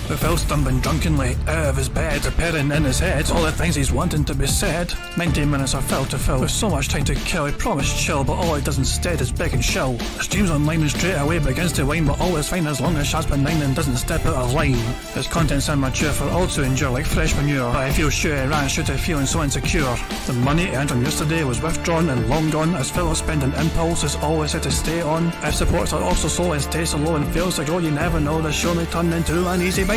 With Phil stumbling drunkenly out of his bed, appearing in his head all the things he's wanting to be said. 90 minutes of Phil to Phil, with so much time to kill. He promised chill, but all he does instead is beg and chill. Streams online and straight away begins to whine, but always fine as long as Shaz benign and doesn't step out of line. His content's immature for all to endure like fresh manure, but I feel sure he ran straight to feeling so insecure. The money earned from yesterday was withdrawn and long gone, as Phil's spending impulse is always had to stay on. If supports are also slow and stays so low and fails to grow, you never know, the show may turn into an easy bingo.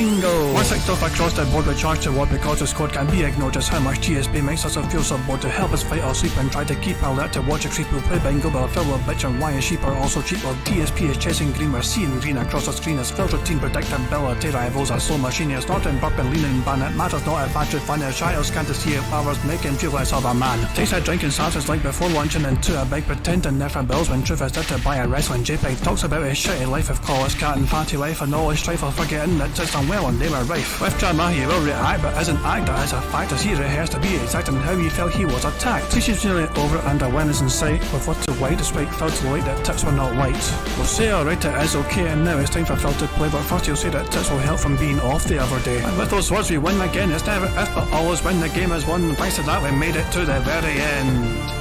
Once licked off across the board with charge to ward because his code can be ignored. Just how much DSP makes us feel so bored to help us fight or sleep and try to keep alert to watch a creep who play bingo, but Phil will bitch and why his sheep are also cheap while DSP is chasing green. We're seeing green across the screen as Phil's routine predictability rivals are slow machine. It's not in burping, leaning, ban. It matters not if battery fun is shy or scan to see if hours make him feel less of a man. Takes a drink and starts his like before lunching into a big pretending there for bills when truth is dead to buy a wrestling JPEG. Talks about his shitty life of call his cat and fatty life and all his strife of forgetting that it's done well and they were rife. With drama he will react but isn't actor as a fact as he rehearsed to be exact in how he felt he was attacked. Season's nearly over and a win is in sight with what to white despite Phil to light that tips were not white. We'll say alright it is okay and now it's time for Phil to play, but first he'll say that tips will help from being off the other day. And with those words we win again. It's never if but always when the game is won. Thanks to that we made it to the very end.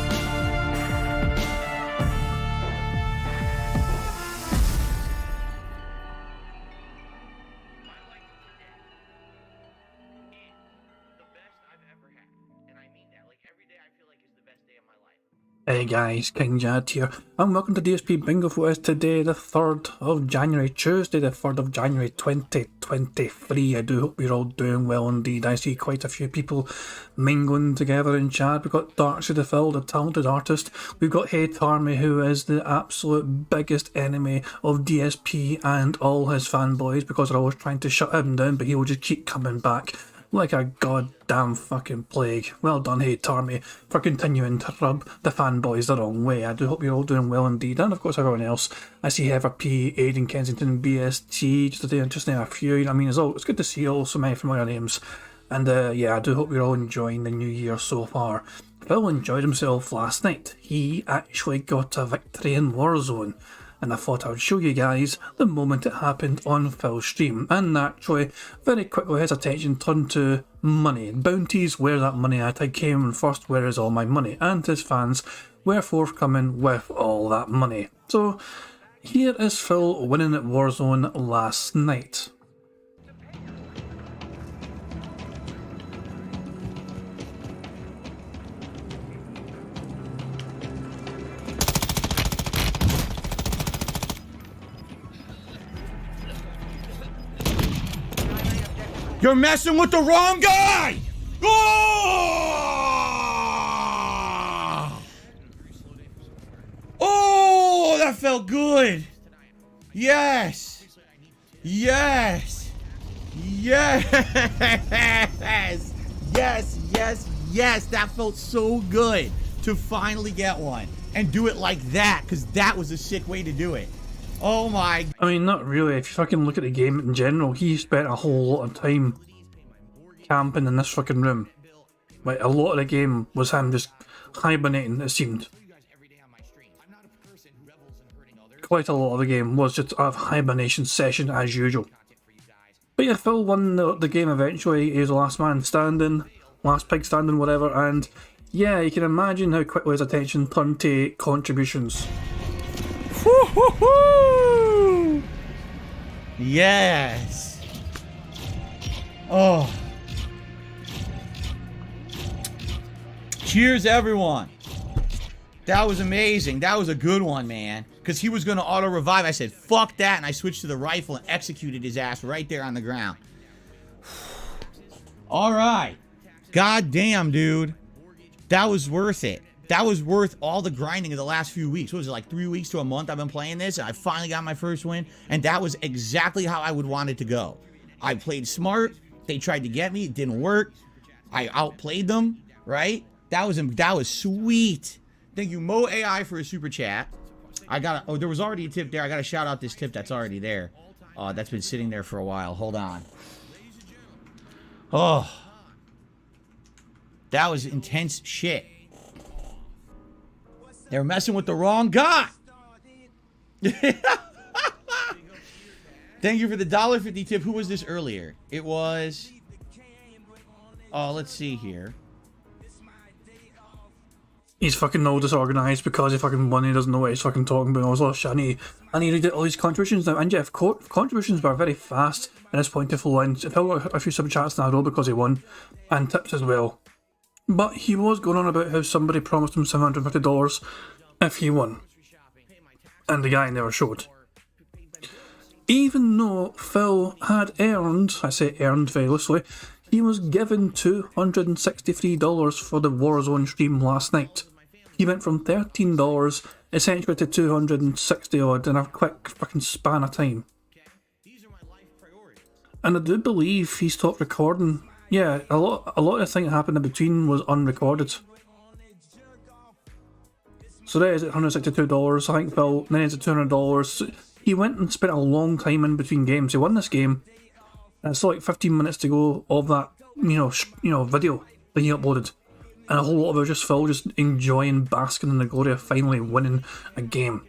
Hey guys, King Jad here, and welcome to DSP Bingo for us today, the 3rd of January, Tuesday the 3rd of January 2023. I do hope you're all doing well indeed. I see quite a few people mingling together in chat. We've got Toxicity Phil, the talented artist. We've got Hate Army, who is the absolute biggest enemy of DSP and all his fanboys because they're always trying to shut him down, but he will just keep coming back like a goddamn fucking plague. Well done, Hate Army, for continuing to rub the fanboys the wrong way. I do hope you're all doing well indeed, and of course everyone else. I see Heather P, Aiden Kensington, BST, just name a few, you know what I mean? It's good to see all so many familiar names. And yeah, I do hope you're all enjoying the new year so far. Phil enjoyed himself last night. He actually got a victory in Warzone. And I thought I would show you guys the moment it happened on Phil's stream. And naturally, very quickly his attention turned to money. Bounties, where that money at? I came in first, where is all my money? And his fans were forthcoming with all that money. So here is Phil winning at Warzone last night. You're messing with the wrong guy! Oh! Oh, that felt good. Yes. Yes. Yes. Yes, yes, yes. That felt so good to finally get one and do it like that, because that was a sick way to do it. Oh my. I mean, not really. If you fucking look at the game in general, he spent a whole lot of time camping in this fucking room. Like, a lot of the game was him just hibernating, it seemed. Quite a lot of the game was just a hibernation session as usual. But yeah, Phil won the game eventually. He was the last man standing, last pig standing, whatever, and yeah, you can imagine how quickly his attention turned to contributions. Woo-hoo-hoo! Yes. Oh. Cheers, everyone. That was amazing. That was a good one, man. Because he was going to auto-revive. I said, fuck that, and I switched to the rifle and executed his ass right there on the ground. All right. God damn, dude. That was worth it. That was worth all the grinding of the last few weeks. What was it, like 3 weeks to a month I've been playing this, and I finally got my first win, and that was exactly how I would want it to go. I played smart. They tried to get me. It didn't work. I outplayed them, right? That was sweet. Thank you, Mo AI, for a super chat. Oh, there was already a tip there. I got to shout out this tip that's already there. That's been sitting there for a while. Hold on. Oh. That was intense shit. They were messing with the wrong guy. Thank you for the $1.50 tip. Who was this earlier? It was... Oh, let's see here. He's fucking all disorganised because he fucking won. He doesn't know what he's fucking talking about. All this shit. I need to read all these contributions now. And yeah, contributions were very fast at this point to flow in. Phil got a few sub chats in a row because he won, and tips as well. But he was going on about how somebody promised him $750 if he won, and the guy never showed. Even though Phil had earned, I say earned very loosely, he was given $263 for the Warzone stream last night. He went from $13 essentially to 260 odd in a quick fucking span of time. And I do believe he stopped recording. Yeah, a lot of the thing that happened in between was unrecorded. So that is at $162. I think Phil then it's at $200. He went and spent a long time in between games. He won this game. And it's like 15 minutes to go of that, video that he uploaded. And a whole lot of it was just Phil just enjoying, basking in the glory of finally winning a game.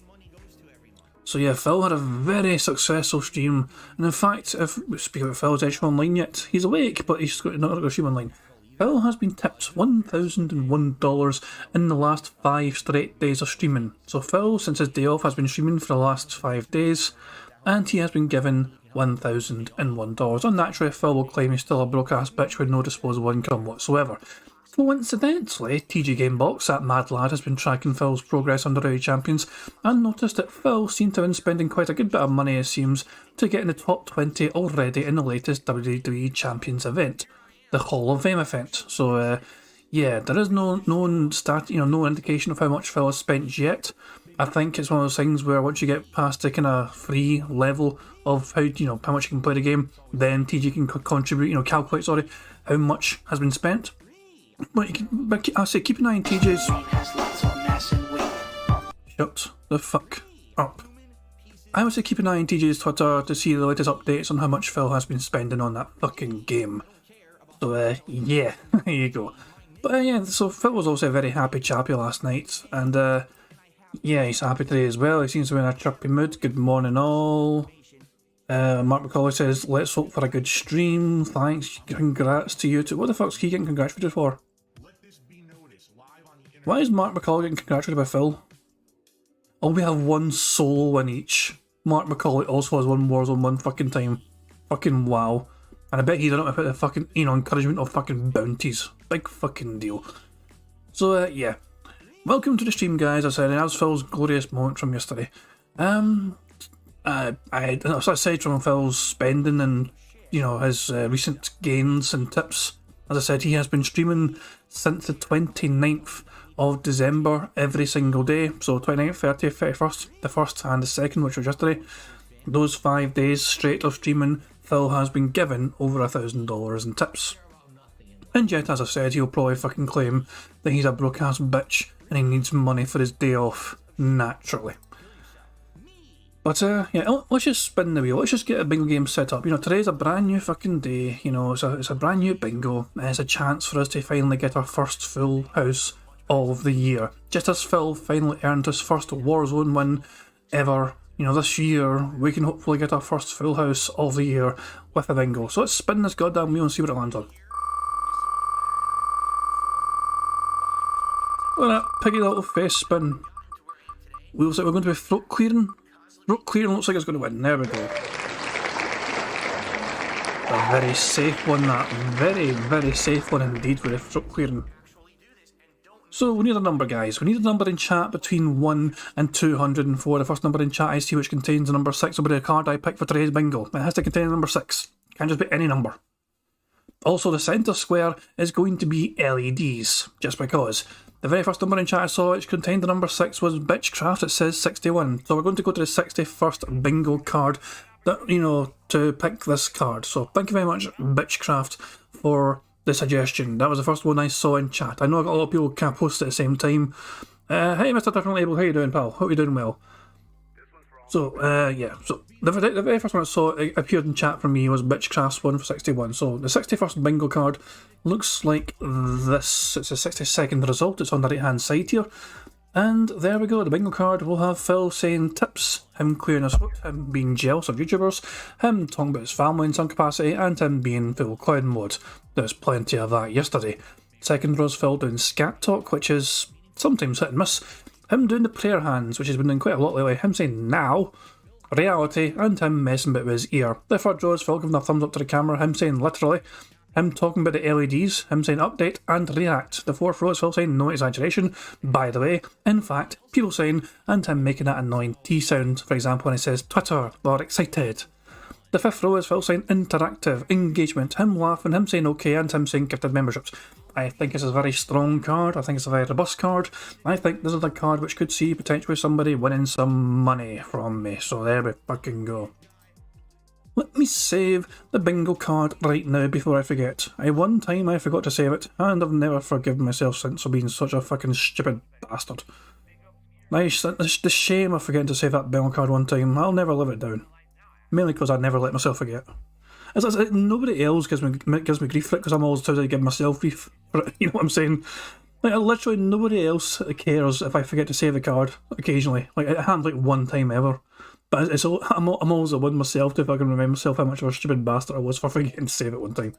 So yeah, Phil had a very successful stream. And in fact, if we speak about Phil's actually online yet, he's awake, but he's not going to stream online. Phil has been tipped $1,001 in the last 5 straight days of streaming. So Phil, since his day off, has been streaming for the last 5 days. And he has been given $1,001. Unnaturally, Phil will claim he's still a broke-ass bitch with no disposable income whatsoever. Coincidentally, TG Gamebox, that mad lad, has been tracking Phil's progress under Rowdy Champions and noticed that Phil seemed to have been spending quite a good bit of money, it seems, to get in the top 20 already in the latest WWE Champions event, the Hall of Fame event. So, yeah, there is no indication of how much Phil has spent yet. I think it's one of those things where once you get past the kind of free level of how much you can play the game, then TG can calculate how much has been spent. But I say keep an eye on TJ's. Shut the fuck up. I would say keep an eye on TJ's Twitter to see the latest updates on how much Phil has been spending on that fucking game. So yeah, there you go. But yeah, so Phil was also a very happy chappy last night, and yeah, he's happy today as well. He seems to be in a chirpy mood. Good morning all. Mark McCauley says, let's hope for a good stream. Thanks, congrats to you too. What the fuck's he getting congratulated for? Why is Mark McCauley getting congratulated by Phil? Oh, we have one solo win each. Mark McCauley also has one Warzone one fucking time. Fucking wow. And I bet he doesn't put the fucking, encouragement of fucking bounties. Big fucking deal. So, yeah. Welcome to the stream, guys. I said, that was Phil's glorious moment from yesterday. Aside from Phil's spending and, his recent gains and tips, as I said, he has been streaming since the 29th of December every single day. So 29th, 30th, 31st, the 1st and the 2nd, which was yesterday. Those 5 days straight of streaming, Phil has been given over $1,000 in tips. And yet, as I said, he'll probably fucking claim that he's a broke-ass bitch and he needs money for his day off, naturally. But yeah, let's just spin the wheel. Let's just get a bingo game set up. Today's a brand new fucking day. It's a brand new bingo. And it's a chance for us to finally get our first full house of the year. Just as Phil finally earned his first Warzone win ever. This year we can hopefully get our first full house of the year with a bingo. So let's spin this goddamn wheel and see what it lands on. Look at that piggy little face spin. Wheels like we're going to be throat clearing. Throat clearing looks like it's going to win. There we go. A very safe one, that. Very, very safe one indeed with the throat clearing. So we need a number, guys. We need a number in chat between 1 and 204. The first number in chat I see which contains the number 6 will be the card I pick for today's bingo. It has to contain the number 6. Can't just be any number. Also, the centre square is going to be LEDs, just because. The very first number in chat I saw which contained the number 6 was Bitchcraft. It says 61. So we're going to go to the 61st bingo card that, to pick this card. So thank you very much, Bitchcraft, for the suggestion. That was the first one I saw in chat. I know I got a lot of people can't post at the same time. Hey, Mr. Different Label, how you doing, pal? Hope you're doing well. So, yeah. So the very first one I saw it appeared in chat for me was Bitchcraft's one for 61. So the 61st bingo card looks like this. It's a 60-second result. It's on the right hand side here. And there we go, the bingo card will have Phil saying tips, him clearing his throat, him being jealous of YouTubers, him talking about his family in some capacity, and him being full clown mode. There's plenty of that yesterday. Second row's Phil doing scat talk, which is sometimes hit and miss. Him doing the prayer hands, which has been doing quite a lot lately. Him saying now, reality, and him messing about with his ear. The third row is Phil giving a thumbs up to the camera, him saying literally. Him talking about the LEDs, him saying update and react. The fourth row is Phil saying no exaggeration, by the way, in fact, people saying, and him making that annoying T sound, for example, when he says Twitter or excited. The fifth row is Phil saying interactive, engagement, him laughing, him saying okay, and him saying gifted memberships. I think it's a very strong card, I think it's a very robust card. I think this is a card which could see potentially somebody winning some money from me, so there we fucking go. Let me save the bingo card right now before I forget. One time I forgot to save it, and I've never forgiven myself since for being such a fucking stupid bastard. The shame of forgetting to save that bingo card one time, I'll never live it down. Mainly because I never let myself forget. Nobody else gives me grief for it, because I'm always trying to give myself grief for it, you know what I'm saying? Like, literally nobody else cares if I forget to save the card occasionally. Like, it happened like one time ever. But I'm always the one myself to fucking remind myself how much of a stupid bastard I was for forgetting to save it one time.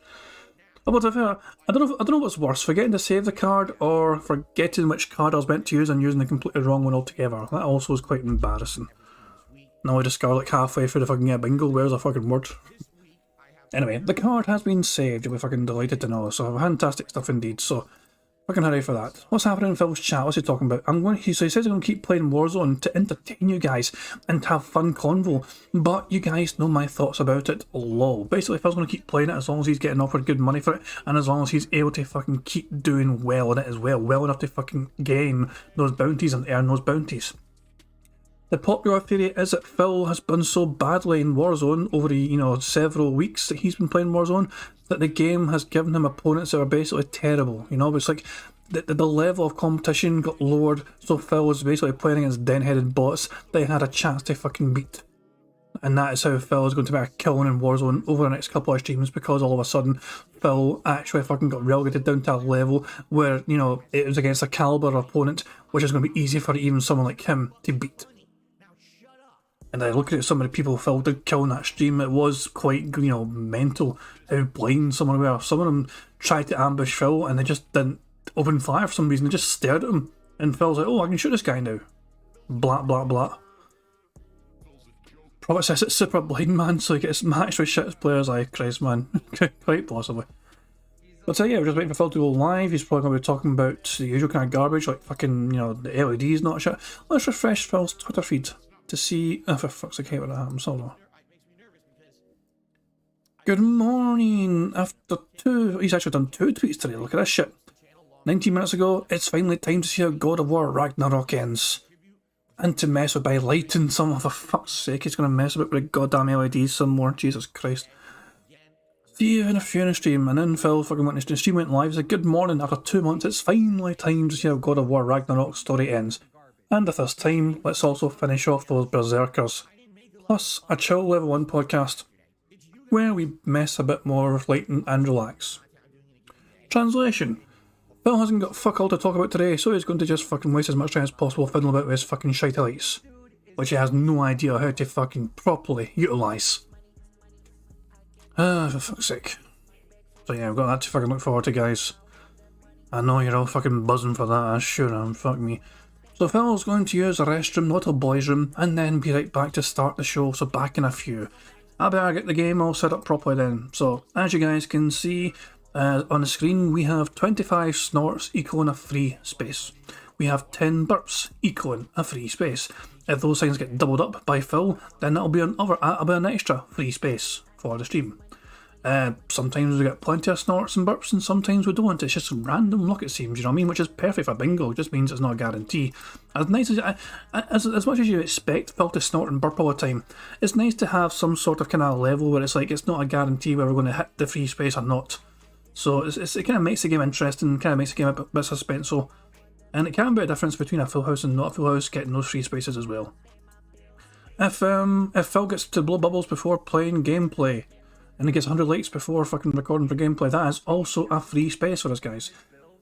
But I don't know what's worse, forgetting to save the card or forgetting which card I was meant to use and using the completely wrong one altogether. That also is quite embarrassing. Now I discover like halfway through the fucking bingo, where's the fucking word? Anyway, the card has been saved, you'll be fucking delighted to know, so fantastic stuff indeed, so fucking hurry for that. What's happening in Phil's chat? What's he talking about? He says he's going to keep playing Warzone to entertain you guys and have fun convo, but you guys know my thoughts about it, lol. Basically, Phil's going to keep playing it as long as he's getting offered good money for it, and as long as he's able to fucking keep doing well in it as well enough to fucking gain those bounties and earn those bounties. The popular theory is that Phil has done so badly in Warzone over the, several weeks that he's been playing Warzone that the game has given him opponents that are basically terrible. It's like the level of competition got lowered, so Phil was basically playing against den-headed bots that he had a chance to fucking beat. And that is how Phil is going to be killing in Warzone over the next couple of streams, because all of a sudden Phil actually fucking got relegated down to a level where, it was against a caliber opponent which is going to be easy for even someone like him to beat. And looking at some of the people Phil did kill in that stream, it was quite, mental how blind some of them were. Some of them tried to ambush Phil and they just didn't open fire for some reason. They just stared at him. And Phil's like, oh, I can shoot this guy now. Blah, blah, blah. Probably says it's super blind, man, so he gets matched with shit players. Aye, Christ, man. Quite possibly. But yeah, we're just waiting for Phil to go live. He's probably going to be talking about the usual kind of garbage, like fucking, the LEDs, not shit. Let's refresh Phil's Twitter feed to see, oh, for fuck's sake, what that happens, hold on. Good morning, after he's actually done 2 tweets today, look at this shit. 19 minutes ago, it's finally time to see how God of War Ragnarok ends. And to mess with by lighting some, for fuck's sake, he's going to mess with the goddamn LEDs some more, Jesus Christ. See you in a few in a stream, and then Phil fucking went to stream, went live, said good morning, after 2 months, it's finally time to see how God of War Ragnarok story ends. And at this time, let's also finish off those berserkers. Plus, a chill level 1 podcast, where we mess a bit more with lighting and relax. Translation. Phil hasn't got fuck all to talk about today, so he's going to just fucking waste as much time as possible fiddling about with his fucking shite lights, which he has no idea how to fucking properly utilise. For fuck's sake. So yeah, I've got that to fucking look forward to, guys. I know you're all fucking buzzing for that, I'm sure am, fuck me. So Phil's going to use a restroom, not a boys' room, and then be right back to start the show, so back in a few. I better get the game all set up properly then. So, as you guys can see on the screen, we have 25 snorts equaling a free space. We have 10 burps equaling a free space. If those things get doubled up by Phil, then that'll be an extra free space for the stream. Sometimes we get plenty of snorts and burps, and sometimes we don't. It's just random luck, it seems, you know what I mean? Which is perfect for bingo, it just means it's not a guarantee. As nice as much as you expect Phil to snort and burp all the time, it's nice to have some sort of kind of level where it's like it's not a guarantee whether we're going to hit the free space or not. So it kind of makes the game interesting, kind of makes the game a bit suspenseful, and it can be a difference between a full house and not a full house getting those free spaces as well. If Phil gets to blow bubbles before playing gameplay, and he gets 100 likes before fucking recording for gameplay, that is also a free space for us, guys.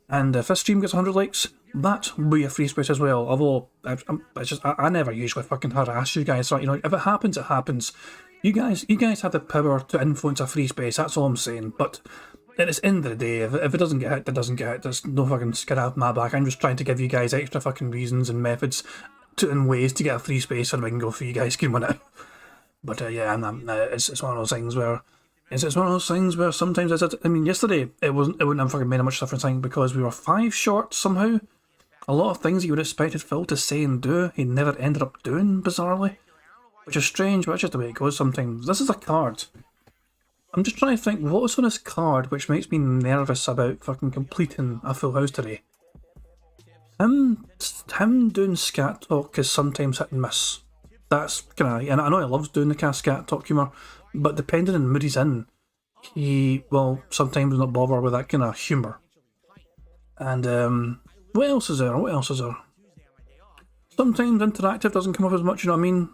And if this stream gets 100 likes, that will be a free space as well. Although, I never usually fucking harass you guys. So, you know, if it happens, it happens. You guys have the power to influence a free space, that's all I'm saying. But at the end of the day, if it doesn't get hit, it doesn't get hit. There's no fucking skin off my back. I'm just trying to give you guys extra fucking reasons and methods and ways to get a free space and bingo for you guys can win it. But yeah, it's one of those things where sometimes yesterday it wouldn't have fucking made a much difference thing because we were 5 short somehow. A lot of things you would have expected Phil to say and do, he never ended up doing, bizarrely. Which is strange, but it's just the way it goes sometimes. This is a card. I'm just trying to think, what was on this card which makes me nervous about fucking completing a full house today? Him doing scat talk is sometimes hit and miss. That's kind of, and I know he loves doing the kind of scat talk humour, but depending on the mood he's in, he will sometimes not bother with that kind of humour. And what else is there? Sometimes interactive doesn't come up as much, you know what I mean?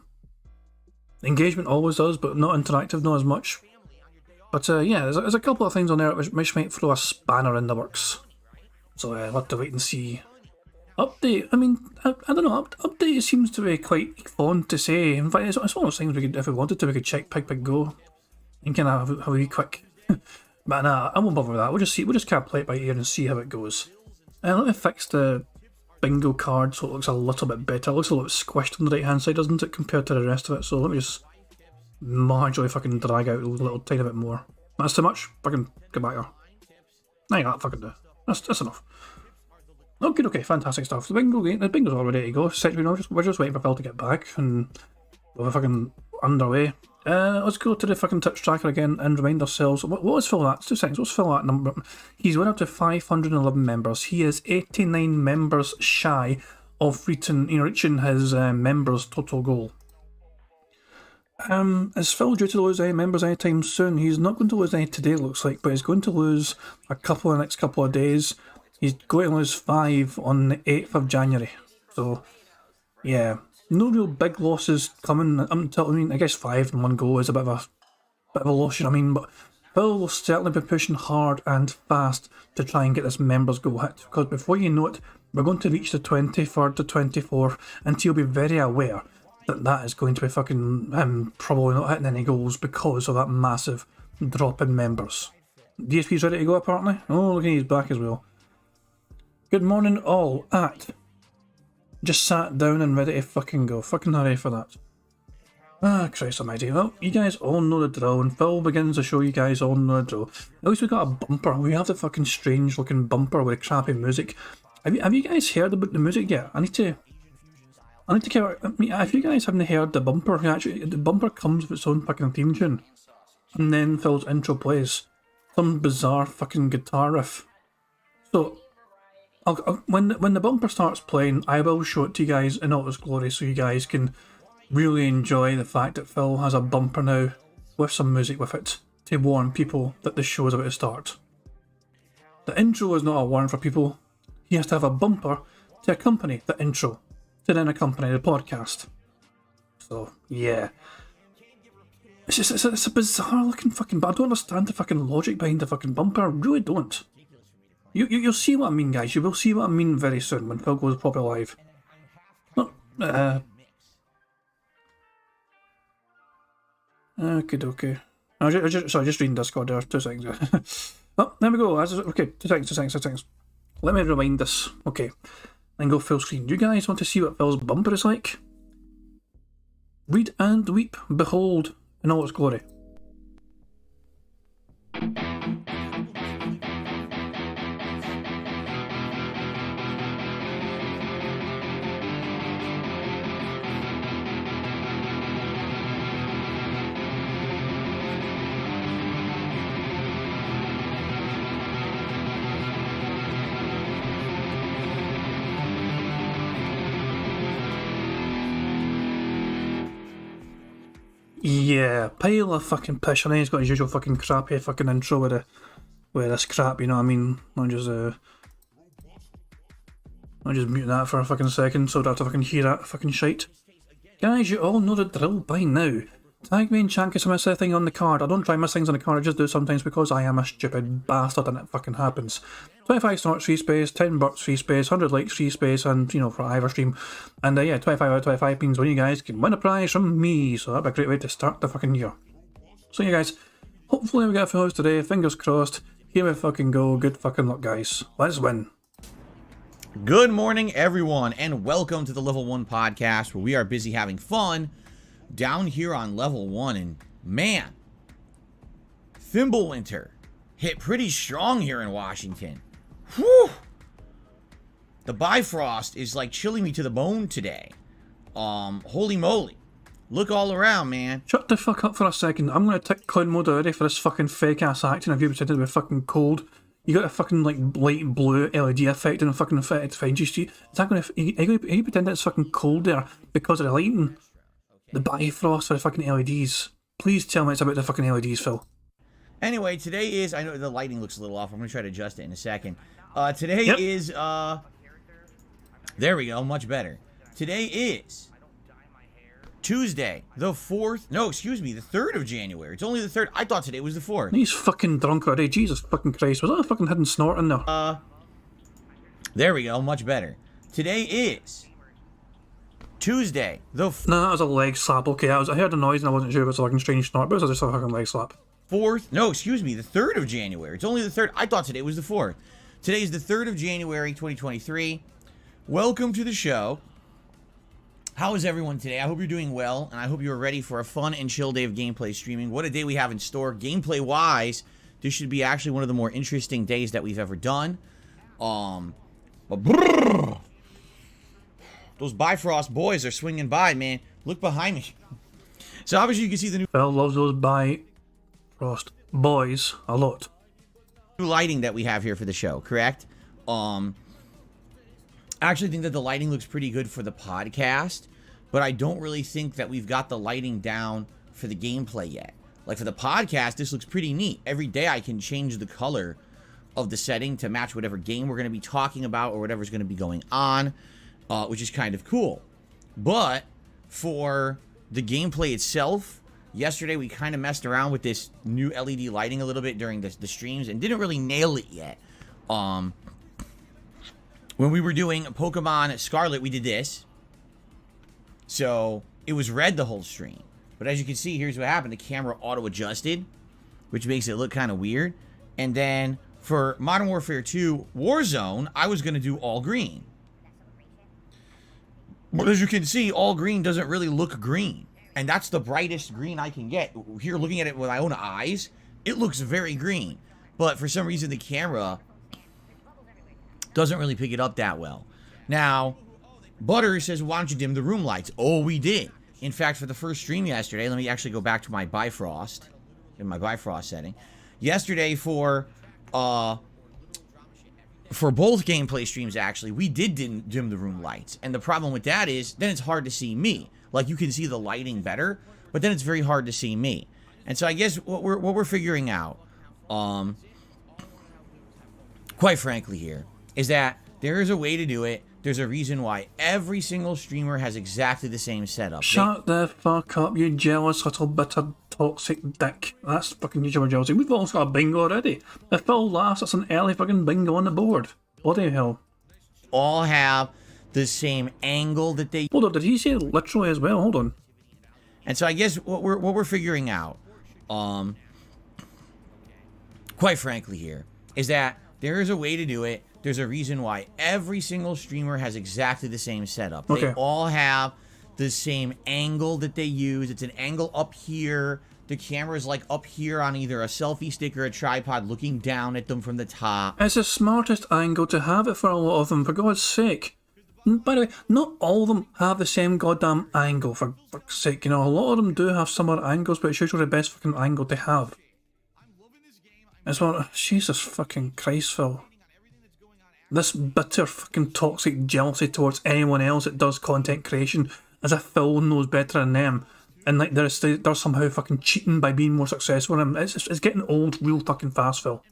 Engagement always does, but not interactive, not as much. But yeah, there's a couple of things on there which might throw a spanner in the works. So we'll have to wait and see. Update, I mean, I don't know, update seems to be quite fond to say. In fact, it's one of those things we could, if we wanted to, we could check Pig Go and kind of have a wee quick. But nah, I won't bother with that. We'll just kind of play it by ear and see how it goes. Let me fix the bingo card so it looks a little bit better. It looks a little bit squished on the right hand side, doesn't it, compared to the rest of it? So let me just marginally fucking drag out a little tiny bit more. That's too much? Fucking get back here. Nah, that fucking do. That's enough. Okay, fantastic stuff. The bingo's all ready to go. We're just waiting for Phil to get back and we're fucking underway. Let's go to the fucking touch tracker again and remind ourselves, what is Phil at? 2 seconds, what's Phil at number? He's went up to 511 members. He is 89 members shy of reaching his members total goal. Is Phil due to lose any members anytime soon? He's not going to lose any today, it looks like, but he's going to lose a couple in the next couple of days. He's going to lose 5 on the 8th of January. So, yeah. No real big losses coming until, I guess 5 in one go is a bit of a loss, you know what I mean? But Phil will certainly be pushing hard and fast to try and get this members goal hit. Because before you know it, we're going to reach the 23rd to 24th, and he'll be very aware that is going to be fucking probably not hitting any goals because of that massive drop in members. DSP's ready to go apparently. Oh, look at he's back as well. Good morning all at. Just sat down and ready to fucking go. Fucking hurry for that. Ah, Christ almighty. Well, you guys all know the drill, and Phil begins to show you guys all know the drill. At least we got a bumper. We have the fucking strange looking bumper with crappy music. Have you guys heard about the music yet? I need to if you guys haven't heard the bumper, actually, the bumper comes with its own fucking theme tune. And then Phil's intro plays. Some bizarre fucking guitar riff. So, when the bumper starts playing, I will show it to you guys in all its glory so you guys can really enjoy the fact that Phil has a bumper now with some music with it to warn people that the show is about to start. The intro is not a warning for people. He has to have a bumper to accompany the intro, to then accompany the podcast. So, yeah. It's a bizarre looking fucking, but I don't understand the fucking logic behind the fucking bumper. I really don't. You'll see what I mean, guys. You will see what I mean very soon when Phil goes proper live. Okay. Just reading Discord there. 2 seconds. Oh, there we go. Okay, 2 seconds. Let me rewind this. Okay. And go full screen. You guys want to see what Phil's bumper is like? Read and weep, behold, in all its glory. Yeah, pile of fucking pish. I know he's got his usual fucking crappy fucking intro with this crap, you know what I mean? I'll just mute that for a fucking second so I don't have to fucking hear that fucking shite. Guys, you all know the drill by now. Tag me and chat because I miss anything on the card. I don't try miss things on the card, I just do sometimes because I am a stupid bastard and it fucking happens. 25 snorts free space, $10 free space, 100 likes free space, and for either stream. And yeah, 25 out of 25 means one of you guys can win a prize from me. So that'd be a great way to start the fucking year. So yeah, guys, hopefully we get a full house today. Fingers crossed. Here we fucking go. Good fucking luck, guys. Let's win. Good morning, everyone, and welcome to the Level 1 podcast, where we are busy having fun down here on Level 1. And man, Thimblewinter hit pretty strong here in Washington. Whew! The Bifrost is like chilling me to the bone today. Holy moly. Look all around, man. Shut the fuck up for a second. I'm gonna tick cloud mode already for this fucking fake ass acting of you pretending to be fucking cold. You got a fucking like light blue LED effect and a fucking effect to you. Is that gonna? Are you pretending it's fucking cold there because of the lighting? The Bifrost for the fucking LEDs. Please tell me it's about the fucking LEDs, Phil. Anyway, today is, I know the lighting looks a little off. I'm gonna try to adjust it in a second. Today is, there we go, much better. Today is Tuesday, the 4th, no, excuse me, the 3rd of January. It's only the 3rd. I thought today was the 4th. He's fucking drunk already. Jesus fucking Christ. Was that a fucking hidden snort in there? There we go, much better. Today is Tuesday, the No, that was a leg slap. Okay, I heard a noise and I wasn't sure if it was a fucking strange snort, but it was just a fucking leg slap. 4th, no, excuse me, the 3rd of January. It's only the 3rd. I thought today was the 4th. Today is the 3rd of January, 2023. Welcome to the show. How is everyone today? I hope you're doing well, and I hope you're ready for a fun and chill day of gameplay streaming. What a day we have in store. Gameplay-wise, this should be actually one of the more interesting days that we've ever done. But brrr, those Bifrost boys are swinging by, man. Look behind me. So obviously you can see the Phil loves those Bifrost boys a lot. new lighting that we have here for the show, correct? I actually think that the lighting looks pretty good for the podcast, but I don't really think that we've got the lighting down for the gameplay yet. Like for the podcast, this looks pretty neat. Every day I can change the color of the setting to match whatever game we're going to be talking about or whatever's going to be going on, which is kind of cool. But for the gameplay itself, yesterday we kind of messed around with this new LED lighting a little bit during the streams and didn't really nail it yet. When we were doing Pokemon Scarlet, we did this. So it was red the whole stream. But as you can see, here's what happened. The camera auto-adjusted, which makes it look kind of weird. And then for Modern Warfare 2 Warzone, I was going to do all green. But as you can see, all green doesn't really look green. And that's the brightest green I can get. Here, looking at it with my own eyes, it looks very green. But for some reason, the camera doesn't really pick it up that well. Now, Butter says, why don't you dim the room lights? Oh, we did. In fact, for the first stream yesterday, let me actually go back to my Bifrost, in my Bifrost setting. Yesterday for both gameplay streams, actually, we did dim the room lights. And the problem with that is, then it's hard to see me. Like, you can see the lighting better, but then it's very hard to see me. And so I guess what we're figuring out, quite frankly here, is that there is a way to do it. There's a reason why every single streamer has exactly the same setup. Shut the fuck up, you jealous little bitter toxic dick. That's fucking your jealousy. We've also got a bingo already. If Phil laughs, that's an early fucking bingo on the board. Bloody hell. All have the same angle that they... Hold on, did he say literally as well? Hold on. And so I guess what we're figuring out, quite frankly here, is that there is a way to do it. There's a reason why every single streamer has exactly the same setup. Okay. They all have the same angle that they use. It's an angle up here. The camera's like up here on either a selfie stick or a tripod looking down at them from the top. It's the smartest angle to have it for a lot of them, for God's sake. By the way, not all of them have the same goddamn angle, for fuck's sake. You know, a lot of them do have similar angles, but it's usually the best fucking angle to have. It's what... Jesus fucking Christ, Phil. This bitter fucking toxic jealousy towards anyone else that does content creation, as if Phil knows better than them, and like they're somehow fucking cheating by being more successful than him. It's getting old real fucking fast, Phil.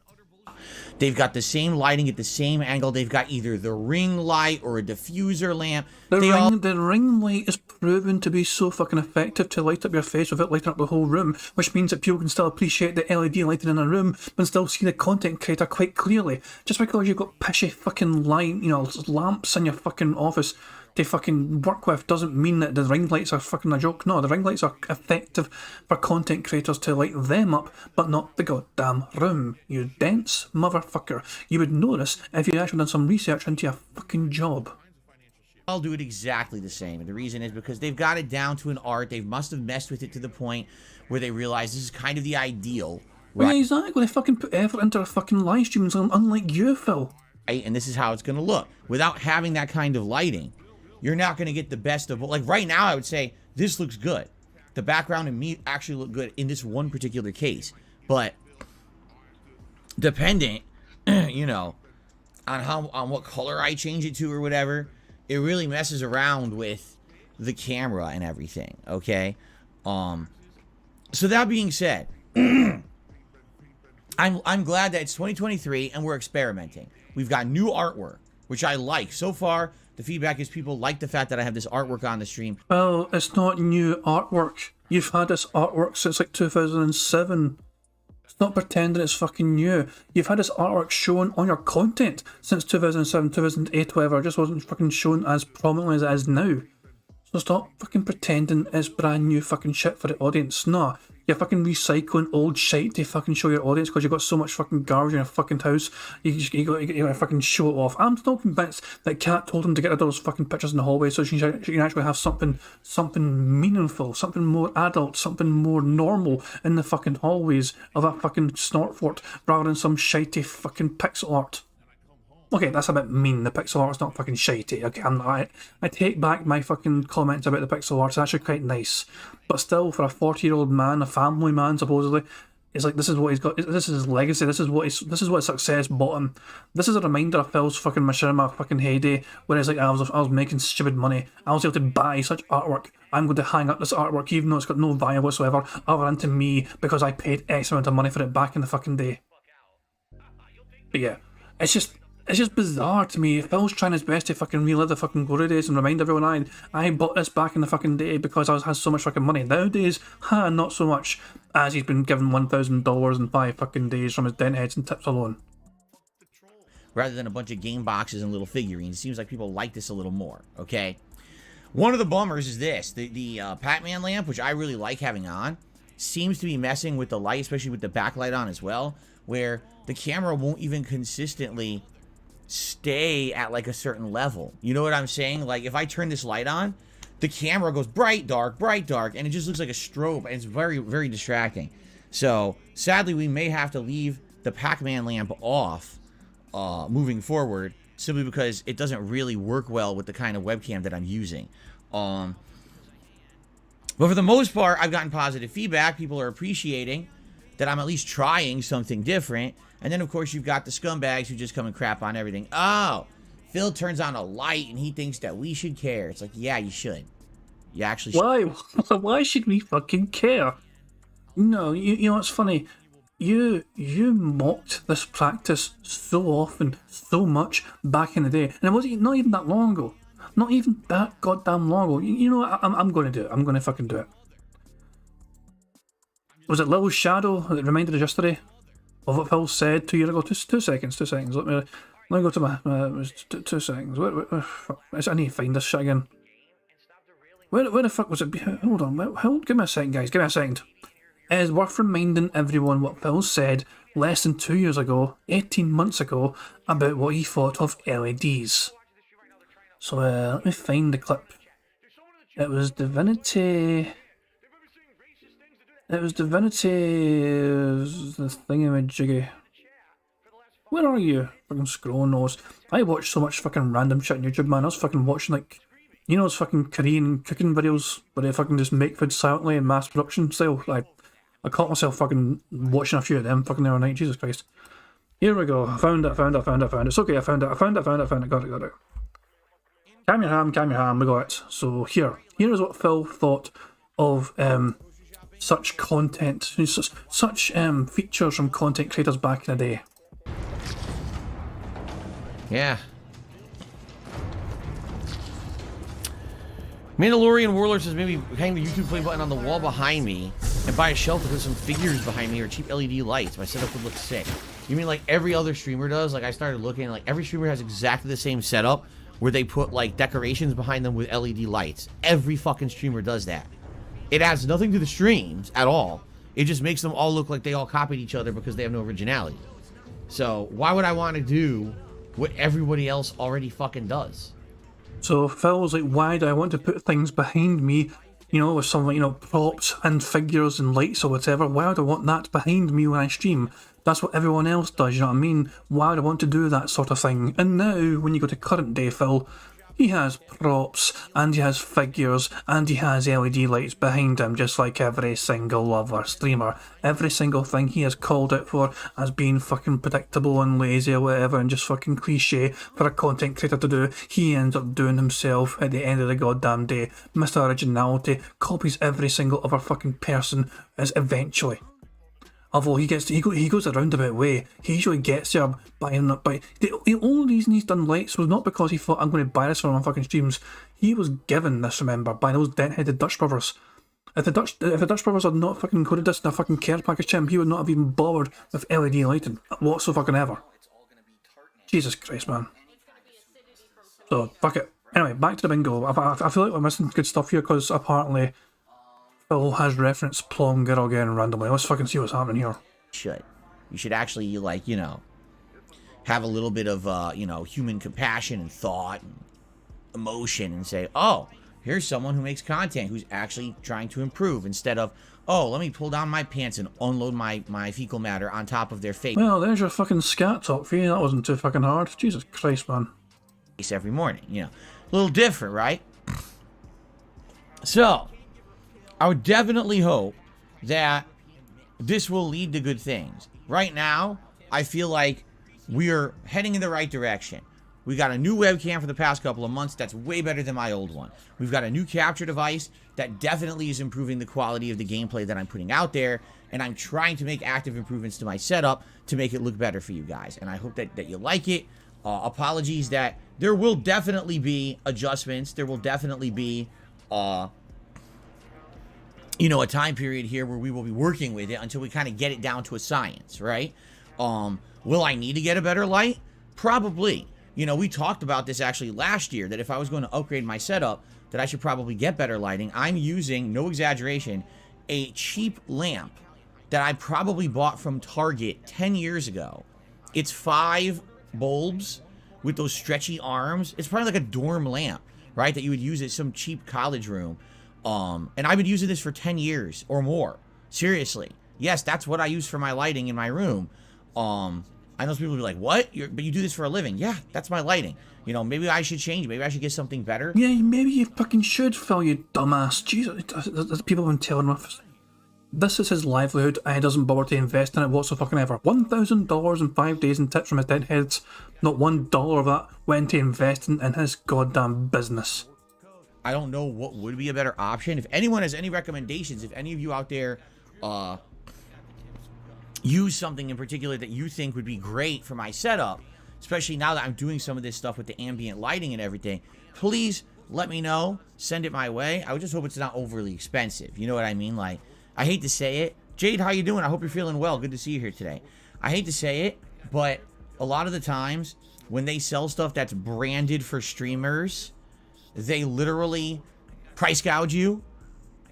They've got the same lighting at the same angle. They've got either the ring light or a diffuser lamp. The ring light is proven to be so fucking effective to light up your face without lighting up the whole room, which means that people can still appreciate the LED lighting in a room, but still see the content creator quite clearly. Just because you've got pishy fucking lamps in your fucking office to fucking work with doesn't mean that the ring lights are fucking a joke. No, the ring lights are effective for content creators to light them up, but not the goddamn room. You dense motherfucker. You would know this if you actually done some research into your fucking job. I'll do it exactly the same. And the reason is because they've got it down to an art. They must have messed with it to the point where they realize this is kind of the ideal. Right? Well, yeah, exactly. They fucking put effort into a fucking live streams, unlike you, Phil. Right? And this is how it's going to look. Without having that kind of lighting, you're not going to get the best of... Like, right now, I would say, this looks good. The background and me actually look good in this one particular case. But, dependent, you know, on what color I change it to or whatever, it really messes around with the camera and everything, okay? So that being said, I'm glad that it's 2023 and we're experimenting. We've got new artwork, which I like. So far, the feedback is people like the fact that I have this artwork on the stream. Well, it's not new artwork. You've had this artwork since like 2007. It's not pretending it's fucking new. You've had this artwork shown on your content since 2007, 2008, whatever. It just wasn't fucking shown as prominently as it is now. So stop fucking pretending it's brand new fucking shit for the audience. Nah, you're fucking recycling old shit to fucking show your audience because you've got so much fucking garbage in your fucking house. You gotta fucking show it off. I'm still convinced that Kat told him to get rid of those fucking pictures in the hallway so she can actually have something meaningful, something more adult, something more normal in the fucking hallways of that fucking snortfort rather than some shitey fucking pixel art. Okay, that's a bit mean. The pixel art's not fucking shitey. Okay, I take back my fucking comments about the pixel art. It's actually quite nice. But still, for a 40-year-old man, a family man supposedly, it's like this is what he's got. This is his legacy. This is what success bought him. This is a reminder of Phil's fucking Machinima fucking heyday, where it's like I was making stupid money. I was able to buy such artwork. I'm going to hang up this artwork even though it's got no value whatsoever other than to me because I paid X amount of money for it back in the fucking day. But yeah, it's just bizarre to me. Phil's trying his best to fucking relive the fucking glory days and remind everyone I bought this back in the fucking day because I had so much fucking money. Nowadays, not so much, as he's been given $1,000 in 5 fucking days from his dent heads and tips alone. Rather than a bunch of game boxes and little figurines, it seems like people like this a little more, okay? One of the bummers is this. The Pac-Man lamp, which I really like having on, seems to be messing with the light, especially with the backlight on as well, where the camera won't even consistently stay at like a certain level. You know what I'm saying? Like if I turn this light on, the camera goes bright, dark, and it just looks like a strobe, and it's very, very distracting. So sadly, we may have to leave the Pac-Man lamp off moving forward, simply because it doesn't really work well with the kind of webcam that I'm using. But for the most part, I've gotten positive feedback. People are appreciating that I'm at least trying something different. And then, of course, you've got the scumbags who just come and crap on everything. Oh, Phil turns on a light and he thinks that we should care. It's like, yeah, you should. You actually should. Why? Why should we fucking care? No, you know what's funny? You mocked this practice so often, so much back in the day. And it wasn't not even that long ago. Not even that goddamn long ago. You know what? I'm going to do it. I'm going to fucking do it. Was it Little Shadow that reminded us yesterday of what Phil said 2 years ago? Two seconds. Let me go to my... 2 seconds. Where, I need to find this shit again. Where the fuck was it? Hold on. Give me a second, guys. Give me a second. It is worth reminding everyone what Phil said less than 2 years ago, 18 months ago, about what he thought of LEDs. So let me find the clip. It was Divinity... the thingamajiggy. Where are you? Fucking scrolling those. I watch so much fucking random shit on YouTube, man. I was fucking watching like, you know those fucking Korean cooking videos where they fucking just make food silently in mass production style? I caught myself fucking watching a few of them fucking the other night. Jesus Christ. Here we go. I found it. It's okay, I found it. Got it. Calm your ham, we got it. So here is what Phil thought of such content, such features from content creators back in the day. Yeah. Mandalorian Warlord says maybe hang the YouTube play button on the wall behind me and buy a shelf with some figures behind me or cheap LED lights. My setup would look sick. You mean like every other streamer does? Like I started looking, like every streamer has exactly the same setup where they put like decorations behind them with LED lights. Every fucking streamer does that. It adds nothing to the streams at all. It just makes them all look like they all copied each other because they have no originality. So why would I want to do what everybody else already fucking does? So Phil was like, why do I want to put things behind me, you know, with some, you know, props and figures and lights or whatever? Why would I want that behind me when I stream? That's what everyone else does, you know what I mean? Why would I want to do that sort of thing? And now, when you go to current day Phil, he has props, and he has figures, and he has LED lights behind him, just like every single other streamer. Every single thing he has called out for as being fucking predictable and lazy or whatever, and just fucking cliche for a content creator to do, he ends up doing himself at the end of the goddamn day. Mr. Originality copies every single other fucking person as eventually. Although he goes a roundabout way. He usually gets there by the only reason he's done lights was not because he thought I'm going to buy this for my fucking streams. He was given this, remember, by those dent-headed Dutch brothers. If the Dutch brothers had not fucking coded this in a fucking care package to him, he would not have even bothered with LED lighting whatsoever fucking ever. Jesus Christ, man. So fuck it. Anyway, back to the bingo. I feel like we're missing good stuff here because apparently Phil has referenced Plum Girl again randomly. Let's fucking see what's happening here. You should actually, like, you know, have a little bit of, you know, human compassion and thought and emotion and say, oh, here's someone who makes content who's actually trying to improve instead of, oh, let me pull down my pants and unload my fecal matter on top of their face. Well, there's your fucking scat talk for you. That wasn't too fucking hard. Jesus Christ, man. Every morning, you know, a little different, right? So I would definitely hope that this will lead to good things. Right now, I feel like we're heading in the right direction. We got a new webcam for the past couple of months that's way better than my old one. We've got a new capture device that definitely is improving the quality of the gameplay that I'm putting out there, and I'm trying to make active improvements to my setup to make it look better for you guys, and I hope that you like it. Apologies that there will definitely be adjustments. There will definitely be you know, a time period here where we will be working with it until we kind of get it down to a science, right? Will I need to get a better light? Probably. You know, we talked about this actually last year, that if I was going to upgrade my setup, that I should probably get better lighting. I'm using, no exaggeration, a cheap lamp that I probably bought from Target 10 years ago. It's 5 bulbs with those stretchy arms. It's probably like a dorm lamp, right? That you would use at some cheap college room. And I've been using this for 10 years or more. Seriously. Yes, that's what I use for my lighting in my room. I know some people will be like, what? But you do this for a living. Yeah, that's my lighting. You know, maybe I should change. Maybe I should get something better. Yeah, maybe you fucking should, Phil, you dumbass. Jesus, people have been telling him this is his livelihood and he doesn't bother to invest in it whatsoever. $1,000 in 5 days in tips from his deadheads. Not $1 of that went to investing in his goddamn business. I don't know what would be a better option. If anyone has any recommendations, if any of you out there use something in particular that you think would be great for my setup, especially now that I'm doing some of this stuff with the ambient lighting and everything, please let me know. Send it my way. I would just hope it's not overly expensive. You know what I mean? Like, I hate to say it. Jade, how you doing? I hope you're feeling well. Good to see you here today. I hate to say it, but a lot of the times when they sell stuff that's branded for streamers, they literally price gouge you.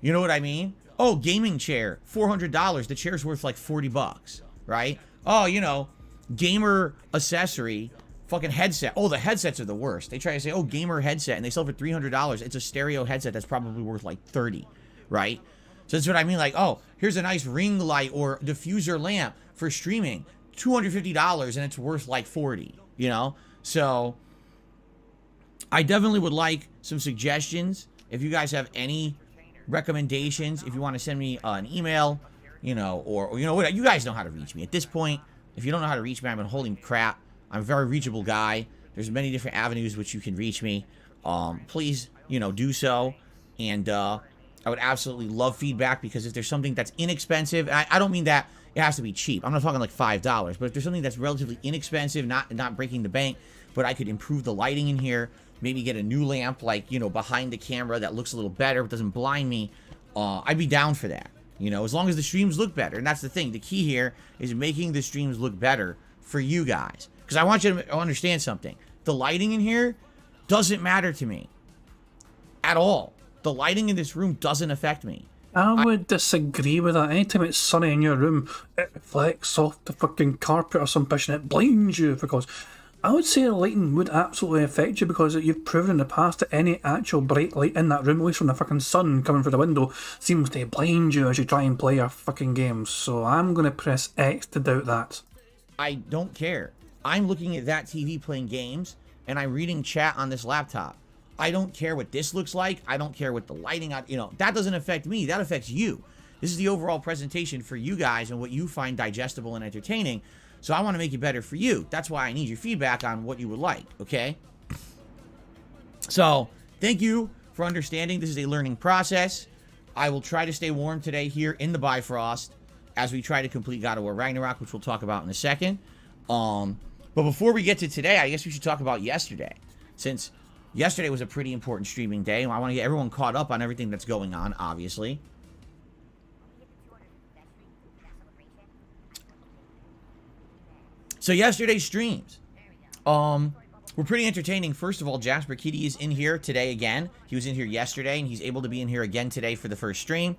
You know what I mean? Oh, gaming chair, $400. The chair's worth like 40 bucks, right? Oh, you know, gamer accessory, fucking headset. Oh, the headsets are the worst. They try to say, oh, gamer headset, and they sell for $300. It's a stereo headset that's probably worth like 30, right? So that's what I mean. Like, oh, here's a nice ring light or diffuser lamp for streaming, $250, and it's worth like 40, you know? So I definitely would like some suggestions. If you guys have any recommendations, if you want to send me an email, you know, or you know what, you guys know how to reach me. At this point, if you don't know how to reach me, I'm holy crap. I'm a very reachable guy. There's many different avenues which you can reach me. Please, you know, do so. And I would absolutely love feedback, because if there's something that's inexpensive, and I don't mean that it has to be cheap. I'm not talking like $5, but if there's something that's relatively inexpensive, not breaking the bank, but I could improve the lighting in here, maybe get a new lamp, like, you know, behind the camera that looks a little better, but doesn't blind me, I'd be down for that. You know, as long as the streams look better. And that's the thing. The key here is making the streams look better for you guys. Because I want you to understand something. The lighting in here doesn't matter to me at all. The lighting in this room doesn't affect me. I would disagree with that. Anytime it's sunny in your room, it reflects off the fucking carpet or some pish and it blinds you, because I would say the lighting would absolutely affect you, because you've proven in the past that any actual bright light in that room, at least from the fucking sun coming through the window, seems to blind you as you try and play your fucking games. So I'm going to press X to doubt that. I don't care. I'm looking at that TV playing games, and I'm reading chat on this laptop. I don't care what this looks like. I don't care what the lighting, you know, that doesn't affect me. That affects you. This is the overall presentation for you guys and what you find digestible and entertaining. So I want to make it better for you. That's why I need your feedback on what you would like, okay? So thank you for understanding. This is a learning process. I will try to stay warm today here in the Bifrost as we try to complete God of War Ragnarok, which we'll talk about in a second. But before we get to today, I guess we should talk about yesterday, since yesterday was a pretty important streaming day. I want to get everyone caught up on everything that's going on, obviously. So yesterday's streams were pretty entertaining. First of all, Jasper Kitty is in here today again. He was in here yesterday, and he's able to be in here again today for the first stream.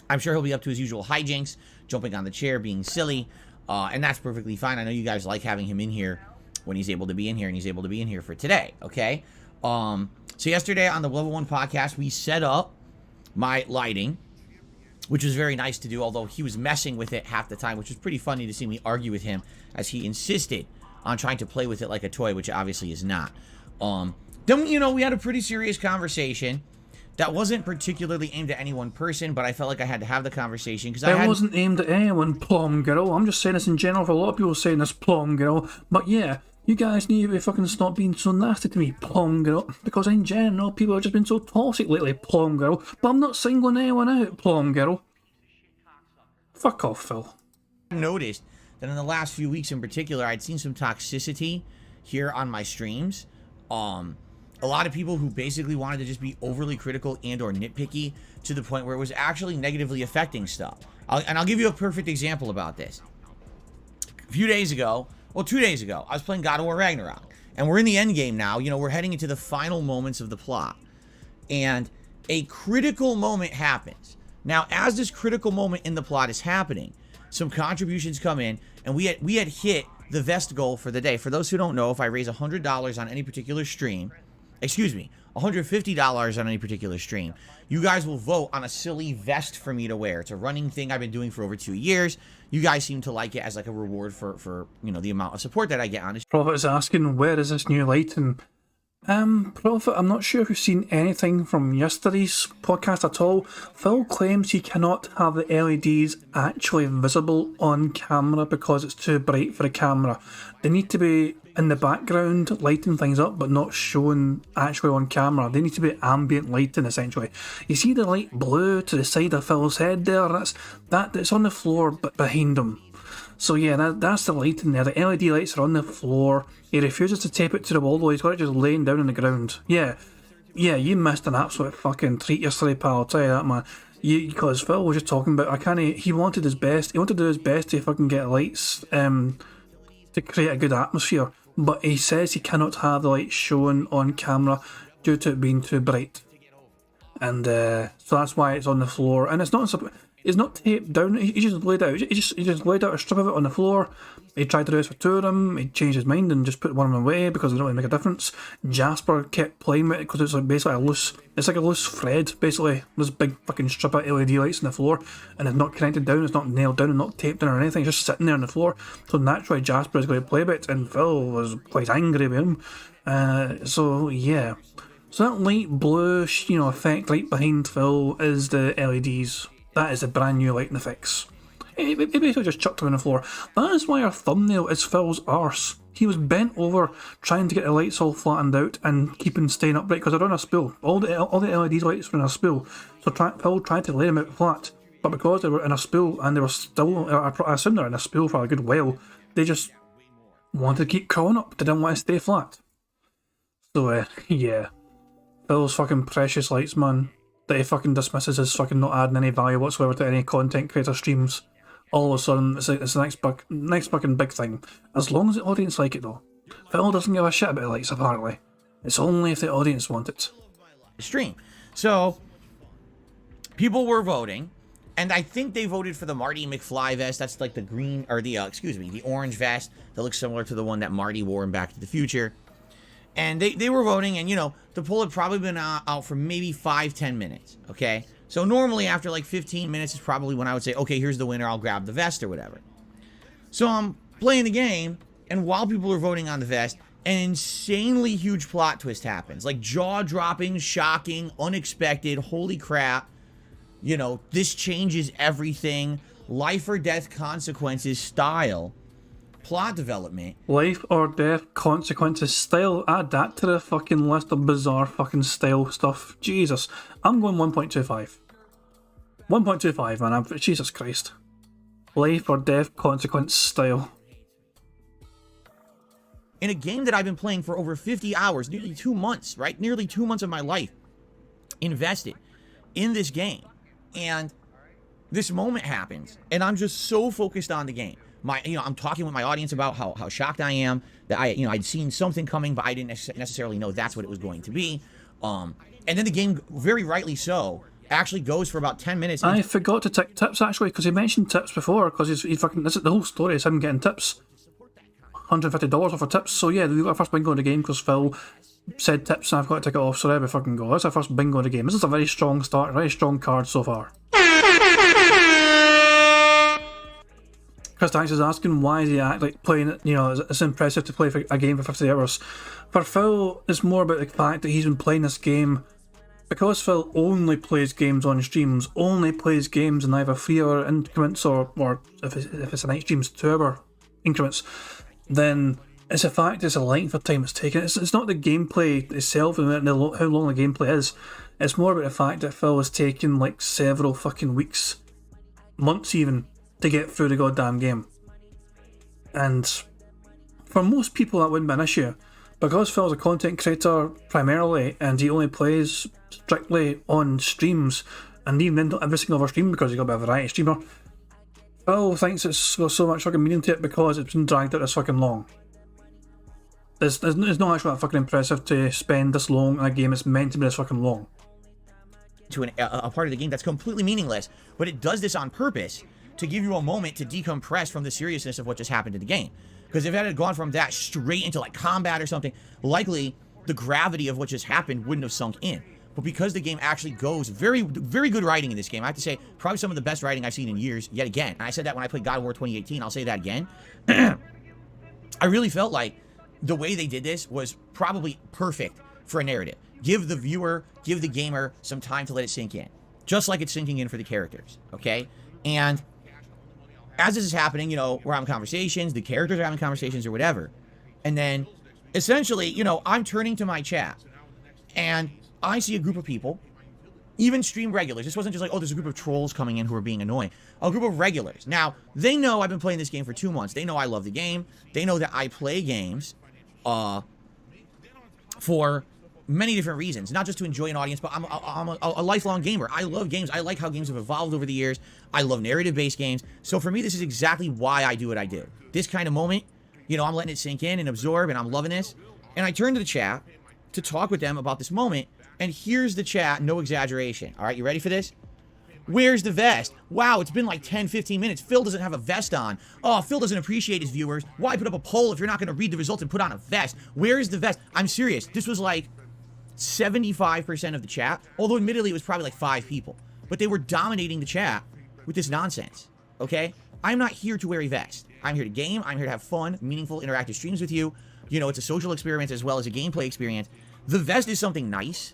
I'm sure he'll be up to his usual hijinks, jumping on the chair, being silly, and that's perfectly fine. I know you guys like having him in here when he's able to be in here, and he's able to be in here for today, okay? So yesterday on the Level 1 podcast, we set up my lighting, which was very nice to do, although he was messing with it half the time, which was pretty funny to see me argue with him as he insisted on trying to play with it like a toy, which obviously is not. Then, you know, we had a pretty serious conversation that wasn't particularly aimed at any one person, but I felt like I had to have the conversation because It wasn't aimed at anyone, Plum Girl. I'm just saying this in general for a lot of people saying this, Plum Girl. But yeah, you guys need to be fucking stop being so nasty to me, Plum Girl. Because in general, people have just been so toxic lately, Plum Girl. But I'm not singling anyone out, Plum Girl. Fuck off, Phil. I noticed that in the last few weeks in particular, I'd seen some toxicity here on my streams. A lot of people who basically wanted to just be overly critical and or nitpicky to the point where it was actually negatively affecting stuff. And I'll give you a perfect example about this. A few days ago, well, 2 days ago, I was playing God of War Ragnarok. And we're in the end game now. You know, we're heading into the final moments of the plot. And a critical moment happens. Now, as this critical moment in the plot is happening, some contributions come in, and we had hit the vest goal for the day. For those who don't know, if I raise $100 on any particular stream, excuse me, $150 on any particular stream, you guys will vote on a silly vest for me to wear. It's a running thing I've been doing for over 2 years. You guys seem to like it as like a reward for you know, the amount of support that I get on it. Prophet is asking, where is this new lighting? Prophet, I'm not sure if you've seen anything from yesterday's podcast at all. Phil claims he cannot have the LEDs actually visible on camera because it's too bright for the camera. They need to be in the background, lighting things up, but not shown actually on camera. They need to be ambient lighting, essentially. You see the light blue to the side of Phil's head there? It's on the floor, but behind him. So yeah, that's the lighting there. The LED lights are on the floor. He refuses to tape it to the wall, though. He's got it just laying down on the ground. Yeah, you missed an absolute fucking treat yesterday, pal. I'll tell you that, man. Because Phil was just talking about, he wanted his best. He wanted to do his best to fucking get lights to create a good atmosphere. But he says he cannot have the lights shown on camera due to it being too bright. And so that's why it's on the floor. And it's not taped down. He just laid out. He just laid out a strip of it on the floor. He tried to do this for two of them. He changed his mind and just put one of them away because they don't really make a difference. Jasper kept playing with it because it's like basically it's like a loose thread, basically. This big fucking strip of LED lights on the floor, and it's not connected down. It's not nailed down and not taped down or anything. It's just sitting there on the floor. So naturally, Jasper is going to play with it, and Phil was quite angry with him. So yeah. So that light blue, effect right behind Phil is the LEDs. That is a brand new lighting fix. He basically just chucked him on the floor. That is why our thumbnail is Phil's arse. He was bent over trying to get the lights all flattened out and keeping staying upright because they're on a spool. All the LED lights are on a spool. So Phil tried to lay them out flat. but because they were in a spool and they were still, I assume they're in a spool for a good while, they just wanted to keep curling up. They didn't want to stay flat. So, yeah. Phil's fucking precious lights, man, that he fucking dismisses as fucking not adding any value whatsoever to any content creator streams. All of a sudden, it's the next fucking big thing. As long as the audience like it, though. Phil doesn't give a shit about the likes, apparently. It's only if the audience want it. Stream. So, people were voting, and I think they voted for the Marty McFly vest. That's like the green, or the, the orange vest that looks similar to the one that Marty wore in Back to the Future. And they were voting, and, you know, the poll had probably been out for maybe 5-10 minutes, okay? So normally after like 15 minutes is probably when I would say, okay, here's the winner, I'll grab the vest or whatever. So I'm playing the game, and while people are voting on the vest, an insanely huge plot twist happens. Like jaw-dropping, shocking, unexpected, holy crap. You know, this changes everything. Life or death consequences style. Plot development. Life or death consequences style. Add that to the fucking list of bizarre fucking style stuff. Jesus. I'm going 1.25. 1.25, man. Jesus Christ. Life or death consequence style. In a game that I've been playing for over 50 hours, nearly 2 months, right? Nearly 2 months of my life invested in this game. And this moment happens, and I'm just so focused on the game. I'm talking with my audience about how shocked I am that I'd seen something coming, but I didn't necessarily know that's what it was going to be. And then the game, very rightly so, actually goes for about 10 minutes. I forgot to take tips, actually, because he mentioned tips before, because he fucking, this is the whole story is him getting tips. $150 off of tips. So yeah, we got our first bingo in the game because Phil said tips and I've got to take it off, so there we fucking go. That's our first bingo in the game. This is a very strong start, very strong card so far. Chris Tanks is asking why is he playing it, you know, it's impressive to play for a game for 50 hours. For Phil, it's more about the fact that he's been playing this game because Phil only plays games on streams, only plays games in either 3 hour increments or if it's a night streams 2 hour increments, then it's a fact it's a length of time it's taken. It's not the gameplay itself and how long the gameplay is. It's more about the fact that Phil has taken like several fucking weeks, months even, to get through the goddamn game. And for most people that wouldn't be an issue. Because Phil's a content creator primarily and he only plays strictly on streams and even into every single other stream because he's got a bit of a variety streamer, Phil thinks it's got so much fucking meaning to it because it's been dragged out this fucking long. It's not actually that fucking impressive to spend this long in a game that's meant to be this fucking long. To a part of the game that's completely meaningless, but it does this on purpose to give you a moment to decompress from the seriousness of what just happened in the game. Because if it had gone from that straight into like combat or something, likely the gravity of what just happened wouldn't have sunk in. But because the game actually goes, very, very good writing in this game. I have to say, probably some of the best writing I've seen in years, yet again. And I said that when I played God of War 2018, I'll say that again. I really felt like the way they did this was probably perfect for a narrative. Give the viewer, give the gamer some time to let it sink in. Just like it's sinking in for the characters, okay? And as this is happening, you know, we're having conversations, the characters are having conversations or whatever. And then, essentially, you know, I'm turning to my chat. And I see a group of people, even stream regulars. This wasn't just like, oh, there's a group of trolls coming in who are being annoying. A group of regulars. Now, they know I've been playing this game for 2 months. They know I love the game. They know that I play games for many different reasons, not just to enjoy an audience, but I'm a lifelong gamer. I love games. I like how games have evolved over the years. I love narrative-based games. So for me, this is exactly why I do what I do. This kind of moment, you know, I'm letting it sink in and absorb, and I'm loving this. And I turn to the chat to talk with them about this moment, and here's the chat, no exaggeration. All right, you ready for this? Where's the vest? Wow, it's been like 10, 15 minutes. Phil doesn't have a vest on. Oh, Phil doesn't appreciate his viewers. Why put up a poll if you're not going to read the results and put on a vest? Where's the vest? I'm serious. This was like 75% of the chat, although admittedly it was probably like 5 people, but they were dominating the chat with this nonsense, okay? I'm not here to wear a vest. I'm here to game. I'm here to have fun, meaningful, interactive streams with you. You know, it's a social experience as well as a gameplay experience. The vest is something nice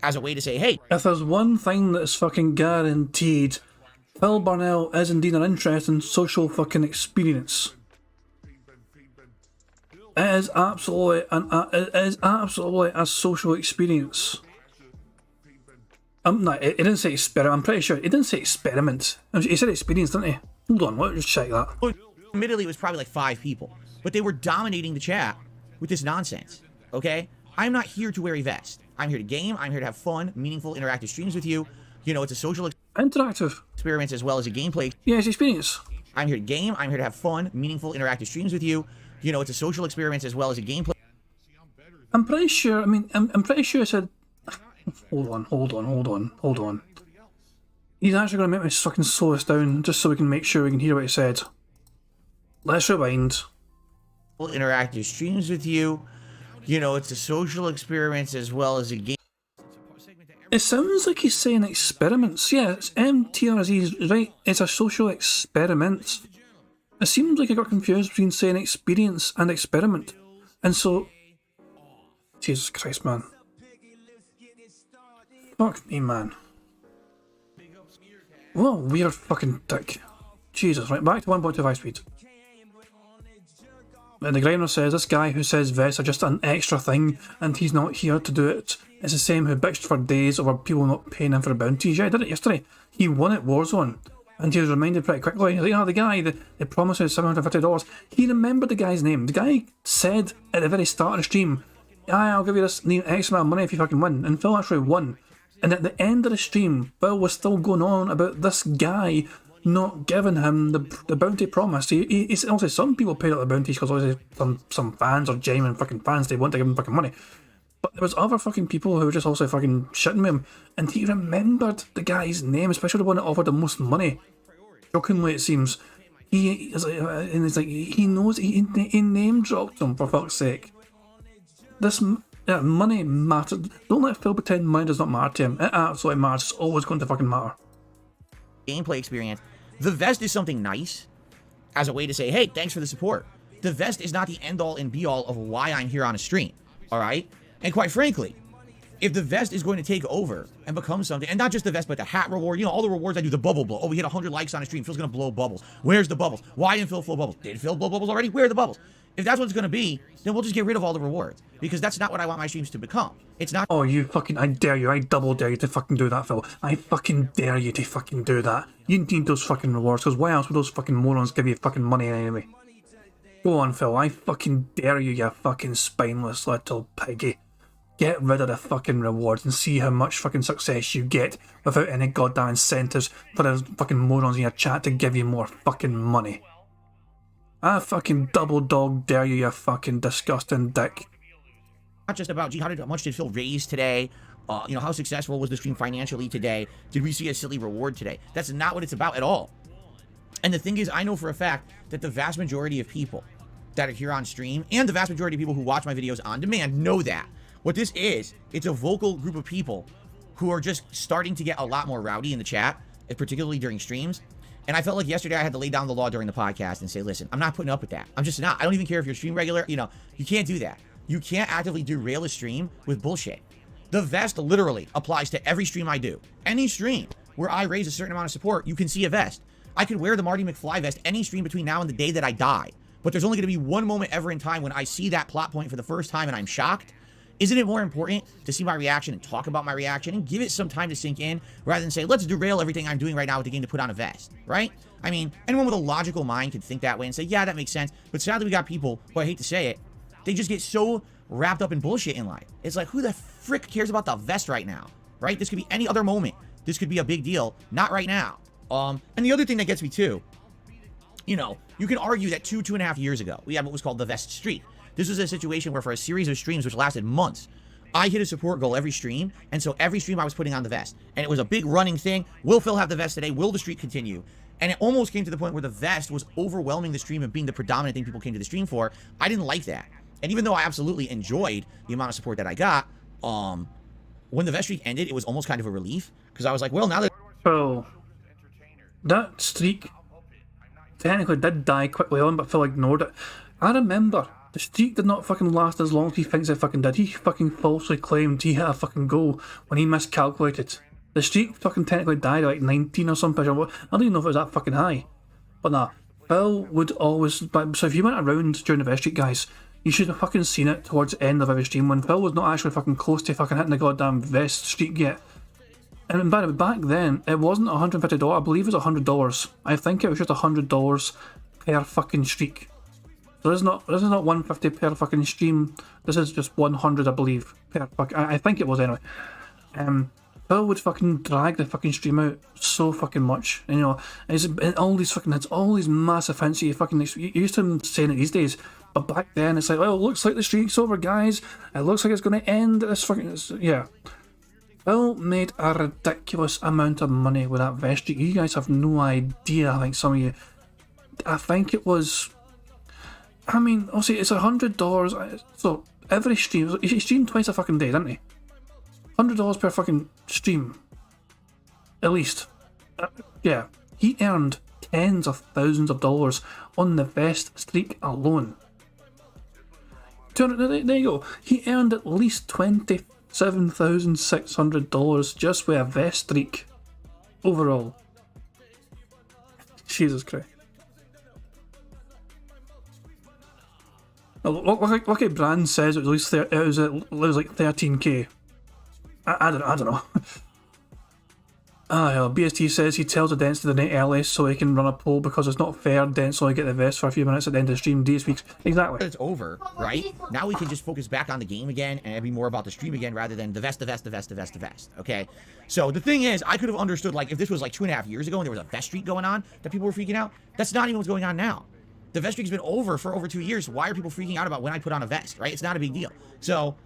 as a way to say, hey. If there's one thing that's fucking guaranteed, Phil Barnell is indeed an interesting social fucking experience. It is absolutely a social experience. No, it didn't say experiment. I'm pretty sure it didn't say experiment. He said experience, didn't he? Hold on, let's just check that. Admittedly, it was probably like 5 people, but they were dominating the chat with this nonsense. Okay, I'm not here to wear a vest. I'm here to game. I'm here to have fun, meaningful, interactive streams with you. You know, it's a social Interactive experience as well as a gameplay. Yeah, it's experience. I'm here to game. I'm here to have fun, meaningful, interactive streams with you. You know, it's a social experience as well as a gameplay. I'm pretty sure. I mean, I'm pretty sure it said. Hold on. He's actually going to make me fucking slow this down just so we can make sure we can hear what he said. Let's rewind. Interactive streams with you. You know, it's a social experience as well as a game. It sounds like he's saying experiments. Yeah, it's MTRZ, right? It's a social experiment. It seems like I got confused between saying experience and experiment. And so... Jesus Christ, man. Fuck me, man. What a weird fucking dick. Jesus, right, back to 1.25 speed. And the Grimer says, this guy who says vests are just an extra thing and he's not here to do it. It's the same who bitched for days over people not paying him for bounties. Yeah, I did it yesterday. He won at Warzone. And he was reminded pretty quickly. He's like, oh, the guy that promises $750. He remembered the guy's name. The guy said at the very start of the stream, I'll give you this X amount of money if you fucking win. And Phil actually won. And at the end of the stream, Phil was still going on about this guy not giving him the bounty promise. He's also, some people paid out the bounties because obviously some fans or genuine fucking fans, they want to give him fucking money. But there was other fucking people who were just also fucking shitting with him, and he remembered the guy's name, especially the one that offered the most money. Shockingly, it seems. He is like, and it's like he knows he name dropped him, for fuck's sake. This money matters. Don't let Phil pretend money does not matter to him. It absolutely matters. It's always going to fucking matter. Gameplay experience. The vest is something nice as a way to say, hey, thanks for the support. The vest is not the end-all and be-all of why I'm here on a stream, all right? And quite frankly, if the vest is going to take over and become something, and not just the vest, but the hat reward, you know, all the rewards I do, the bubble blow. Oh, we hit 100 likes on a stream. Phil's going to blow bubbles. Where's the bubbles? Why didn't Phil blow bubbles? Did Phil blow bubbles already? Where are the bubbles? If that's what it's going to be, then we'll just get rid of all the rewards. Because that's not what I want my streams to become. It's not... Oh, you fucking... I dare you. I double dare you to fucking do that, Phil. I fucking dare you to fucking do that. You need those fucking rewards, because why else would those fucking morons give you fucking money anyway? Go on, Phil. I fucking dare you, you fucking spineless little piggy. Get rid of the fucking rewards and see how much fucking success you get without any goddamn incentives for those fucking morons in your chat to give you more fucking money. I fucking double dog dare you, you fucking disgusting dick. Not just about, gee, how much did Phil raise today? You know, how successful was the stream financially today? Did we see a silly reward today? That's not what it's about at all. And the thing is, I know for a fact that the vast majority of people that are here on stream, and the vast majority of people who watch my videos on demand, know that. What this is, it's a vocal group of people who are just starting to get a lot more rowdy in the chat, particularly during streams. And I felt like yesterday I had to lay down the law during the podcast and say, listen, I'm not putting up with that. I'm just not. I don't even care if you're stream regular. You know, you can't do that. You can't actively derail a stream with bullshit. The vest literally applies to every stream I do. Any stream where I raise a certain amount of support, you can see a vest. I could wear the Marty McFly vest any stream between now and the day that I die. But there's only going to be one moment ever in time when I see that plot point for the first time and I'm shocked. Isn't it more important to see my reaction and talk about my reaction and give it some time to sink in rather than say, let's derail everything I'm doing right now with the game to put on a vest, right? I mean, anyone with a logical mind could think that way and say, yeah, that makes sense. But sadly, we got people who, I hate to say it, they just get so wrapped up in bullshit in life. It's like, who the frick cares about the vest right now, right? This could be any other moment. This could be a big deal. Not right now. And the other thing that gets me too, you know, you can argue that 2.5 years ago, we had what was called the vest streak. This was a situation where for a series of streams, which lasted months, I hit a support goal every stream, and so every stream I was putting on the vest. And it was a big running thing. Will Phil have the vest today? Will the streak continue? And it almost came to the point where the vest was overwhelming the stream and being the predominant thing people came to the stream for. I didn't like that. And even though I absolutely enjoyed the amount of support that I got, when the vest streak ended, it was almost kind of a relief. Because I was like, well, now that... Well, that streak technically did die quickly on, but Phil ignored it. I remember... the streak did not fucking last as long as he thinks it fucking did. He fucking falsely claimed he hit a fucking goal when he miscalculated. The streak fucking technically died at like 19 or something. I don't even know if it was that fucking high. But nah, Phil would always... So if you went around during the vest streak, guys, you should have fucking seen it towards the end of every stream when Phil was not actually fucking close to fucking hitting the goddamn vest streak yet. And by the way, back then, it wasn't $150, I believe it was $100. I think it was just $100 per fucking streak. So this is not $150 per fucking stream, this is just $100, I believe, per fucking, I think it was anyway. Bill would fucking drag the fucking stream out so fucking much, and, you know, and all these fucking hits, all these massive hints, you fucking, you used to him saying it these days, but back then it's like, well, it looks like the streak's over, guys, it looks like it's going to end this fucking, yeah. Bill made a ridiculous amount of money with that vest streak. You guys have no idea. I think some of you, I think it was, I mean, I'll say it's $100, so every stream, he streamed twice a fucking day, didn't he? $100 per fucking stream, at least. Yeah, he earned tens of thousands of dollars on the vest streak alone. There you go. He earned at least $27,600 just with a vest streak overall. Jesus Christ. Look at Brand says it was like 13k. I don't know. BST says he tells the Dents to donate early so he can run a poll because it's not fair. Dents only get the vest for a few minutes at the end of the stream. D speaks. Exactly. It's over, right? Now we can just focus back on the game again and be more about the stream again rather than the vest, okay? So the thing is, I could have understood, like, if this was like 2.5 years ago and there was a vest streak going on that people were freaking out. That's not even what's going on now. The vest streak's been over for over 2 years. Why are people freaking out about when I put on a vest, right? It's not a big deal. So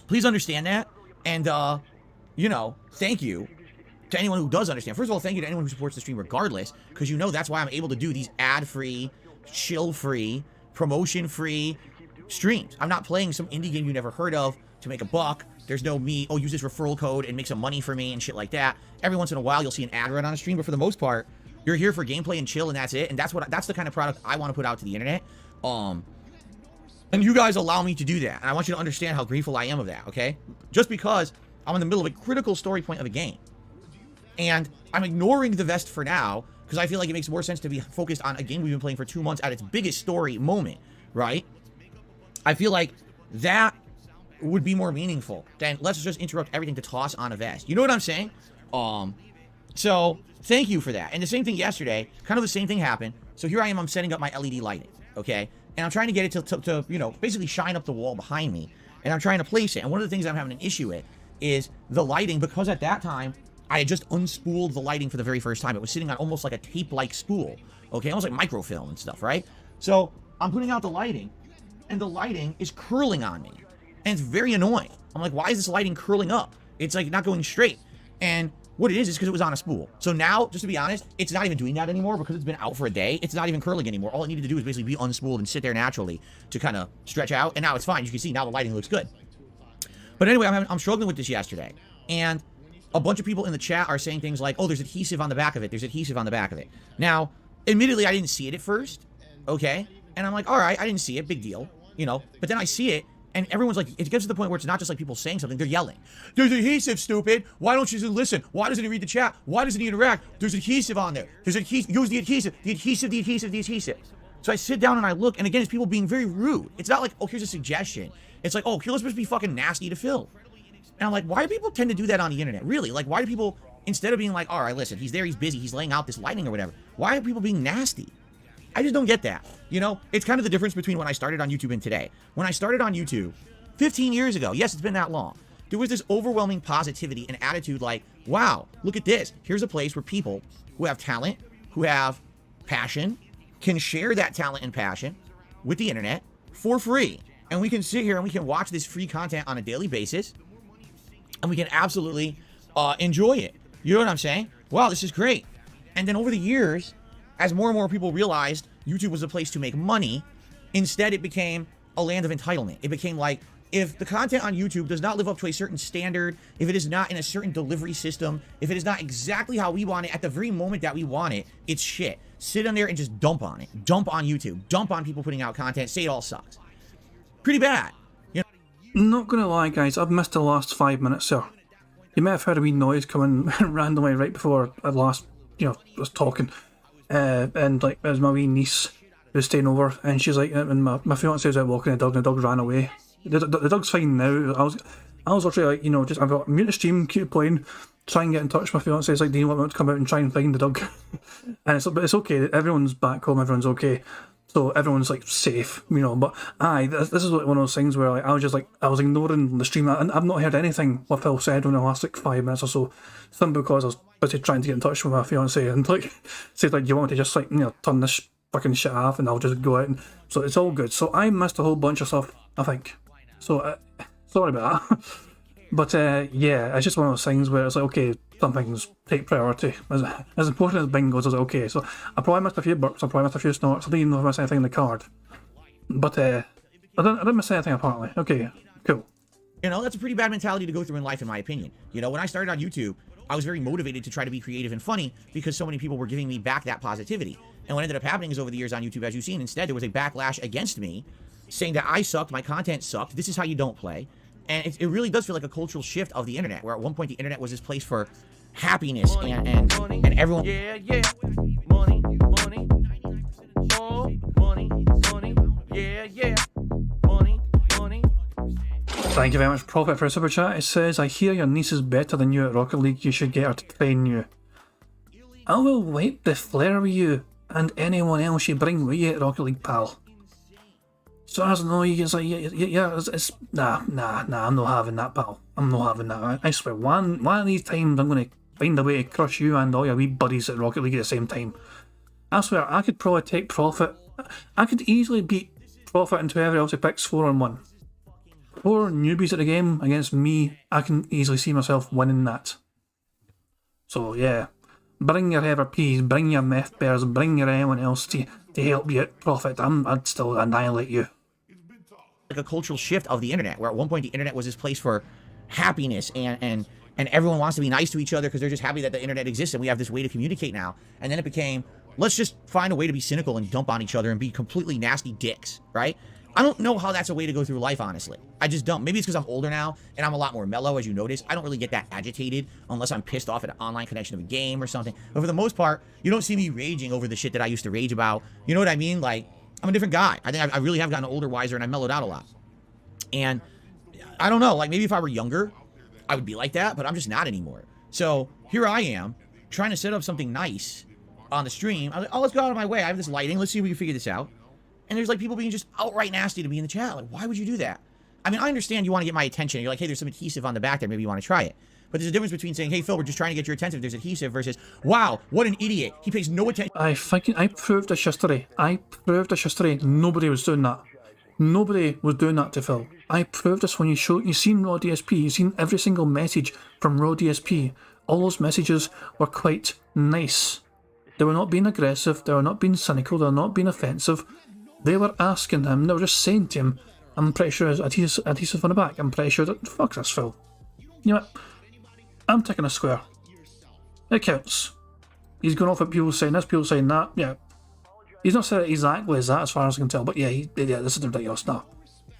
please understand that. And, you know, thank you to anyone who does understand. First of all, thank you to anyone who supports the stream regardless, because you know that's why I'm able to do these ad-free, chill-free, promotion-free streams. I'm not playing some indie game you never heard of to make a buck. There's no me, oh, use this referral code and make some money for me and shit like that. Every once in a while, you'll see an ad run on a stream, but for the most part, you're here for gameplay and chill, and that's it. And that's the kind of product I want to put out to the internet. And you guys allow me to do that. And I want you to understand how grateful I am of that, okay? Just because I'm in the middle of a critical story point of a game. And I'm ignoring the vest for now, because I feel like it makes more sense to be focused on a game we've been playing for 2 months at its biggest story moment, right? I feel like that would be more meaningful than let's just interrupt everything to toss on a vest. You know what I'm saying? So thank you for that. And the same thing yesterday, kind of the same thing happened. So here I am, I'm setting up my LED lighting, okay? And I'm trying to get it to you know, basically shine up the wall behind me. And I'm trying to place it. And one of the things I'm having an issue with is the lighting, because at that time, I had just unspooled the lighting for the very first time. It was sitting on almost like a tape-like spool, okay? Almost like microfilm and stuff, right? So I'm putting out the lighting, and the lighting is curling on me. And it's very annoying. I'm like, why is this lighting curling up? It's like not going straight. And what it is because it was on a spool. So now, just to be honest, it's not even doing that anymore because it's been out for a day. It's not even curling anymore. All it needed to do is basically be unspooled and sit there naturally to kind of stretch out. And now it's fine. You can see now the lighting looks good. But anyway, I'm struggling with this yesterday. And a bunch of people in the chat are saying things like, oh, there's adhesive on the back of it. There's adhesive on the back of it. Now, admittedly, I didn't see it at first. Okay. And I'm like, all right, I didn't see it. Big deal. You know, but then I see it. And everyone's like, it gets to the point where it's not just like people saying something, they're yelling. There's adhesive, stupid. Why don't you just listen? Why doesn't he read the chat? Why doesn't he interact? There's adhesive on there. There's adhesive. Use the adhesive. The adhesive, the adhesive, the adhesive. So I sit down and I look, and again, it's people being very rude. It's not like, oh, here's a suggestion. It's like, oh, let's just be fucking nasty to Phil. And I'm like, why do people tend to do that on the internet? Really? Like, why do people, instead of being like, all right, listen, he's there, he's busy, he's laying out this lighting or whatever, why are people being nasty? I just don't get that. You know, it's kind of the difference between when I started on YouTube and today. When I started on YouTube 15 years ago, yes, it's been that long, there was this overwhelming positivity and attitude like, wow, look at this. Here's a place where people who have talent, who have passion, can share that talent and passion with the internet for free. And we can sit here and we can watch this free content on a daily basis, and we can absolutely enjoy it. You know what I'm saying? Wow, this is great. And then over the years, as more and more people realized YouTube was a place to make money, instead it became a land of entitlement. It became like, if the content on YouTube does not live up to a certain standard, if it is not in a certain delivery system, if it is not exactly how we want it at the very moment that we want it, it's shit. Sit on there and just dump on it. Dump on YouTube. Dump on people putting out content. Say it all sucks. Pretty bad. You know? Not gonna lie, guys, I've missed the last 5 minutes, sir. You may have heard a wee noise coming randomly right before I last, you know, was talking. And like, there's my wee niece who's staying over, and she's like, and my fiance was out walking the dog, and the dog ran away. The dog's fine now. I was literally like, you know, just I've got mute the stream, keep playing, try and get in touch with my fiance. It's like, do you want me to come out and try and find the dog? And but it's okay. Everyone's back home. Everyone's okay. So everyone's like safe, you know. But this is like one of those things where like, I was ignoring the stream, and I've not heard anything what Phil said in the last like 5 minutes or so. Simply because I was busy trying to get in touch with my fiance and like said like, you want me to just like, you know, turn this fucking shit off, and I'll just go out. And so it's all good. So I missed a whole bunch of stuff, I think. So sorry about that. But yeah, it's just one of those things where it's like, okay, some things take priority. As important as bingos, is okay. So I probably missed a few burps, I probably missed a few snorts, I didn't even know if I missed anything in the card. But I didn't miss anything apparently. Okay, cool. You know, that's a pretty bad mentality to go through in life, in my opinion. You know, when I started on YouTube, I was very motivated to try to be creative and funny because so many people were giving me back that positivity. And what ended up happening is over the years on YouTube, as you've seen, instead there was a backlash against me saying that I sucked, my content sucked, this is how you don't play. And it really does feel like a cultural shift of the internet, where at one point the internet was this place for happiness and everyone. Yeah, yeah. Money, money. Oh, money, money. Yeah, yeah. Money, money. Thank you very much, Prophet, for a super chat. It says, I hear your niece is better than you at Rocket League. You should get her to train you. I will wipe the flare with you and anyone else you bring with you at Rocket League, pal. So I don't know, you guys like, it's nah, I'm not having that, pal. I'm not having that. I swear, one of these times I'm going to find a way to crush you and all your wee buddies at Rocket League at the same time. I swear, I could probably take Prophet. I could easily beat Prophet and whoever else who picks 4-on-1. 4 newbies at the game against me, I can easily see myself winning that. So yeah, bring your Ever Peas, bring your Meth Bears, bring your anyone else to help you at Prophet. I'd still annihilate you. Like a cultural shift of the internet, where at one point the internet was this place for happiness and everyone wants to be nice to each other because they're just happy that the internet exists and we have this way to communicate now. And then it became, let's just find a way to be cynical and dump on each other and be completely nasty dicks, right? I don't know how that's a way to go through life, honestly. I just don't. Maybe it's because I'm older now and I'm a lot more mellow, as you notice. I don't really get that agitated unless I'm pissed off at an online connection of a game or something. But for the most part, you don't see me raging over the shit that I used to rage about. You know what I mean? Like, I'm a different guy. I think I really have gotten older, wiser, and I mellowed out a lot. And I don't know, like maybe if I were younger, I would be like that, but I'm just not anymore. So here I am trying to set up something nice on the stream. I'm like, oh, let's go out of my way. I have this lighting. Let's see if we can figure this out. And there's like people being just outright nasty to be in the chat. Like, why would you do that? I mean, I understand you want to get my attention. You're like, hey, there's some adhesive on the back there. Maybe you want to try it. But there's a difference between saying, hey, Phil, we're just trying to get your attention if there's adhesive versus, wow, what an idiot. He pays no attention. I proved this yesterday. Nobody was doing that. Nobody was doing that to Phil. I proved this when you seen Raw DSP. You've seen every single message from Raw DSP. All those messages were quite nice. They were not being aggressive. They were not being cynical. They were not being offensive. They were asking him. They were just saying to him, I'm pretty sure there's adhesive on the back. I'm pretty sure that... Fuck this, Phil. You know what? I'm taking a square. It counts. He's going off at people saying this, people saying that. Yeah. He's not said it exactly as that, as far as I can tell, but yeah, this is ridiculous now.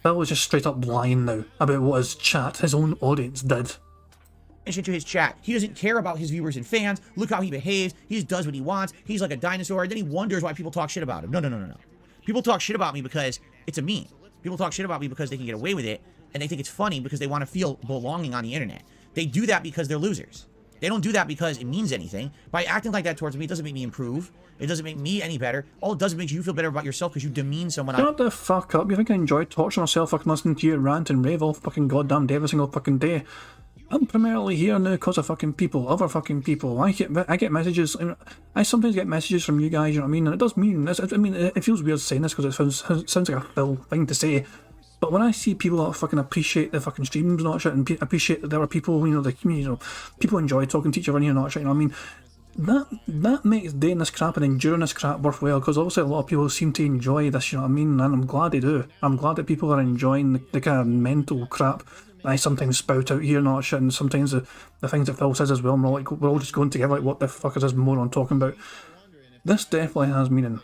Phil was just straight up lying now about what his chat, his own audience, did. To his chat. He doesn't care about his viewers and fans. Look how he behaves. He just does what he wants. He's like a dinosaur. And then he wonders why people talk shit about him. No. People talk shit about me because it's a meme. People talk shit about me because they can get away with it, and they think it's funny because they want to feel belonging on the internet. They do that because they're losers. They don't do that because it means anything. By acting like that towards me, it doesn't make me improve. It doesn't make me any better. All it does is make you feel better about yourself because you demean someone. Shut the fuck up. You think I enjoy torturing myself fucking listening to you rant and rave all fucking goddamn day every single fucking day? I'm primarily here now because of fucking people, other fucking people. I get messages. I sometimes get messages from you guys, you know what I mean? And it does mean, it feels weird saying this because it sounds like a Phil thing to say. But when I see people that fucking appreciate the fucking streams and all that shit, and appreciate that there are people, you know, the community, you know, people enjoy talking to each other and all that shit, you know what I mean? That makes doing this crap and enduring this crap worthwhile, because obviously a lot of people seem to enjoy this, you know what I mean? And I'm glad they do. I'm glad that people are enjoying the kind of mental crap I sometimes spout out here and all that shit, and sometimes the things that Phil says as well, and we're all just going together like, what the fuck is this moron talking about? This definitely has meaning.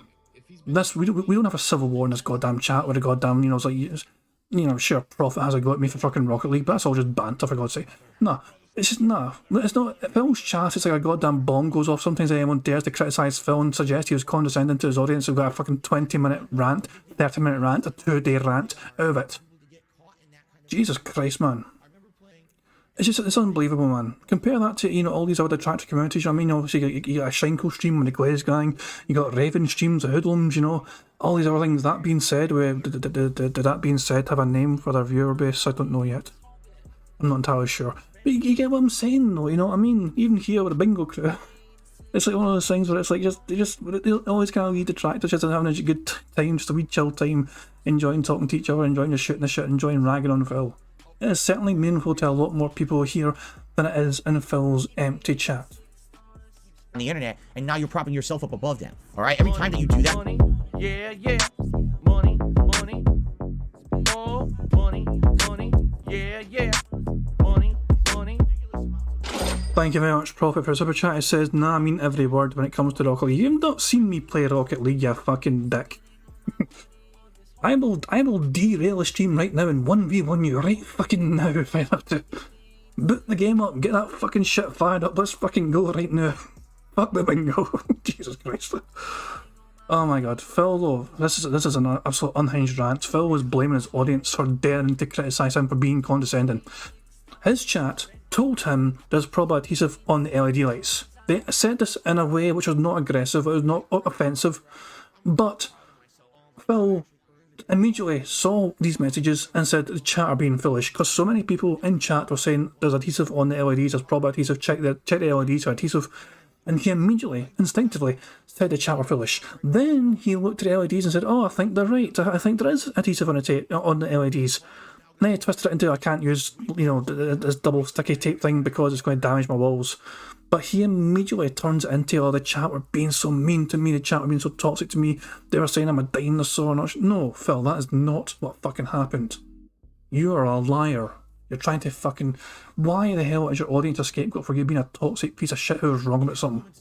We don't have a civil war in this goddamn chat with a goddamn, you know, it's like, you know, sure, Prophet has a go at me for fucking Rocket League, but that's all just banter, for God's sake. No, it's just, nah. It's not. Phil's chat, it's like a goddamn bomb goes off. Sometimes anyone dares to criticise Phil and suggest he was condescending to his audience who've got a fucking 20-minute rant, 30-minute rant, a 2-day rant out of it. Jesus Christ, man. It's unbelievable, man. Compare that to, you know, all these other detractor communities. You know what I mean, obviously you got a Shinko stream with the Glaze Gang, you got Raven streams, the Hoodlums, you know, all these other things. That being said, did that being said have a name for their viewer base? I don't know yet. I'm not entirely sure. But you get what I'm saying, though. You know what I mean? Even here with the Bingo crew, it's like one of those things where it's like they always kind of lead detractors just having a good time, just a wee chill time, enjoying talking to each other, enjoying the shooting the shit, enjoying ragging on Phil. It is certainly meaningful to a lot more people here than it is in Phil's empty chat. On the internet, and now you're propping yourself up above them. All right, every time that you do that. Money, yeah, yeah. Money, money. Oh, money, money. Yeah, yeah. Money, money. Thank you very much, Prophet, for super chat. It says, nah, I mean every word when it comes to Rocket League. You've not seen me play Rocket League, you fucking dick. I will derail the stream right now and 1v1 you right fucking now if I have to. Boot the game up, get that fucking shit fired up, let's fucking go right now. Fuck the bingo. Jesus Christ. Oh my god, Phil though, this is an absolute unhinged rant. Phil was blaming his audience for daring to criticise him for being condescending. His chat told him there's probably adhesive on the LED lights. They said this in a way which was not aggressive, it was not offensive, but Phil immediately saw these messages and said the chat are being foolish because so many people in chat were saying there's adhesive on the LEDs, there's probably adhesive, check the LEDs for adhesive, and he immediately, instinctively, said the chat were foolish. Then he looked at the LEDs and said, oh, I think they're right, I think there is adhesive on the LEDs. And then he twisted it into I can't use, you know, this double sticky tape thing because it's going to damage my walls. But he immediately turns it into, oh, the chat were being so mean to me, the chat were being so toxic to me, they were saying I'm a dinosaur. No, Phil, that is not what fucking happened. You are a liar. You're trying to fucking... Why the hell is your audience a scapegoat for you being a toxic piece of shit who's wrong about something?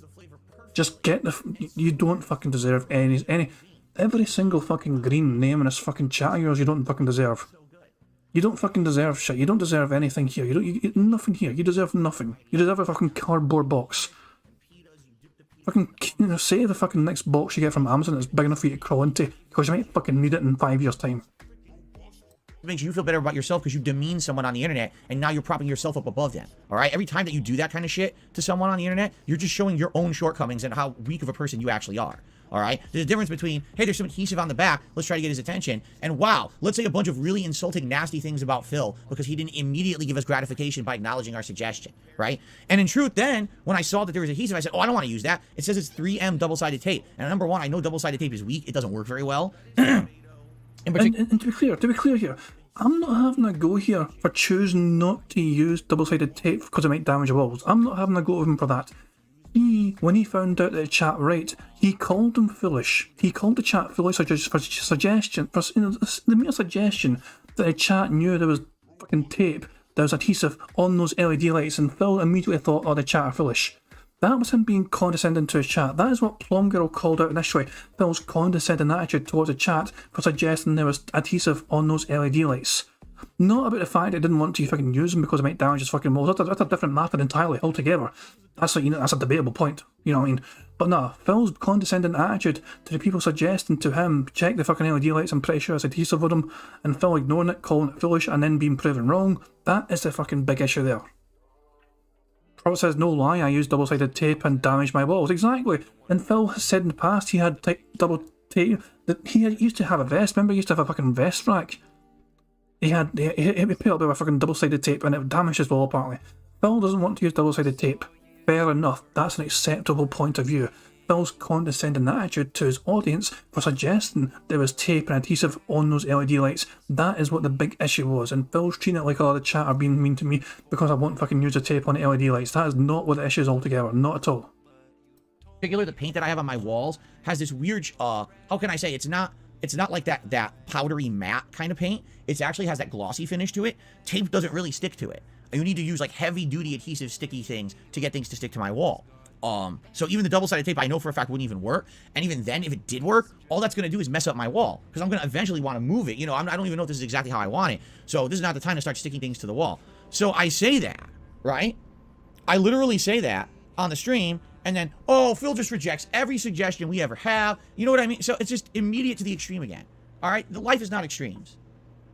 Just get the... You don't fucking deserve any... Every single fucking green name in this fucking chat of yours you don't fucking deserve. You don't fucking deserve shit. You don't deserve anything here. You nothing here. You deserve nothing. You deserve a fucking cardboard box. Fucking, you know, save the fucking next box you get from Amazon that's big enough for you to crawl into, because you might fucking need it in 5 years' time. It makes you feel better about yourself because you demean someone on the internet, and now you're propping yourself up above them. All right, every time that you do that kind of shit to someone on the internet, you're just showing your own shortcomings and how weak of a person you actually are. All right, there's a difference between, hey, there's some adhesive on the back, let's try to get his attention, and wow, let's say a bunch of really insulting, nasty things about Phil because he didn't immediately give us gratification by acknowledging our suggestion, right? And in truth, then when I saw that there was adhesive, I said, oh, I don't want to use that. It says it's 3M double-sided tape, and number one, I know double-sided tape is weak; it doesn't work very well. And to be clear here, I'm not having a go here for choosing not to use double-sided tape because it might damage the walls. I'm not having a go at him for that. When he found out that the chat right, he called them foolish. He called the chat foolish for suggestion, for the mere suggestion that the chat knew there was fucking tape, there was adhesive on those LED lights, and Phil immediately thought, oh, the chat are foolish. That was him being condescending to his chat. That is what Plum Girl called out initially. Phil's condescending attitude towards the chat for suggesting there was adhesive on those LED lights. Not about the fact that he didn't want to fucking use them because it might damage his fucking walls. That's a different matter entirely altogether. That's that's a debatable point. You know what I mean? But no, Phil's condescending attitude to the people suggesting to him, check the fucking LED lights, I'm pretty sure it's adhesive on them, and Phil ignoring it, calling it foolish, and then being proven wrong, that is the fucking big issue there. Prophet says, no lie, I used double-sided tape and damaged my walls. Exactly. And Phil has said in the past he had double tape, that he used to have a vest. Remember, he used to have a fucking vest rack. He put up with a fucking double-sided tape and it damaged his wall apparently. Phil doesn't want to use double-sided tape. Fair enough, that's an acceptable point of view. Phil's condescending attitude to his audience for suggesting there was tape and adhesive on those LED lights, that is what the big issue was, and Phil's treating it like, oh, the chat are being mean to me because I won't fucking use the tape on the LED lights. That is not what the issue is altogether, not at all. Particularly, the paint that I have on my walls has this weird, how can I say, it's not like that powdery matte kind of paint. It actually has that glossy finish to it. Tape doesn't really stick to it. You need to use like heavy duty adhesive sticky things to get things to stick to my wall. So even the double-sided tape I know for a fact wouldn't even work. And even then, if it did work, all that's going to do is mess up my wall because I'm going to eventually want to move it. You know, I don't even know if this is exactly how I want it. So this is not the time to start sticking things to the wall. So I say that, right? I literally say that on the stream. And then, oh, Phil just rejects every suggestion we ever have. You know what I mean? So it's just immediate to the extreme again. All right? Life is not extremes.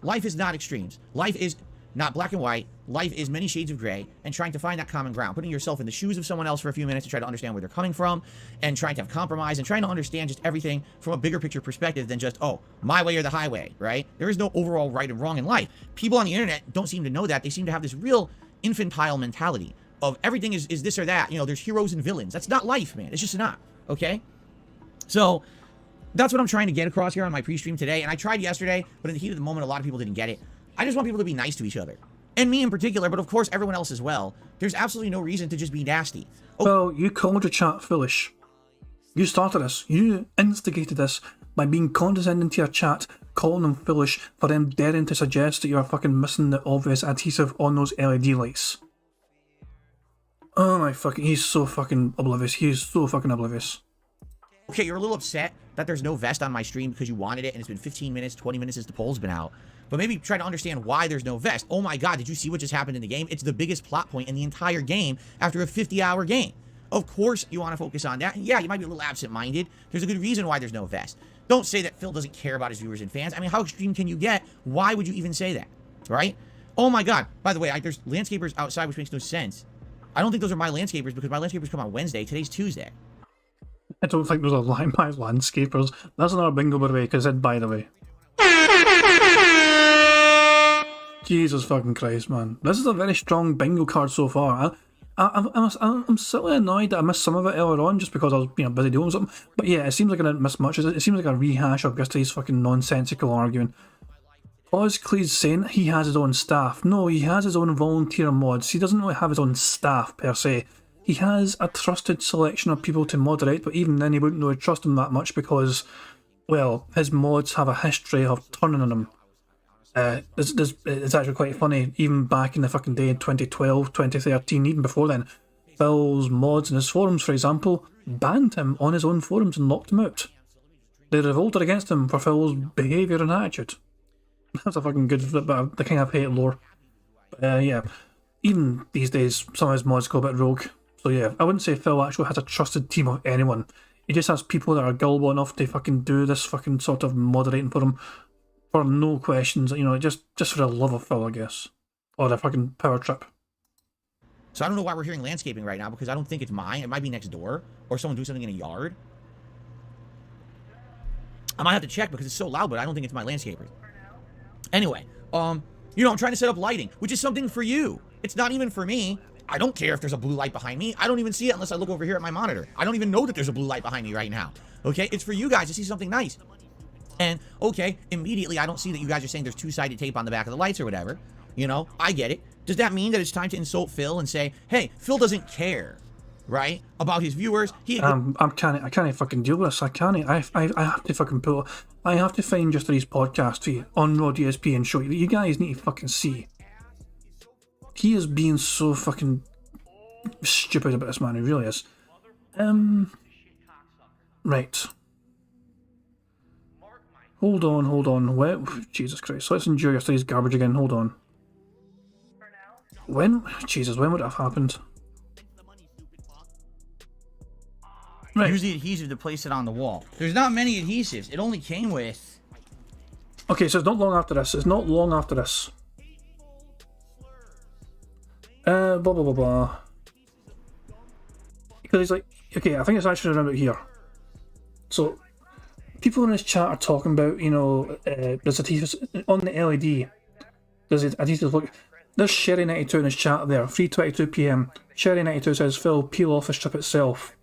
Life is not extremes. Life is not black and white. Life is many shades of gray, and trying to find that common ground, putting yourself in the shoes of someone else for a few minutes to try to understand where they're coming from, and trying to have compromise, and trying to understand just everything from a bigger picture perspective than just, oh, my way or the highway, right? There is no overall right and wrong in life. People on the internet don't seem to know that. They seem to have this real infantile mentality of everything is this or that. You know, there's heroes and villains. That's not life, man. It's just not, okay? So that's what I'm trying to get across here on my pre-stream today. And I tried yesterday, but in the heat of the moment, a lot of people didn't get it. I just want people to be nice to each other. And me in particular, but of course everyone else as well. There's absolutely no reason to just be nasty. Oh. Well, you called your chat foolish. You started this. You instigated this by being condescending to your chat, calling them foolish for them daring to suggest that you're fucking missing the obvious adhesive on those LED lights. Oh my fucking, he's so fucking oblivious. He's so fucking oblivious. Okay, you're a little upset that there's no vest on my stream because you wanted it and it's been 15 minutes, 20 minutes since the poll's been out. But maybe try to understand why there's no vest. Oh my god, did you see what just happened in the game? It's the biggest plot point in the entire game after a 50-hour game. Of course you want to focus on that. And yeah, you might be a little absent-minded. There's a good reason why there's no vest. Don't say that Phil doesn't care about his viewers and fans. I mean, how extreme can you get? Why would you even say that? Right? Oh my god. By the way, there's landscapers outside, which makes no sense. I don't think those are my landscapers because my landscapers come on Wednesday. Today's Tuesday. I don't think those are my landscapers. That's another bingo, by the way, because by the way. Jesus fucking Christ, man. This is a very strong bingo card so far. I'm slightly annoyed that I missed some of it earlier on just because I was busy doing something. But yeah, it seems like I didn't miss much. It seems like a rehash of yesterday's fucking nonsensical arguing. Ozcleed's saying he has his own staff. No, he has his own volunteer mods. He doesn't really have his own staff per se. He has a trusted selection of people to moderate, but even then he wouldn't really trust them that much because, well, his mods have a history of turning on him. It's actually quite funny, even back in the fucking day in 2012, 2013, even before then, Phil's mods in his forums, for example, banned him on his own forums and locked him out. They revolted against him for Phil's behaviour and attitude. That's a fucking good bit of the kind of hate lore. But, yeah, even these days, some of his mods go a bit rogue. So yeah, I wouldn't say Phil actually has a trusted team of anyone. He just has people that are gullible enough to fucking do this fucking sort of moderating for him. For no questions, just for the love of Phil, I guess. Or the fucking power trip. So I don't know why we're hearing landscaping right now because I don't think it's mine. It might be next door or someone do something in a yard. I might have to check because it's so loud, but I don't think it's my landscaper. Anyway, I'm trying to set up lighting, which is something for you. It's not even for me. I don't care if there's a blue light behind me. I don't even see it unless I look over here at my monitor. I don't even know that there's a blue light behind me right now. Okay? It's for you guys to see something nice. And, okay, immediately I don't see that you guys are saying there's two-sided tape on the back of the lights or whatever. I get it. Does that mean that it's time to insult Phil and say, hey, Phil doesn't care, right, about his viewers? I can't fucking deal with this. I can't. I have to fucking pull. I have to find yesterday's podcast for you on Raw DSP and show you that you guys need to fucking see. He is being so fucking stupid about this, man. He really is. Right. Hold on. Jesus Christ. Let's endure yesterday's garbage again. Hold on. When would it have happened? Right. Use the adhesive to place it on the wall. There's not many adhesives. It only came with... Okay, so it's not long after this. Blah, blah, blah, blah. Because he's like, okay, I think it's actually around about here. So, people in this chat are talking about, there's adhesives on the LED. There's adhesives. Look, there's Sherry92 in his chat there, 3:22 PM. Sherry92 says, Phil, peel off the strip itself.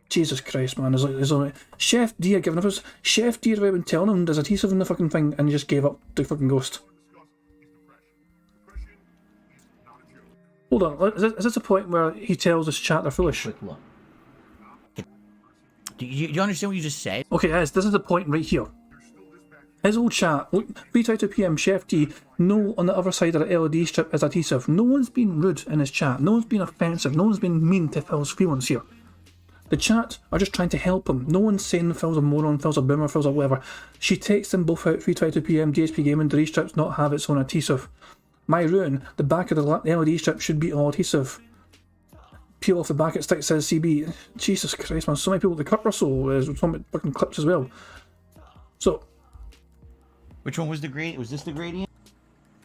Jesus Christ, man. There's only Chef D are giving up. Chef D have been telling him there's adhesive in the fucking thing and he just gave up the fucking ghost. Hold on, is this a point where he tells his chat they're foolish? Do you understand what you just said? Okay, yes, this is the point right here. His old chat, 3:22 PM, Chef D, no, on the other side of the LED strip is adhesive. No one's been rude in his chat. No one's been offensive. No one's been mean to Phil's feelings here. The chat are just trying to help him. No one's saying Phil's a moron, Phil's a boomer, Phil's a whatever. She takes them both out, 3:22 PM, DSP Gaming, the strips not have its own adhesive. My ruin, the back of the LED strip should be all adhesive. Peel off the back, it sticks, says CB. Jesus Christ, man, so many people, the Kurt Russell is some fucking clips as well. So. Which one was the gradient? Was this the gradient?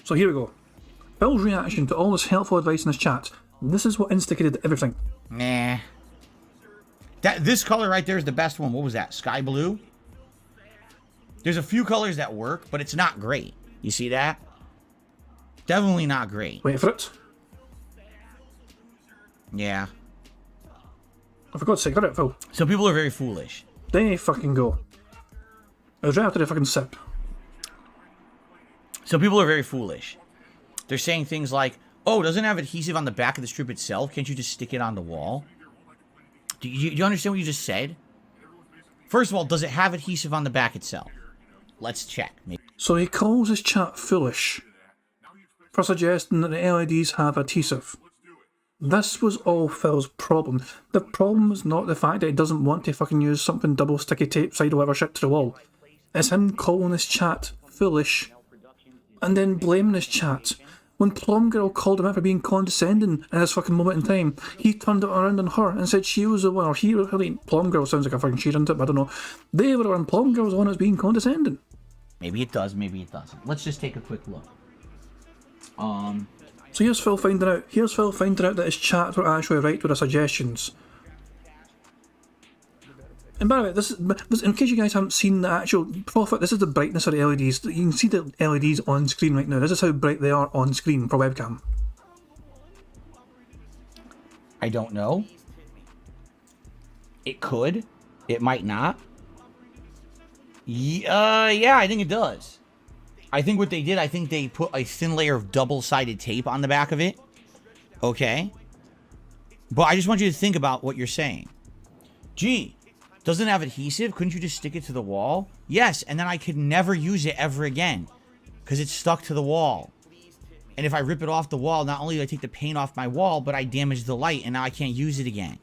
So here we go. Phil's reaction to all this helpful advice in his chat. This is what instigated everything. Nah. This color right there is the best one. What was that? Sky blue? There's a few colors that work, but it's not great. You see that? Definitely not great. Wait for it. Yeah. Oh, for God's sake, hurry up, Phil. Some people are very foolish. They fucking go. It was right after the fucking sip. Some people are very foolish. They're saying things like, oh, doesn't it have adhesive on the back of the strip itself? Can't you just stick it on the wall? Do you understand what you just said? First of all, does it have adhesive on the back itself? Let's check. Maybe. So he calls his chat foolish for suggesting that the LEDs have adhesive. This was all Phil's problem. The problem was not the fact that he doesn't want to fucking use something double sticky tape side or whatever shit to the wall. It's him calling his chat foolish and then blaming his chat. When Plum Girl called him out for being condescending in this fucking moment in time, he turned it around on her and said she was the one, or he really, Plum Girl sounds like a fucking cheat on it, but I don't know. They were the one, Plum Girl was the one that was being condescending. Maybe it does, maybe it doesn't. Let's just take a quick look. So here's Phil finding out that his chat were actually right with the suggestions. And by the way, this is, in case you guys haven't seen the actual profit, this is the brightness of the LEDs. You can see the LEDs on screen right now. This is how bright they are on screen for webcam. I don't know. It could. It might not. Yeah, I think it does. I think what they did, I think they put a thin layer of double-sided tape on the back of it. Okay. But I just want you to think about what you're saying. Gee, doesn't it have adhesive? Couldn't you just stick it to the wall? Yes, and then I could never use it ever again. Because it's stuck to the wall. And if I rip it off the wall, not only do I take the paint off my wall, but I damage the light, and now I can't use it again.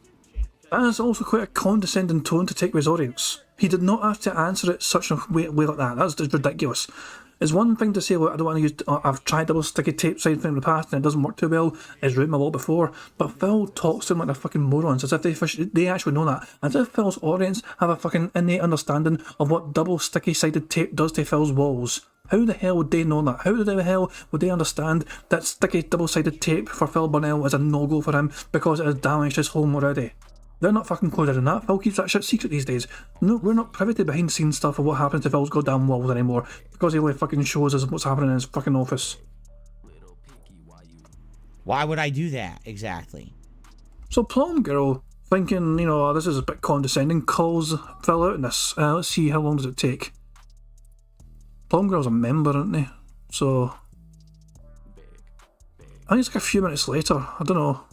That is also quite a condescending tone to take with his audience. He did not have to answer it such a way like that. That's just ridiculous. It's one thing to say, look, I don't want to use, I've tried double sticky tape side thing in the past and it doesn't work too well. It's ruined my wall before. But Phil talks to them like they're fucking morons, as if they actually know that. As if Phil's audience have a fucking innate understanding of what double sticky sided tape does to Phil's walls. How the hell would they know that? How the hell would they understand that sticky double-sided tape for Phil Burnell is a no-go for him because it has damaged his home already? They're not fucking coded in that. Phil keeps that shit secret these days. No, we're not privy to behind-the-scenes stuff of what happens to Phil's goddamn walls anymore because he only fucking shows us what's happening in his fucking office. Why would I do that, exactly? So Plum Girl, thinking, you know, this is a bit condescending, calls Phil out in this. Let's see, how long does it take? Plum Girl's a member, isn't he? So I think it's like a few minutes later. I don't know.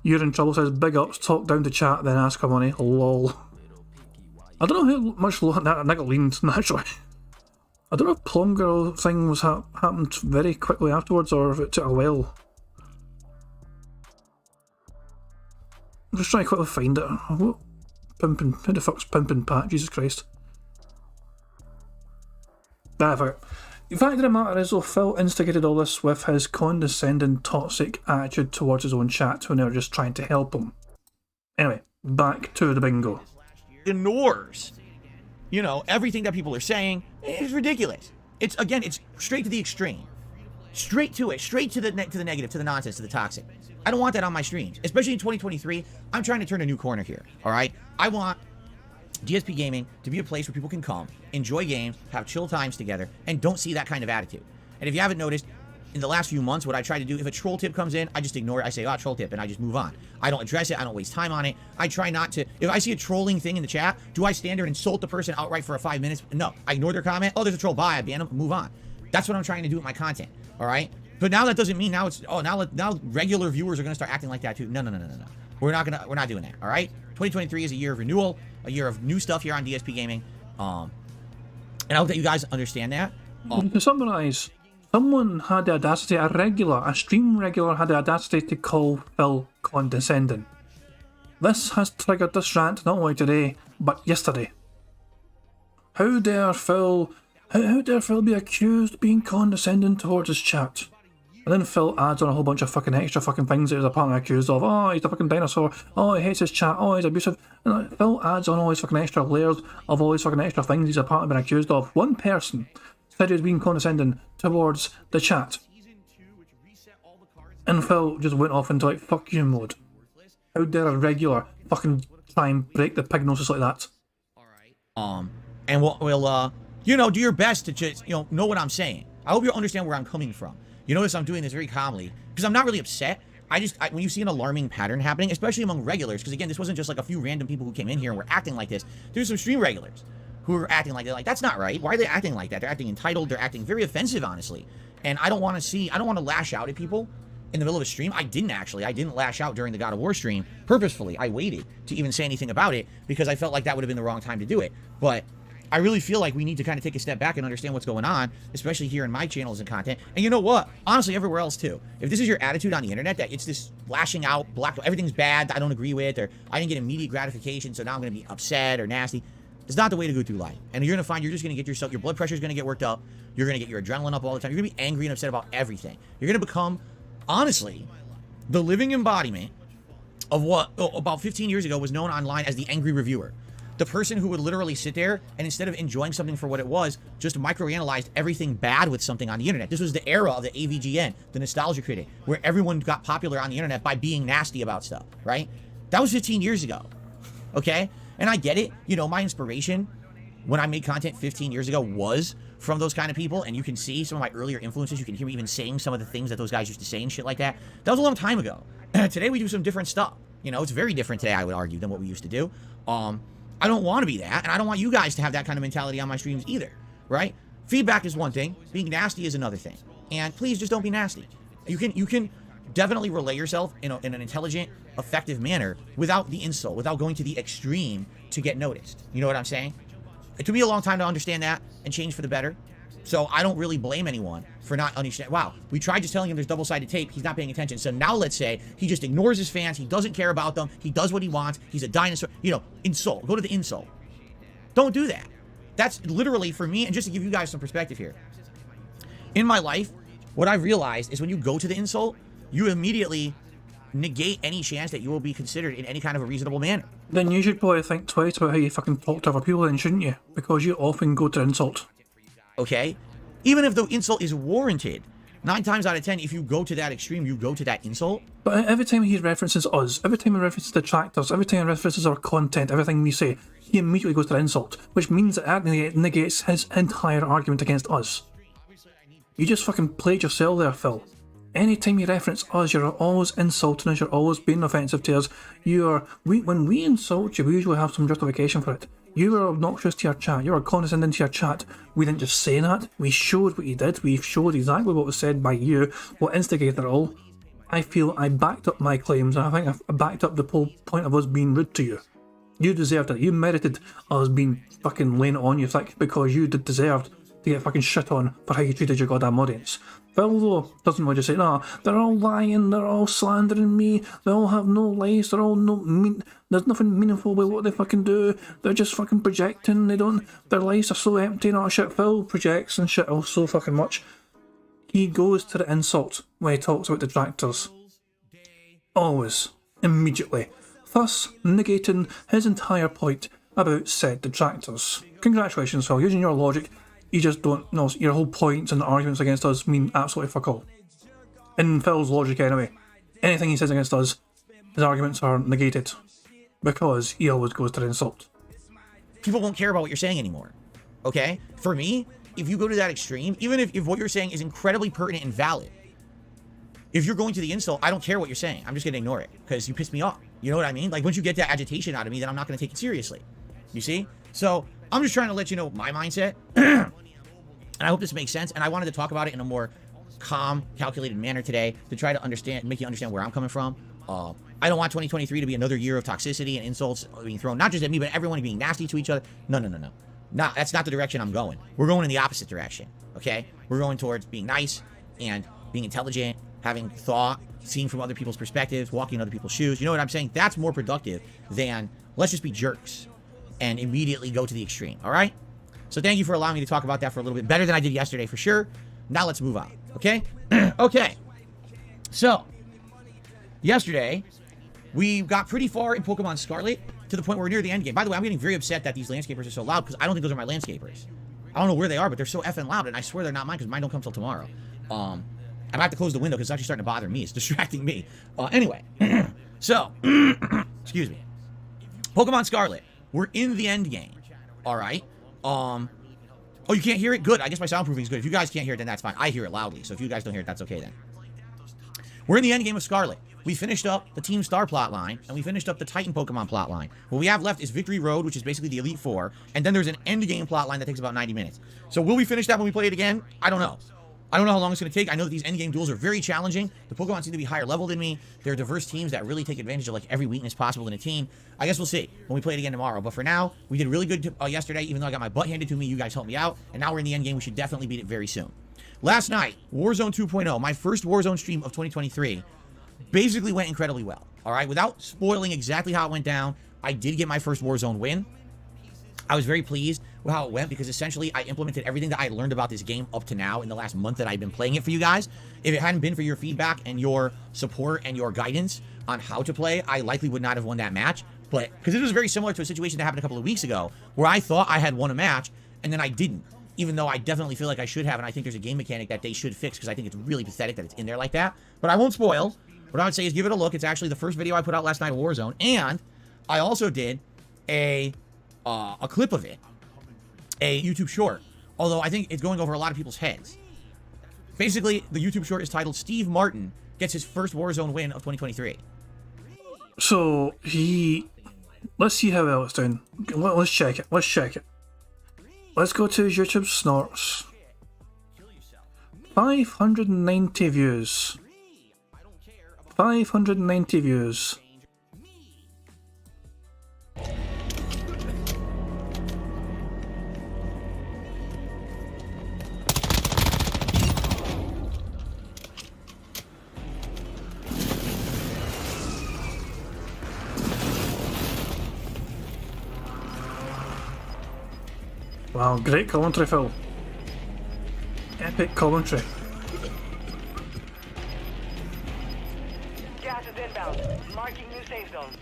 You're in trouble, says big ups, talk down to chat, then ask for money. Lol. I don't know how much that nigga leaned, naturally. I don't know if Plum Girl thing was happened very quickly afterwards or if it took a while. I'm just trying to quickly find it. What? Pimpin', who the fuck's Pimpin' Pat? Jesus Christ. Nah, fuck it. The fact of the matter is, though, Phil instigated all this with his condescending, toxic attitude towards his own chat when they were just trying to help him. Anyway, back to the bingo. Ignores, you know, everything that people are saying. It's ridiculous. It's, again, it's straight to the extreme. Straight to it. Straight to the negative, to the nonsense, to the toxic. I don't want that on my streams. Especially in 2023, I'm trying to turn a new corner here, alright? I want DSP Gaming to be a place where people can come, enjoy games, have chill times together, and don't see that kind of attitude. And if you haven't noticed, in the last few months, what I try to do, if a troll tip comes in, I just ignore it. I say, oh, troll tip, and I just move on. I don't address it. I don't waste time on it. I try not to. If I see a trolling thing in the chat, do I stand there and insult the person outright for 5 minutes? No. I ignore their comment. Oh, there's a troll. Bye. I ban them. Move on. That's what I'm trying to do with my content. All right? But now that doesn't mean now it's, oh, now regular viewers are going to start acting like that too. No. We're not doing that. All right? 2023 is a year of renewal, a year of new stuff here on DSP Gaming. And I hope that you guys understand that. To summarise, someone had the audacity, a stream regular had the audacity to call Phil condescending. This has triggered this rant not only today, but yesterday. How dare Phil be accused of being condescending towards his chat? And then Phil adds on a whole bunch of fucking extra fucking things that he's apparently accused of. Oh, he's a fucking dinosaur. Oh, he hates his chat. Oh, he's abusive. And Phil adds on all these fucking extra layers of all these fucking extra things he's apparently been accused of. One person said he was being condescending towards the chat. And Phil just went off into like fuck you mode. How dare a regular fucking try and break the pignosis like that? And we'll you know, do your best to just, you know what I'm saying. I hope you understand where I'm coming from. You notice I'm doing this very calmly because I'm not really upset. When you see an alarming pattern happening, especially among regulars, because again, this wasn't just like a few random people who came in here and were acting like this. There's some stream regulars who are acting like that. Like, that's not right. Why are they acting like that? They're acting entitled. They're acting very offensive, honestly. And I don't want to lash out at people in the middle of a stream. I didn't lash out during the God of War stream purposefully. I waited to even say anything about it because I felt like that would have been the wrong time to do it. But I really feel like we need to kind of take a step back and understand what's going on, especially here in my channels and content. And you know what? Honestly, everywhere else too. If this is your attitude on the internet, that it's this lashing out, everything's bad, I don't agree with, or I didn't get immediate gratification, so now I'm going to be upset or nasty. It's not the way to go through life. And you're going to find you're just going to get yourself, your blood pressure is going to get worked up. You're going to get your adrenaline up all the time. You're going to be angry and upset about everything. You're going to become, honestly, the living embodiment of what about 15 years ago was known online as the angry reviewer. The person who would literally sit there and instead of enjoying something for what it was, just microanalyzed everything bad with something on the internet. This was the era of the AVGN, the nostalgia critic, where everyone got popular on the internet by being nasty about stuff, right? That was 15 years ago, okay? And I get it. You know, my inspiration when I made content 15 years ago was from those kind of people, and you can see some of my earlier influences. You can hear me even saying some of the things that those guys used to say and shit like that. That was a long time ago. Today we do some different stuff. You know, it's very different today, I would argue, than what we used to do. I don't want to be that, and I don't want you guys to have that kind of mentality on my streams either, right? Feedback is one thing, being nasty is another thing. And please just don't be nasty. You can definitely relay yourself in an intelligent, effective manner without the insult, without going to the extreme to get noticed. You know what I'm saying? It took me a long time to understand that and change for the better. So I don't really blame anyone for not understanding. Wow, we tried just telling him there's double-sided tape. He's not paying attention. So now let's say he just ignores his fans. He doesn't care about them. He does what he wants. He's a dinosaur. You know, insult. Go to the insult. Don't do that. That's literally for me, and just to give you guys some perspective here. In my life, what I've realized is when you go to the insult, you immediately negate any chance that you will be considered in any kind of a reasonable manner. Then you should probably think twice about how you fucking talk to other people then, shouldn't you? Because you often go to insult. Okay? Even if the insult is warranted, 9 times out of 10, if you go to that extreme, you go to that insult. But every time he references us, every time he references detractors, every time he references our content, everything we say, he immediately goes to the insult, which means that negates his entire argument against us. You just fucking played yourself there, Phil. Anytime you reference us, you're always insulting us, you're always being offensive to us. When we insult you, we usually have some justification for it. You were obnoxious to your chat, you were condescending to your chat. We didn't just say that, we showed what you did, we showed exactly what was said by you, what instigated it all. I feel I backed up my claims, and I think I backed up the whole point of us being rude to you. You deserved it, you merited us being fucking laying it on you thick, because you deserved to get fucking shit on for how you treated your goddamn audience. Phil, though, doesn't want to say, nah, they're all lying, they're all slandering me, they all have no lives, they're all there's nothing meaningful about what they fucking do, they're just fucking projecting, their lives are so empty and all shit. Phil projects and shit all so fucking much. He goes to the insult when he talks about detractors. Always. Immediately. Thus, negating his entire point about said detractors. Congratulations, Phil, using your logic, you just don't know, your whole points and arguments against us mean absolutely fuck all. In Phil's logic anyway, anything he says against us, his arguments are negated, because he always goes to the insult. People won't care about what you're saying anymore, okay? For me, if you go to that extreme, even if what you're saying is incredibly pertinent and valid, if you're going to the insult, I don't care what you're saying. I'm just going to ignore it, because you pissed me off. You know what I mean? Like, once you get that agitation out of me, then I'm not going to take it seriously. You see? So, I'm just trying to let you know my mindset. And I hope this makes sense. And I wanted to talk about it in a more calm, calculated manner today to try to make you understand where I'm coming from. I don't want 2023 to be another year of toxicity and insults being thrown, not just at me, but everyone being nasty to each other. No. That's not the direction I'm going. We're going in the opposite direction, okay? We're going towards being nice and being intelligent, having thought, seeing from other people's perspectives, walking in other people's shoes. You know what I'm saying? That's more productive than let's just be jerks and immediately go to the extreme, all right? So thank you for allowing me to talk about that for a little bit better than I did yesterday, for sure. Now let's move on, okay? Okay. So, yesterday, we got pretty far in Pokemon Scarlet to the point where we're near the end game. By the way, I'm getting very upset that these landscapers are so loud because I don't think those are my landscapers. I don't know where they are, but they're so effing loud, and I swear they're not mine because mine don't come till tomorrow. I'm gonna have to close the window because it's actually starting to bother me. It's distracting me. Anyway, so, excuse me. Pokemon Scarlet. We're in the end game. All right. Oh, you can't hear it? Good. I guess my soundproofing is good. If you guys can't hear it, then that's fine. I hear it loudly. So if you guys don't hear it, that's okay then. We're in the end game of Scarlet. We finished up the Team Star plot line, and we finished up the Titan Pokemon plot line. What we have left is Victory Road, which is basically the Elite Four, and then there's an end game plot line that takes about 90 minutes. So will we finish that when we play it again? I don't know. I don't know how long it's going to take. I know that these end game duels are very challenging. The Pokemon seem to be higher level than me. They're diverse teams that really take advantage of like every weakness possible in a team. I guess we'll see when we play it again tomorrow. But for now, we did really good yesterday, even though I got my butt handed to me. You guys helped me out, and now we're in the end game. We should definitely beat it very soon. Last night, Warzone 2.0, my first Warzone stream of 2023, basically went incredibly well. All right, without spoiling exactly how it went down, I did get my first Warzone win. I was very pleased with how it went because essentially I implemented everything that I learned about this game up to now in the last month that I've been playing it for you guys. If it hadn't been for your feedback and your support and your guidance on how to play, I likely would not have won that match. But because it was very similar to a situation that happened a couple of weeks ago where I thought I had won a match and then I didn't, even though I definitely feel like I should have, and I think there's a game mechanic that they should fix because I think it's really pathetic that it's in there like that. But I won't spoil. What I would say is give it a look. It's actually the first video I put out last night of Warzone, and I also did a clip of it, a YouTube short, although I think it's going over a lot of people's heads. Basically, the YouTube short is titled Steve Martin Gets His First Warzone Win of 2023. So, let's see how well it's doing. Let's check it. Let's go to his YouTube snorts. 590 views. 590 views. Wow, great commentary, Phil. Epic commentary. Gas is inbound. Marking new safe zone.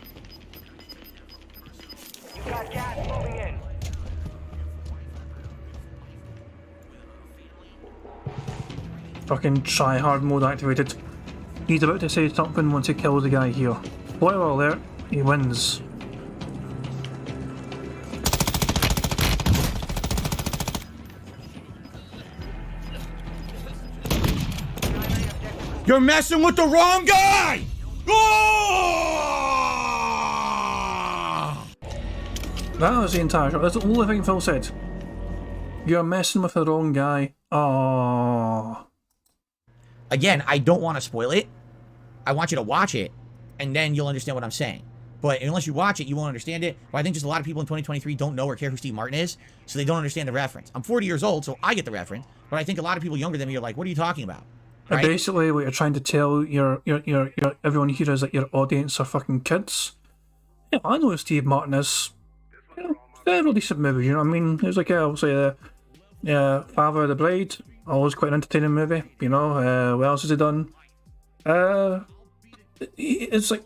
You've got gas moving in. Fucking try hard mode activated. He's about to say something once he kills the guy here. Spoiler alert, he wins. You're messing with the wrong guy! That was the entire shot. That's the only thing Phil said. You're messing with the wrong guy. Oh. Again, I don't want to spoil it. I want you to watch it, and then you'll understand what I'm saying. But unless you watch it, you won't understand it. But I think just a lot of people in 2023 don't know or care who Steve Martin is, so they don't understand the reference. I'm 40 years old, so I get the reference. But I think a lot of people younger than me are like, what are you talking about? Right? Basically, what you're trying to tell your everyone here is that your audience are fucking kids. Yeah, I know who Steve Martin is. You know, fairly decent movie, you know what I mean? It was like, obviously, Father of the Bride, always quite an entertaining movie, you know. What else has he done? It's like,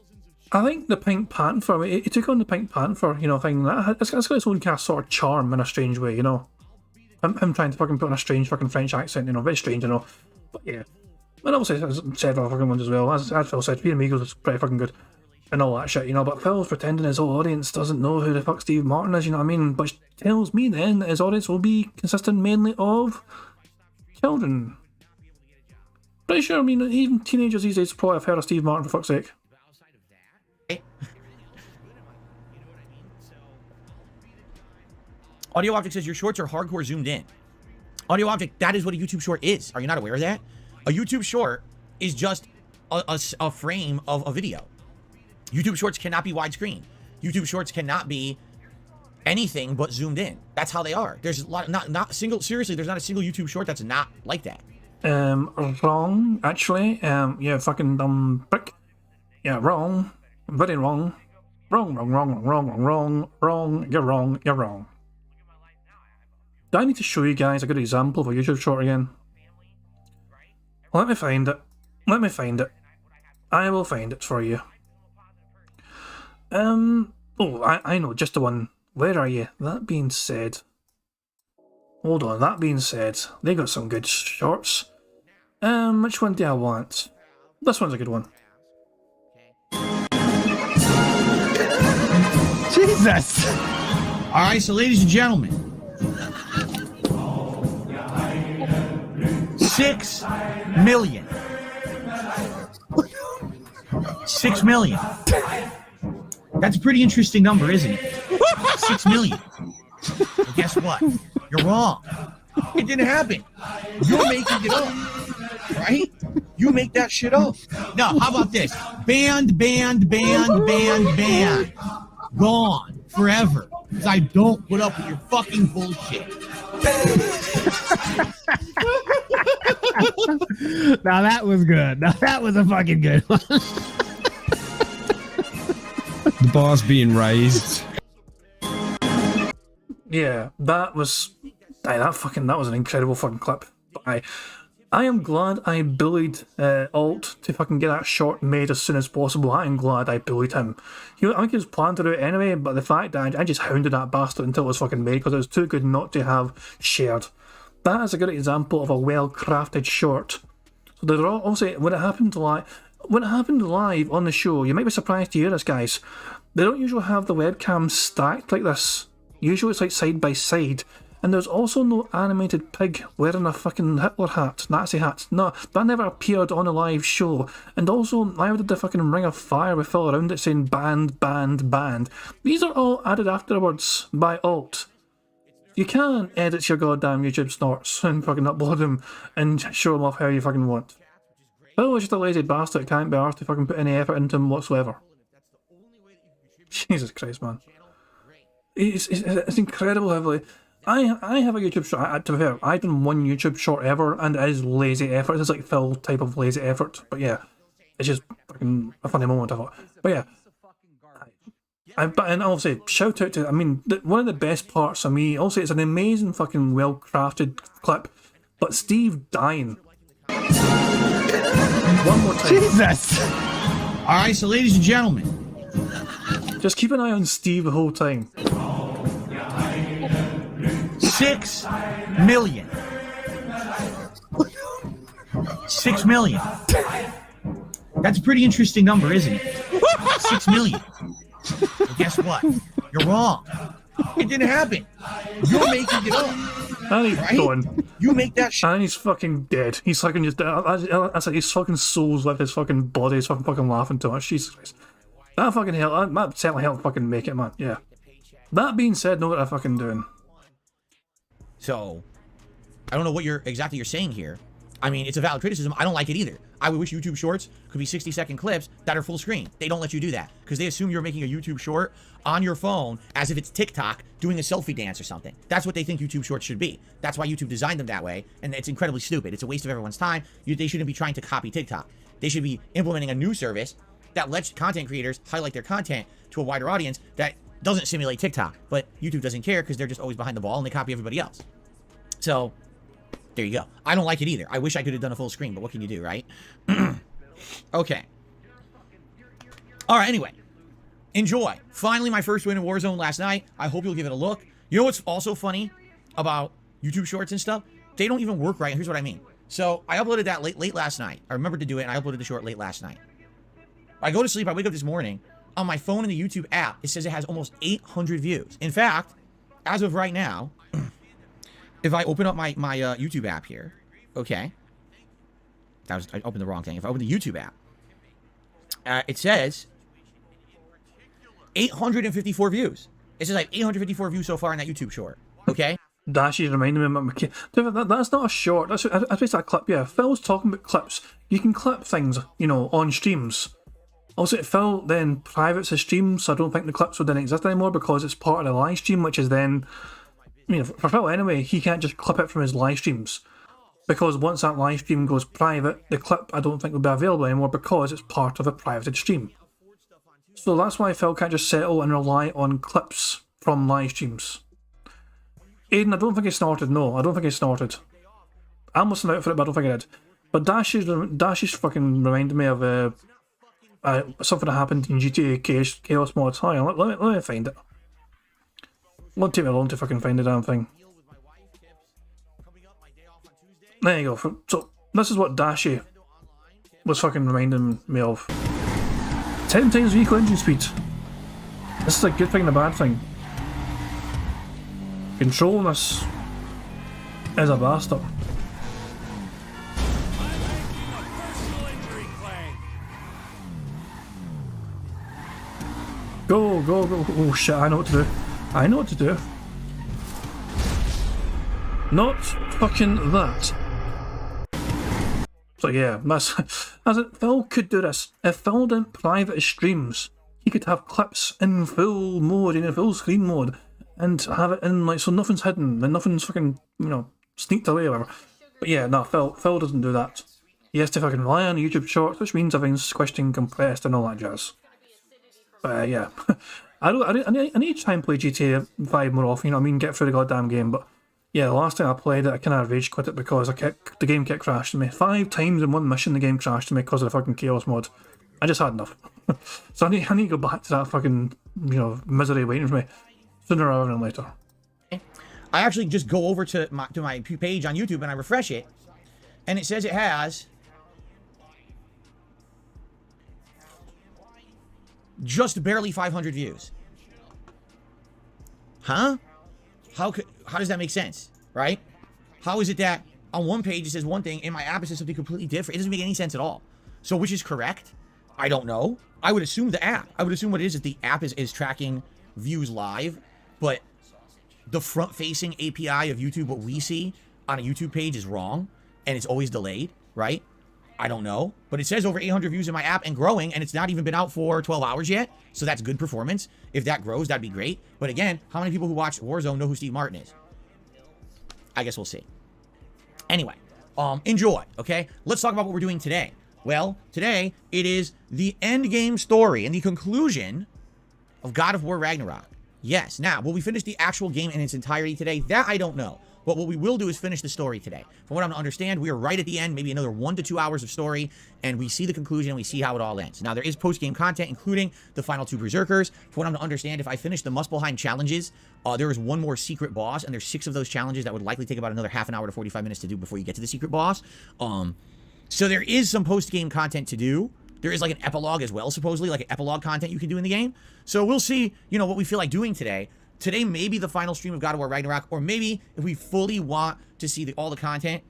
I think the Pink Panther, he took on the Pink Panther, you know, thing. It's got its own kind of sort of charm in a strange way, you know. Him trying to fucking put on a strange fucking French accent, you know, very strange, you know. But yeah. And obviously, several fucking ones as well. As Phil said, Being Amigos is pretty fucking good. And all that shit, you know. But Phil's pretending his whole audience doesn't know who the fuck Steve Martin is, you know what I mean? Which tells me then that his audience will be consisting mainly of children. Pretty sure, I mean, even teenagers these days probably have heard of Steve Martin, for fuck's sake. Audio Object says your shorts are hardcore zoomed in. Audio Object, that is what a YouTube short is. Are you not aware of that? A YouTube short is just a frame of a video. YouTube shorts cannot be widescreen. YouTube shorts cannot be anything but zoomed in. That's how they are. There's a lot, not single. Seriously, there's not a single YouTube short that's not like that. Wrong. Actually, yeah, fucking dumb prick. Yeah, wrong. Very wrong. Wrong. You're wrong. Do I need to show you guys a good example of a YouTube short again? Let me find it. I will find it for you. Oh, I know, just the one. Where are you? That being said... Hold on, that being said, they got some good shorts. Which one do I want? This one's a good one. Jesus! Alright, so ladies and gentlemen. 6 million. 6 million. That's a pretty interesting number, isn't it? 6 million. Well, guess what? You're wrong. It didn't happen. You're making it up. Right? You make that shit up. No, how about this? Banned. Gone. Forever. Because I don't put up with your fucking bullshit. Now that was good. Now that was a fucking good one. The bar's being raised. Yeah, that was... that was an incredible fucking clip. But I am glad I bullied Alt to fucking get that short made as soon as possible. I am glad I bullied him. I think he was planned to do it anyway, but the fact that I just hounded that bastard until it was fucking made because it was too good not to have shared. That is a good example of a well-crafted short. So there are obviously, when it happened live on the show, you might be surprised to hear this, guys. They don't usually have the webcams stacked like this. Usually it's like side by side. And there's also no animated pig wearing a fucking Hitler hat, Nazi hat. No, that never appeared on a live show. And also, why did the fucking ring of fire with all around it saying banned, banned, banned? These are all added afterwards by Alt. You can edit your goddamn YouTube snorts and fucking upload them and show them off how you fucking want. Phil is just a lazy bastard, can't be arsed to fucking put any effort into him whatsoever. Jesus Christ, man. It's incredible heavily. I have a YouTube short. To be fair, I've done one YouTube short ever, and it is lazy effort. It's like Phil type of lazy effort. But yeah, it's just fucking a funny moment, I thought. But yeah, and obviously, shout out to, I mean, one of the best parts of me, also, it's an amazing fucking well-crafted clip, but Steve dying. One more time. Jesus! Alright, so ladies and gentlemen. Just keep an eye on Steve the whole time. 6 million. 6 million. That's a pretty interesting number, isn't it? 6 million. Well, guess what? You're wrong. It didn't happen. You're making it up. And he's gone. You make that shit. And he's fucking dead. He's fucking just... That's like his fucking soul's left his fucking body. He's fucking laughing too much. Jesus Christ. That fucking hell... That certainly helped fucking make it, man. Yeah. That being said, know what I'm fucking doing. So, I don't know what exactly you're saying here. I mean, it's a valid criticism. I don't like it either. I would wish YouTube Shorts could be 60-second clips that are full screen. They don't let you do that because they assume you're making a YouTube short on your phone as if it's TikTok doing a selfie dance or something. That's what they think YouTube Shorts should be. That's why YouTube designed them that way, and it's incredibly stupid. It's a waste of everyone's time. They shouldn't be trying to copy TikTok. They should be implementing a new service that lets content creators highlight their content to a wider audience that doesn't simulate TikTok. But YouTube doesn't care because they're just always behind the ball and they copy everybody else. So, there you go. I don't like it either. I wish I could have done a full screen, but what can you do, right? Okay. Alright, anyway. Enjoy. Finally, my first win in Warzone last night. I hope you'll give it a look. You know what's also funny about YouTube Shorts and stuff? They don't even work right. Here's what I mean. So, I uploaded that late last night. I remembered to do it, and I uploaded the short late last night. I go to sleep, I wake up this morning. On my phone in the YouTube app, it says it has almost 800 views. In fact, as of right now... If I open up my YouTube app here, okay. I opened the wrong thing. If I open the YouTube app, it says 854 views. It says I have 854 views so far in that YouTube short, okay? Dashy reminded me of my kid. That's not a short. That's basically a clip. Yeah, Phil's talking about clips. You can clip things, you know, on streams. Also, Phil then privates his stream, so I don't think the clips will then exist anymore because it's part of the live stream, which is then... I mean, for Phil anyway, he can't just clip it from his live streams. Because once that live stream goes private, the clip I don't think will be available anymore because it's part of a privated stream. So that's why Phil can't just settle and rely on clips from live streams. Aiden, I don't think he snorted. No, I don't think he snorted. I almost went out for it, but I don't think he did. But Dashi's fucking reminded me of something that happened in GTA Chaos Mods. Hang on, let me find it. Won't take me long to fucking find the damn thing. There you go. So this is what Dashi was fucking reminding me of. 10 times vehicle engine speed. This is a good thing and a bad thing. Controlling this is a bastard. Go, go, go. Oh shit, I know what to do. I know what to do. Not fucking that. So yeah, that's it. Phil could do this. If Phil didn't private his streams, he could have clips in full mode, in full screen mode, and have it in like so nothing's hidden and nothing's fucking, you know, sneaked away or whatever. But yeah, no, Phil doesn't do that. He has to fucking rely on YouTube Shorts, which means everything's squished and compressed and all that jazz. But yeah, I need to try and play GTA 5 more often. You know what I mean? Get through the goddamn game, but. Yeah, the last time I played it, I kind of rage quit it because the game kept crashing me. 5 times in one mission, the game crashed me because of the fucking Chaos mod. I just had enough. So I need to go back to that fucking, you know, misery waiting for me sooner rather than later. I actually just go over to my page on YouTube and I refresh it, and it says it has just barely 500 views. Huh? How does that make sense, right? How is it that on one page it says one thing, in my app it says something completely different? It doesn't make any sense at all. So which is correct? I don't know. I would assume the app. I would assume what it is the app is tracking views live, but the front-facing API of YouTube, what we see on a YouTube page, is wrong, and it's always delayed, right? I don't know, but it says over 800 views in my app and growing, and it's not even been out for 12 hours yet, so that's good performance. If that grows, that'd be great. But again, how many people who watch Warzone know who Steve Martin is? I guess we'll see. Anyway, enjoy, okay? Let's talk about what we're doing today. Well, today, it is the end game story and the conclusion of God of War Ragnarok. Yes, now, will we finish the actual game in its entirety today? That I don't know. But what we will do is finish the story today. From what I'm to understand, we are right at the end, maybe another 1 to 2 hours of story, and we see the conclusion, and we see how it all ends. Now, there is post-game content, including the final 2 Berserkers. From what I'm to understand, if I finish the Muspelheim challenges, there is 1 more secret boss, and there's 6 of those challenges that would likely take about another half an hour to 45 minutes to do before you get to the secret boss. So there is some post-game content to do. There is like an epilogue as well, supposedly, like an epilogue content you can do in the game. So we'll see, you know, what we feel like doing today. Today may be the final stream of God of War Ragnarok, or maybe if we fully want to see all the content,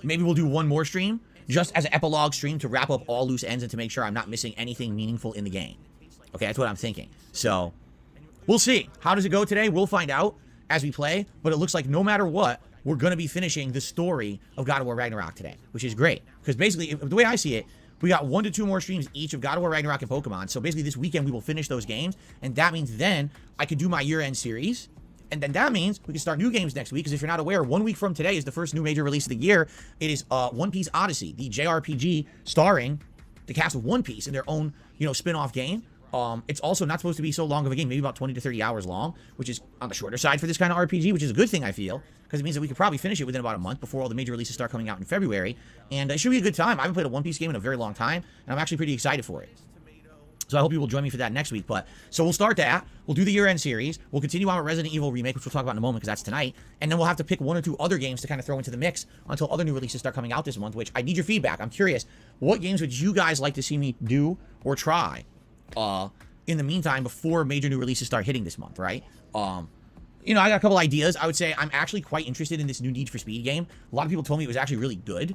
maybe we'll do 1 more stream, just as an epilogue stream to wrap up all loose ends and to make sure I'm not missing anything meaningful in the game. Okay, that's what I'm thinking. So, we'll see. How does it go today? We'll find out as we play, but it looks like no matter what, we're going to be finishing the story of God of War Ragnarok today, which is great. Because basically, the way I see it, we got 1 to 2 more streams each of God of War Ragnarok and Pokemon. So basically this weekend we will finish those games. And that means then I could do my year-end series. And then that means we can start new games next week. Because if you're not aware, 1 week from today is the first new major release of the year. It is One Piece Odyssey, the JRPG starring the cast of One Piece in their own, you know, spin-off game. It's also not supposed to be so long of a game, maybe about 20 to 30 hours long, which is on the shorter side for this kind of RPG, which is a good thing, I feel, because it means that we could probably finish it within about a month before all the major releases start coming out in February, and it should be a good time. I haven't played a One Piece game in a very long time, and I'm actually pretty excited for it. So I hope you will join me for that next week. But so we'll start that. We'll do the year-end series. We'll continue on with Resident Evil Remake, which we'll talk about in a moment because that's tonight. And then we'll have to pick 1 or 2 other games to kind of throw into the mix until other new releases start coming out this month, which I need your feedback. I'm curious, what games would you guys like to see me do or try in the meantime before major new releases start hitting this month, right? You know, I got a couple ideas. I would say I'm actually quite interested in this new Need for Speed game. A lot of people told me it was actually really good,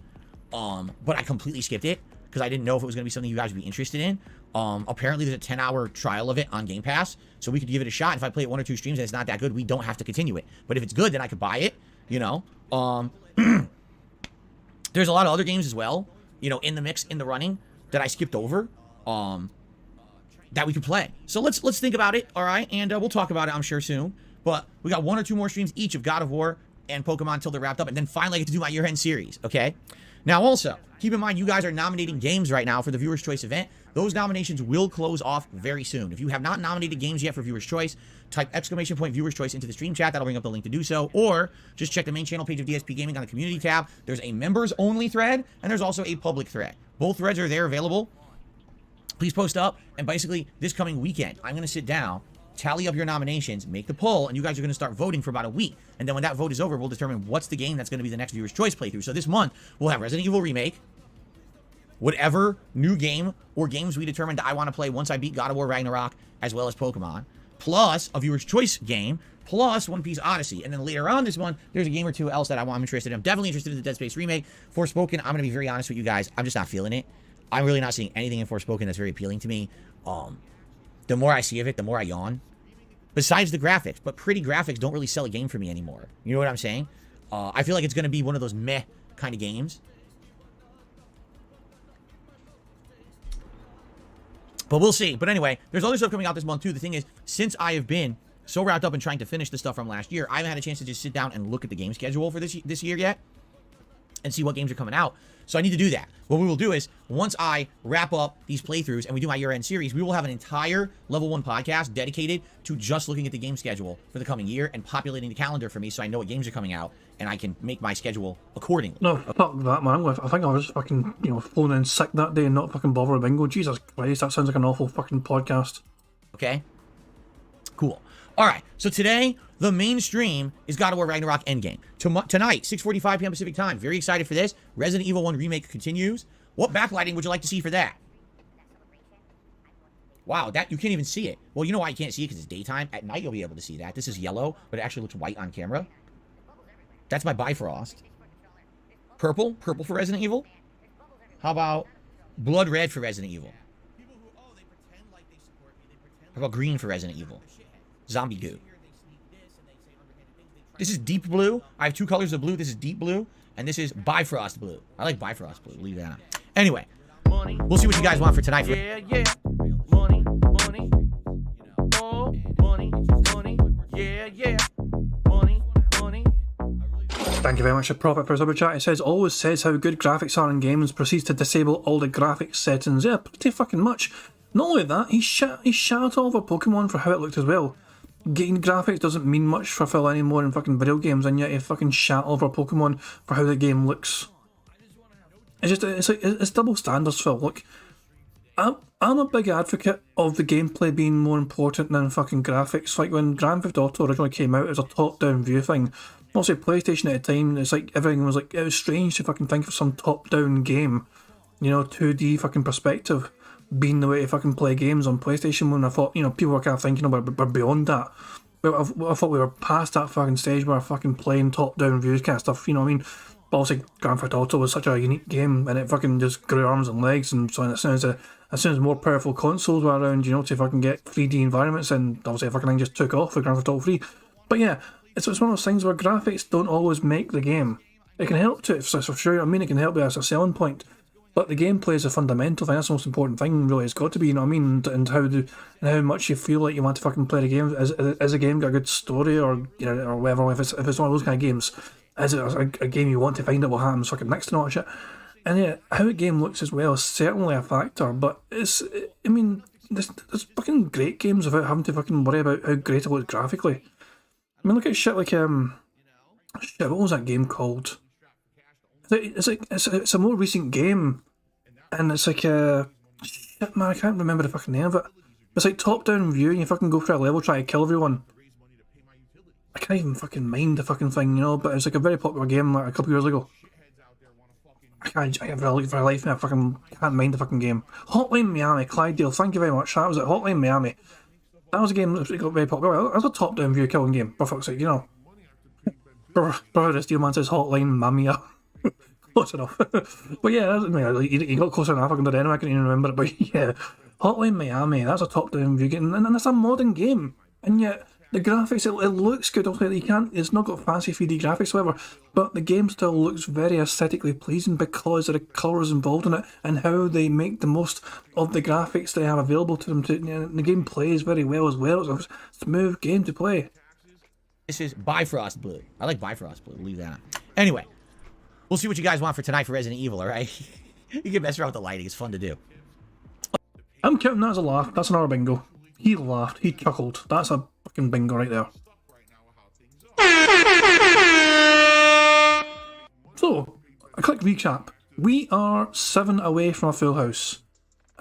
but I completely skipped it because I didn't know if it was going to be something you guys would be interested in. Apparently there's a 10-hour trial of it on Game Pass, so we could give it a shot. If I play it 1 or 2 streams and it's not that good, we don't have to continue it. But if it's good, then I could buy it, you know. There's a lot of other games as well, you know, in the mix, in the running, that I skipped over, that we could play. So let's think about it, all right? And we'll talk about it, I'm sure, soon. But we got 1 or 2 more streams each of God of War and Pokemon until they're wrapped up, and then finally I get to do my year-end series, okay? Now, also, keep in mind, you guys are nominating games right now for the Viewer's Choice event. Those nominations will close off very soon. If you have not nominated games yet for Viewer's Choice, type ! Viewer's Choice into the stream chat. That'll bring up the link to do so. Or just check the main channel page of DSP Gaming on the community tab. There's a members-only thread, and there's also a public thread. Both threads are there available. Please post up, and basically this coming weekend, I'm going to sit down, tally up your nominations, make the poll, and you guys are going to start voting for about a week. And then when that vote is over, we'll determine what's the game that's going to be the next Viewer's Choice playthrough. So this month, we'll have Resident Evil Remake, whatever new game or games we determined I want to play once I beat God of War Ragnarok, as well as Pokemon, plus a Viewer's Choice game, plus One Piece Odyssey. And then later on this month, there's a game or two else that I'm interested in. I'm definitely interested in the Dead Space remake. Forspoken, I'm going to be very honest with you guys, I'm just not feeling it. I'm really not seeing anything in Forspoken that's very appealing to me. The more I see of it, the more I yawn. Besides the graphics, but pretty graphics don't really sell a game for me anymore. You know what I'm saying? I feel like it's going to be one of those meh kind of games. But we'll see. But anyway, there's other stuff coming out this month too. The thing is, since I have been so wrapped up in trying to finish the stuff from last year, I haven't had a chance to just sit down and look at the game schedule for this year yet and see what games are coming out. So I need to do that. What we will do is, once I wrap up these playthroughs and we do my year-end series, we will have an entire Level 1 podcast dedicated to just looking at the game schedule for the coming year and populating the calendar for me so I know what games are coming out and I can make my schedule accordingly. No, fuck that, man. I think I was fucking, phone in sick that day and not fucking bother with bingo. Jesus Christ, that sounds like an awful fucking podcast. Okay? Cool. Alright, so today, the main stream is God of War Ragnarok Endgame. Tonight, 6:45 p.m. Pacific Time. Very excited for this. Resident Evil 1 Remake continues. What backlighting would you like to see for that? Wow, that you can't even see it. Well, you know why you can't see it? Because it's daytime. At night, you'll be able to see that. This is yellow, but it actually looks white on camera. That's my Bifrost. Purple for Resident Evil. How about blood red for Resident Evil? How about green for Resident Evil? Zombie goo. This is deep blue. I have two colors of blue. This is deep blue, and this is Bifrost blue. I like Bifrost blue. Leave that on. Anyway, we'll see what you guys want for tonight. Yeah. Money. Oh, money. Yeah. Money. Thank you very much, Prophet, for super chat. It says, always says how good graphics are in games, proceeds to disable all the graphics settings. Yeah, pretty fucking much. Not only that, he shat all over Pokemon for how it looked as well. Getting graphics doesn't mean much for Phil anymore in fucking video games, and yet he fucking shat over Pokemon for how the game looks. It's double standards, Phil. Look, I'm a big advocate of the gameplay being more important than fucking graphics. Like when Grand Theft Auto originally came out, it was a top-down view thing. Also, PlayStation at the time, it's like everything was like, it was strange to fucking think of some top-down game, 2D fucking perspective being the way to fucking play games on PlayStation when I thought, people were kind of thinking about we're beyond that. I thought we were past that fucking stage where we're fucking playing top-down views kind of stuff, you know what I mean? But obviously, Grand Theft Auto was such a unique game and it fucking just grew arms and legs, and so as soon as more powerful consoles were around, to fucking get 3D environments, and obviously fucking thing just took off with Grand Theft Auto 3. But yeah, it's one of those things where graphics don't always make the game. It can help to, for sure, it can help you as a selling point. But the gameplay is a fundamental thing. That's the most important thing, really. It's got to be, you know what I mean? And how much you feel like you want to fucking play the game. Is a game got a good story or whatever? If it's one of those kind of games, is it a game you want to find out what happens fucking next and all that shit? And yeah, how a game looks as well is certainly a factor. But there's fucking great games without having to fucking worry about how great it looks graphically. I mean, look at shit like what was that game called? It's a more recent game, and it's like shit, man, I can't remember the fucking name of it. It's like top-down view, and you fucking go through a level trying to kill everyone. I can't even fucking mind the fucking thing, but it's like a very popular game like a couple of years ago. I for life now, I fucking can't mind the fucking game. Hotline Miami, Clydesdale, thank you very much. That was it, Hotline Miami. That was a game that got very popular. That was a top-down view killing game, for fuck's sake, Brother the Steelman says Hotline Miami. Close enough. But yeah, you got closer enough. I can do it anyway. I can't even remember it. But yeah, Hotline Miami, that's a top-down view game, and that's a modern game. And yet, the graphics, it looks good. It's not got fancy 3D graphics, however, but the game still looks very aesthetically pleasing because of the colours involved in it and how they make the most of the graphics they have available to them. The game plays very well as well. It's a smooth game to play. This is Bifrost blue. I like Bifrost blue. Leave that on. Anyway. We'll see what you guys want for tonight for Resident Evil, alright? You can mess around with the lighting. It's fun to do. I'm counting that as a laugh. That's another bingo. He laughed. He chuckled. That's a fucking bingo right there. So, a quick recap. We are 7 away from a full house.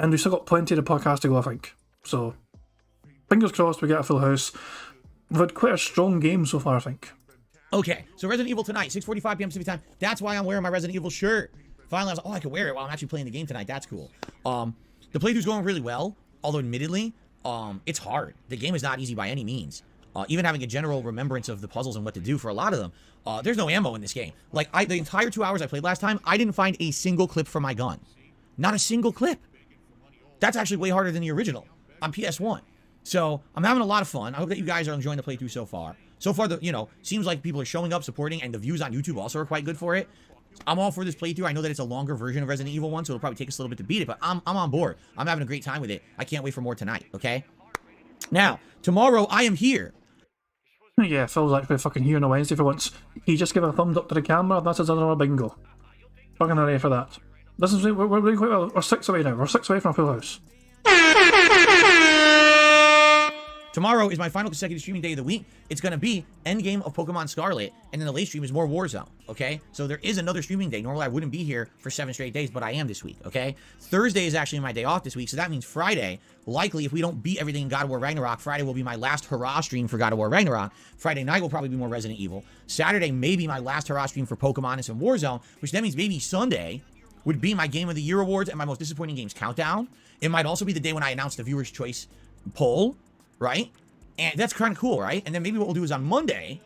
and we've still got plenty of the podcast to go, I think. So, fingers crossed we get a full house. We've had quite a strong game so far, I think. Okay, so Resident Evil tonight, 6:45 p.m. Pacific time. That's why I'm wearing my Resident Evil shirt. Finally, I was like, oh, I can wear it while I'm actually playing the game tonight. That's cool. The playthrough's going really well, although admittedly, it's hard. The game is not easy by any means. Even having a general remembrance of the puzzles and what to do for a lot of them, there's no ammo in this game. Like, the entire 2 hours I played last time, I didn't find a single clip for my gun. Not a single clip. That's actually way harder than the original on PS1. So, I'm having a lot of fun. I hope that you guys are enjoying the playthrough so far. So far, seems like people are showing up, supporting, and the views on YouTube also are quite good for it. I'm all for this playthrough. I know that it's a longer version of Resident Evil 1, so it'll probably take us a little bit to beat it, but I'm on board. I'm having a great time with it. I can't wait for more tonight, okay? Now, tomorrow, I am here. Yeah, Phil's actually fucking here on a Wednesday for once. He just gave a thumbs up to the camera, that's another bingo. Fucking hooray for that. This is, we're doing quite well. We're 6 away now. We're 6 away from a full house. Tomorrow is my final consecutive streaming day of the week. It's going to be Endgame of Pokemon Scarlet, and then the late stream is more Warzone, okay? So there is another streaming day. Normally I wouldn't be here for 7 straight days, but I am this week, okay? Thursday is actually my day off this week, so that means Friday, likely if we don't beat everything in God of War Ragnarok, Friday will be my last hurrah stream for God of War Ragnarok. Friday night will probably be more Resident Evil. Saturday may be my last hurrah stream for Pokemon and some Warzone, which then means maybe Sunday would be my Game of the Year awards and my most disappointing games countdown. It might also be the day when I announce the Viewer's Choice poll, right? And that's kind of cool, right? And then maybe what we'll do is on Monday,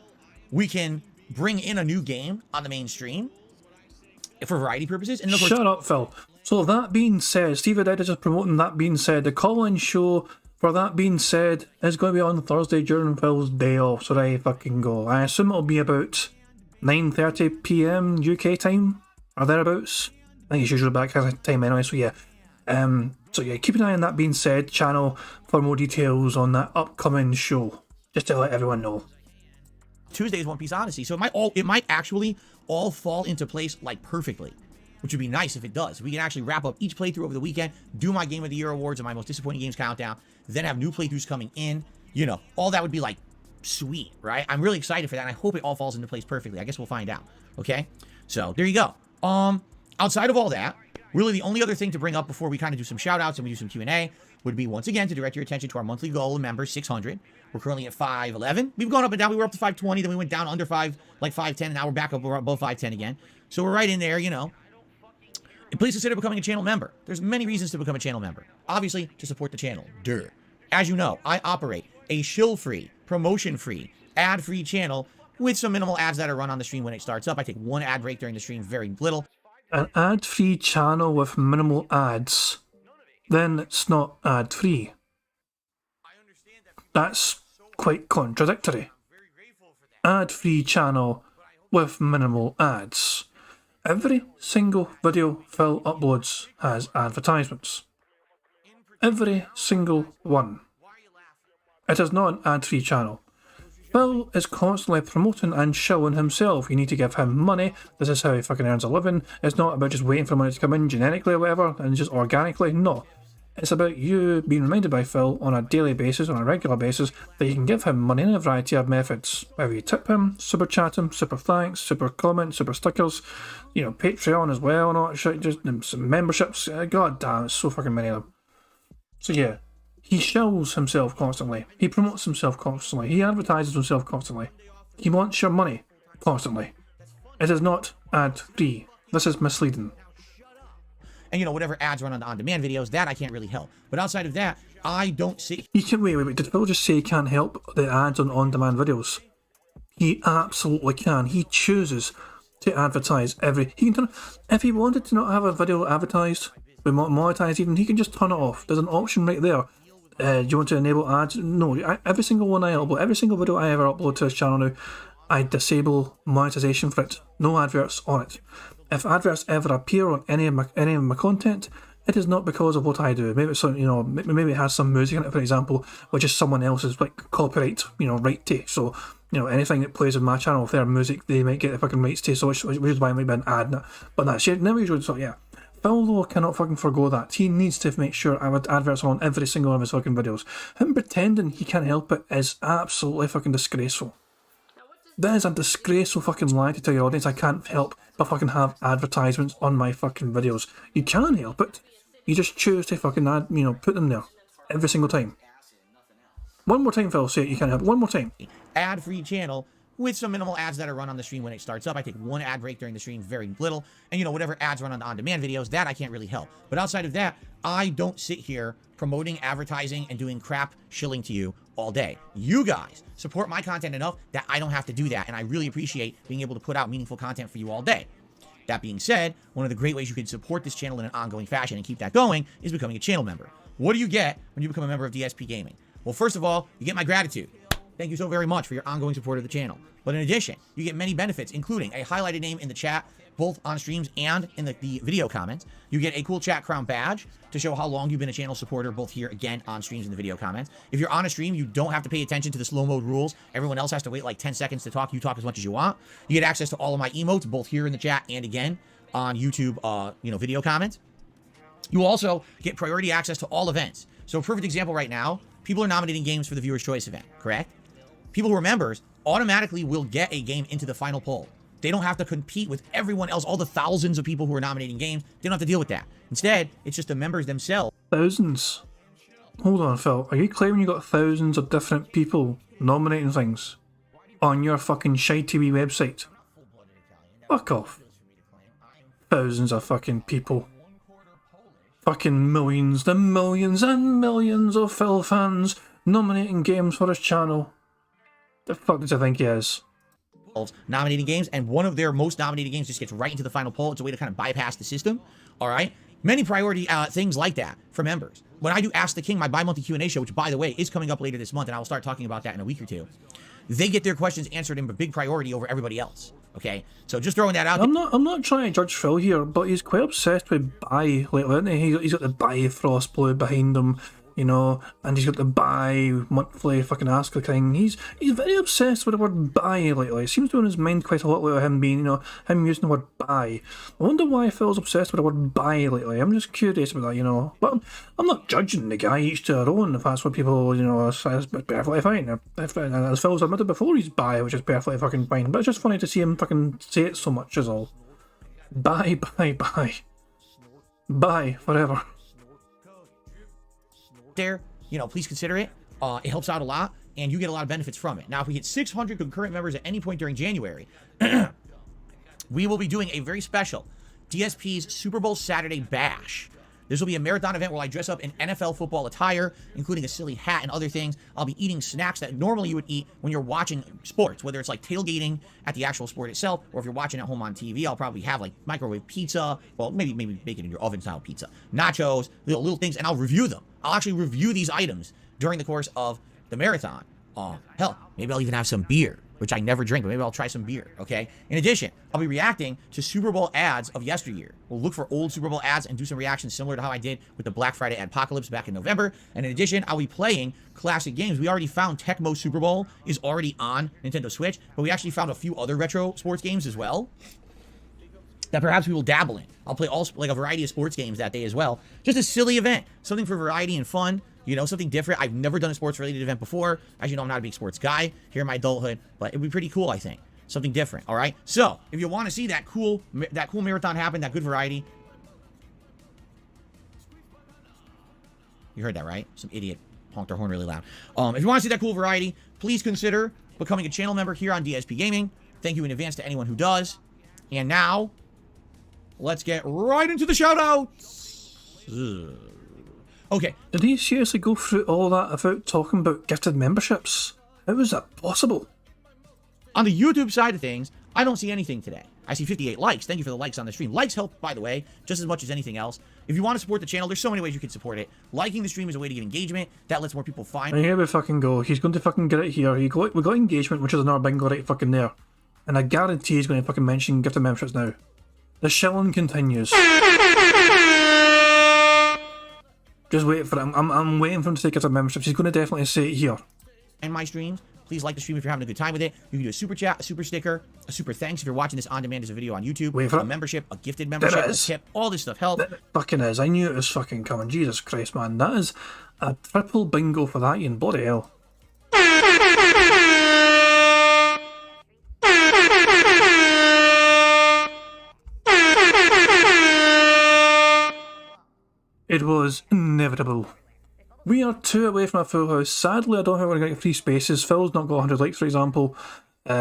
we can bring in a new game on the main stream for variety purposes. And Shut up, Phil. So that being said, Steve Aded is just promoting That Being Said. The call-in show for That Being Said is going to be on Thursday during Phil's day off, so there you fucking go. I assume it'll be about 9:30 PM UK time, or thereabouts. I think it's usually back time anyway, so yeah. So yeah, keep an eye on That Being Said channel for more details on that upcoming show, just to let everyone know. Tuesday is One Piece Odyssey, so it might actually all fall into place like perfectly, which would be nice if it does. We can actually wrap up each playthrough over the weekend, do my Game of the Year awards and my most disappointing games countdown, then have new playthroughs coming in. All that would be like sweet, right? I'm really excited for that, and I hope it all falls into place perfectly. I guess we'll find out. Okay, so there you go. Outside of all that, really the only other thing to bring up before we kind of do some shout outs and we do some Q&A would be, once again, to direct your attention to our monthly goal of members, 600. We're currently at 511. We've gone up and down. We were up to 520, then we went down under 510, and now we're back up above 510 again. So we're right in there, And please consider becoming a channel member. There's many reasons to become a channel member. Obviously, to support the channel. Duh. As you know, I operate a shill-free, promotion-free, ad-free channel with some minimal ads that are run on the stream when it starts up. I take one ad break during the stream, very little. An ad-free channel with minimal ads, then it's not ad-free. That's quite contradictory. Ad-free channel with minimal ads. Every single video Phil uploads has advertisements. Every single one. It is not an ad-free channel. Phil is constantly promoting and showing himself. You need to give him money. This is how he fucking earns a living. It's not about just waiting for money to come in generically or whatever, and just organically. No. It's about you being reminded by Phil on a daily basis, on a regular basis, that you can give him money in a variety of methods. Whether you tip him, super chat him, super thanks, super comments, super stickers, Patreon as well, and all that shit, just some memberships. God damn, it's so fucking many of them. So yeah. He shows himself constantly. He promotes himself constantly. He advertises himself constantly. He wants your money constantly. It is not ad-free. This is misleading. And whatever ads run on the on-demand videos, that I can't really help. But outside of that, I don't see... You can wait. Did Phil just say he can't help the ads on on-demand videos? He absolutely can. He chooses to advertise he can turn... If he wanted to not have a video advertised, monetized even, he can just turn it off. There's an option right there. Do you want to enable ads? No, every single one I upload, every single video I ever upload to his channel now, I disable monetization for it. No adverts on it. If adverts ever appear on any of my content, it is not because of what I do. Maybe it's some, maybe it has some music in it, for example, which is someone else's copyright, right to. So, anything that plays on my channel, if they're music, they might get the fucking rights to. So which is why it might be an ad. But that's never usually. So yeah. Phil, though, cannot fucking forgo that. He needs to make sure adverts on every single one of his fucking videos. Him pretending he can't help it is absolutely fucking disgraceful. That is a disgraceful fucking lie to tell your audience I can't help but fucking have advertisements on my fucking videos. You can help it. You just choose to fucking add, put them there every single time. One more time, Phil. Say it. You can't help it. One more time. Ad-free channel with some minimal ads that are run on the stream when it starts up. I take one ad break during the stream, very little. And, whatever ads run on the on-demand videos, that I can't really help. But outside of that, I don't sit here promoting, advertising, and doing crap shilling to you all day. You guys support my content enough that I don't have to do that. And I really appreciate being able to put out meaningful content for you all day. That being said, one of the great ways you can support this channel in an ongoing fashion and keep that going is becoming a channel member. What do you get when you become a member of DSP Gaming? Well, first of all, you get my gratitude. Thank you so very much for your ongoing support of the channel. But in addition, you get many benefits, including a highlighted name in the chat, both on streams and in the video comments. You get a cool chat crown badge to show how long you've been a channel supporter, both here, again, on streams and the video comments. If you're on a stream, you don't have to pay attention to the slow mode rules. Everyone else has to wait like 10 seconds to talk. You talk as much as you want. You get access to all of my emotes, both here in the chat and again on YouTube, video comments. You also get priority access to all events. So a perfect example right now, people are nominating games for the Viewer's Choice event, correct? People who are members automatically will get a game into the final poll. They don't have to compete with everyone else, all the thousands of people who are nominating games. They don't have to deal with that. Instead, it's just the members themselves. Thousands? Hold on, Phil. Are you claiming you got thousands of different people nominating things on your fucking shitey wee website? Fuck off. Thousands of fucking people. Fucking millions, the millions and millions of Phil fans nominating games for his channel. The fuck does I think he is? Nominating games, and one of their most nominated games just gets right into the final poll. It's a way to kind of bypass the system. All right, many priority things like that for members. When I do Ask the King, my bi-monthly Q&A show, which by the way is coming up later this month, and I will start talking about that in a week or two, they get their questions answered in a big priority over everybody else. Okay, so just throwing that out. I'm not trying to judge Phil here, but he's quite obsessed with Bi lately, isn't he? He's got the Bifrost Blue behind him, and he's got the bi-monthly fucking Ask the King. He's very obsessed with the word bi lately. It seems to be in his mind quite a lot lately, him being, him using the word bi. I wonder why Phil's obsessed with the word bi lately. I'm just curious about that, But I'm not judging the guy, each to their own, if that's what people, it's perfectly fine. As Phil's admitted before, he's bi, which is perfectly fucking fine. But it's just funny to see him fucking say it so much, is all. Bi, bi, bi. Bi, forever. There, please consider it. It helps out a lot, and you get a lot of benefits from it. Now, if we hit 600 concurrent members at any point during January, we will be doing a very special DSP's Super Bowl Saturday Bash. This will be a marathon event where I dress up in NFL football attire, including a silly hat and other things. I'll be eating snacks that normally you would eat when you're watching sports, whether it's like tailgating at the actual sport itself, or if you're watching at home on TV, I'll probably have like microwave pizza, well, maybe bake it in your oven-style pizza, nachos, little things, and I'll review them. I'll actually review these items during the course of the marathon. Hell, maybe I'll even have some beer, which I never drink, but maybe I'll try some beer, okay? In addition, I'll be reacting to Super Bowl ads of yesteryear. We'll look for old Super Bowl ads and do some reactions similar to how I did with the Black Friday Adpocalypse back in November. And in addition, I'll be playing classic games. We already found Tecmo Super Bowl is already on Nintendo Switch, but we actually found a few other retro sports games as well that perhaps we will dabble in. I'll play like a variety of sports games that day as well. Just a silly event, something for variety and fun. Something different. I've never done a sports-related event before. As you know, I'm not a big sports guy here in my adulthood, but it'd be pretty cool, I think. Something different, all right? So, if you want to see that cool marathon happen, that good variety. You heard that, right? Some idiot honked their horn really loud. If you want to see that cool variety, please consider becoming a channel member here on DSP Gaming. Thank you in advance to anyone who does. And now, let's get right into the shout-outs. Okay. Did he seriously go through all that without talking about gifted memberships? How is that possible? On the YouTube side of things, I don't see anything today. I see 58 likes. Thank you for the likes on the stream. Likes help, by the way, just as much as anything else. If you want to support the channel, there's so many ways you can support it. Liking the stream is a way to get engagement. That lets more people find. And here we fucking go. He's going to fucking get it here. We got engagement, which is another bingo right fucking there. And I guarantee he's going to fucking mention gifted memberships now. The shilling continues. Just wait for it. I'm waiting for him to take gifted memberships. He's going to definitely say it here. And my streams. Please like the stream if you're having a good time with it. You can do a super chat, a super sticker, a super thanks if you're watching this on demand as a video on YouTube. Wait for a it. membership, a gifted membership, a tip, all this stuff helps. It fucking is. I knew it was fucking coming. Jesus Christ, man. That is a triple bingo for that, you bloody hell. It was inevitable. We are 2 away from a full house. Sadly, I don't think we're going to get free spaces. Phil's not got 100 likes, for example. We've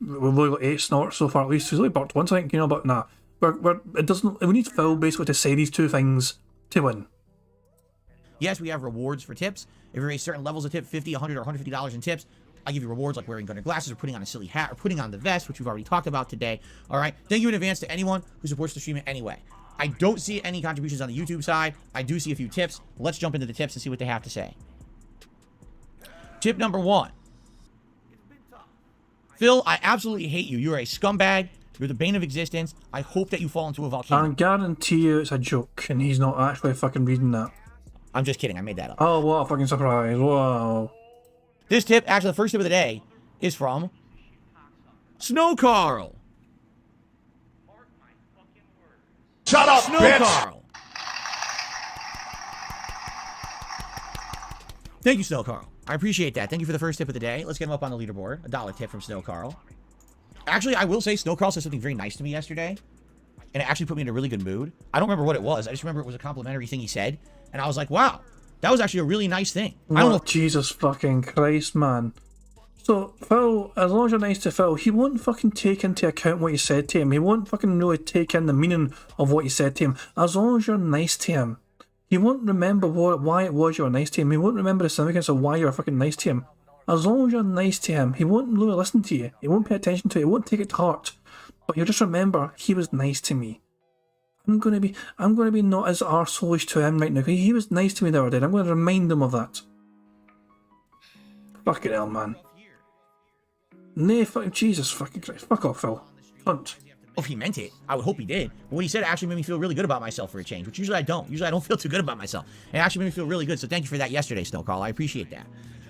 only got 8 snorts so far at least. He's only burnt once, I think, but nah. We need Phil basically to say these 2 things to win. Yes, we have rewards for tips. If you raise certain levels of tip, $50, $100, or $150 in tips, I give you rewards like wearing gunner glasses or putting on a silly hat or putting on the vest, which we've already talked about today. All right. Thank you in advance to anyone who supports the stream in any way. I don't see any contributions on the YouTube side. I do see a few tips. Let's jump into the tips and see what they have to say. Tip number 1. Phil, I absolutely hate you. You're a scumbag. You're the bane of existence. I hope that you fall into a volcano. I guarantee you it's a joke, and he's not actually fucking reading that. I'm just kidding. I made that up. Oh, what a fucking surprise. Wow. This tip, actually the first tip of the day, is from Snow Carl. Shut up, Snow bitch! Carl. Thank you, Snow Carl. I appreciate that. Thank you for the first tip of the day. Let's get him up on the leaderboard. $1 tip from Snow Carl. Actually, I will say Snow Carl said something very nice to me yesterday, and it actually put me in a really good mood. I don't remember what it was. I just remember it was a complimentary thing he said, and I was like, wow, that was actually a really nice thing. I don't know. Jesus fucking Christ, man. So, Phil, as long as you're nice to Phil, he won't fucking take into account what you said to him. He won't fucking really take in the meaning of what you said to him. As long as you're nice to him, he won't remember why it was you were nice to him. He won't remember the significance of why you were fucking nice to him. As long as you're nice to him, he won't really listen to you. He won't pay attention to it. He won't take it to heart. But you'll just remember, he was nice to me. I'm gonna be not as arseholish to him right now. He was nice to me the other day. I'm going to remind him of that. Fucking hell, man. Nay, Jesus fucking Christ. Fuck off, Phil. Cunt. If he meant it, I would hope he did. But what he said actually made me feel really good about myself for a change, which usually I don't. Usually I don't feel too good about myself. It actually made me feel really good, so thank you for that yesterday, Snow Carl. I appreciate that.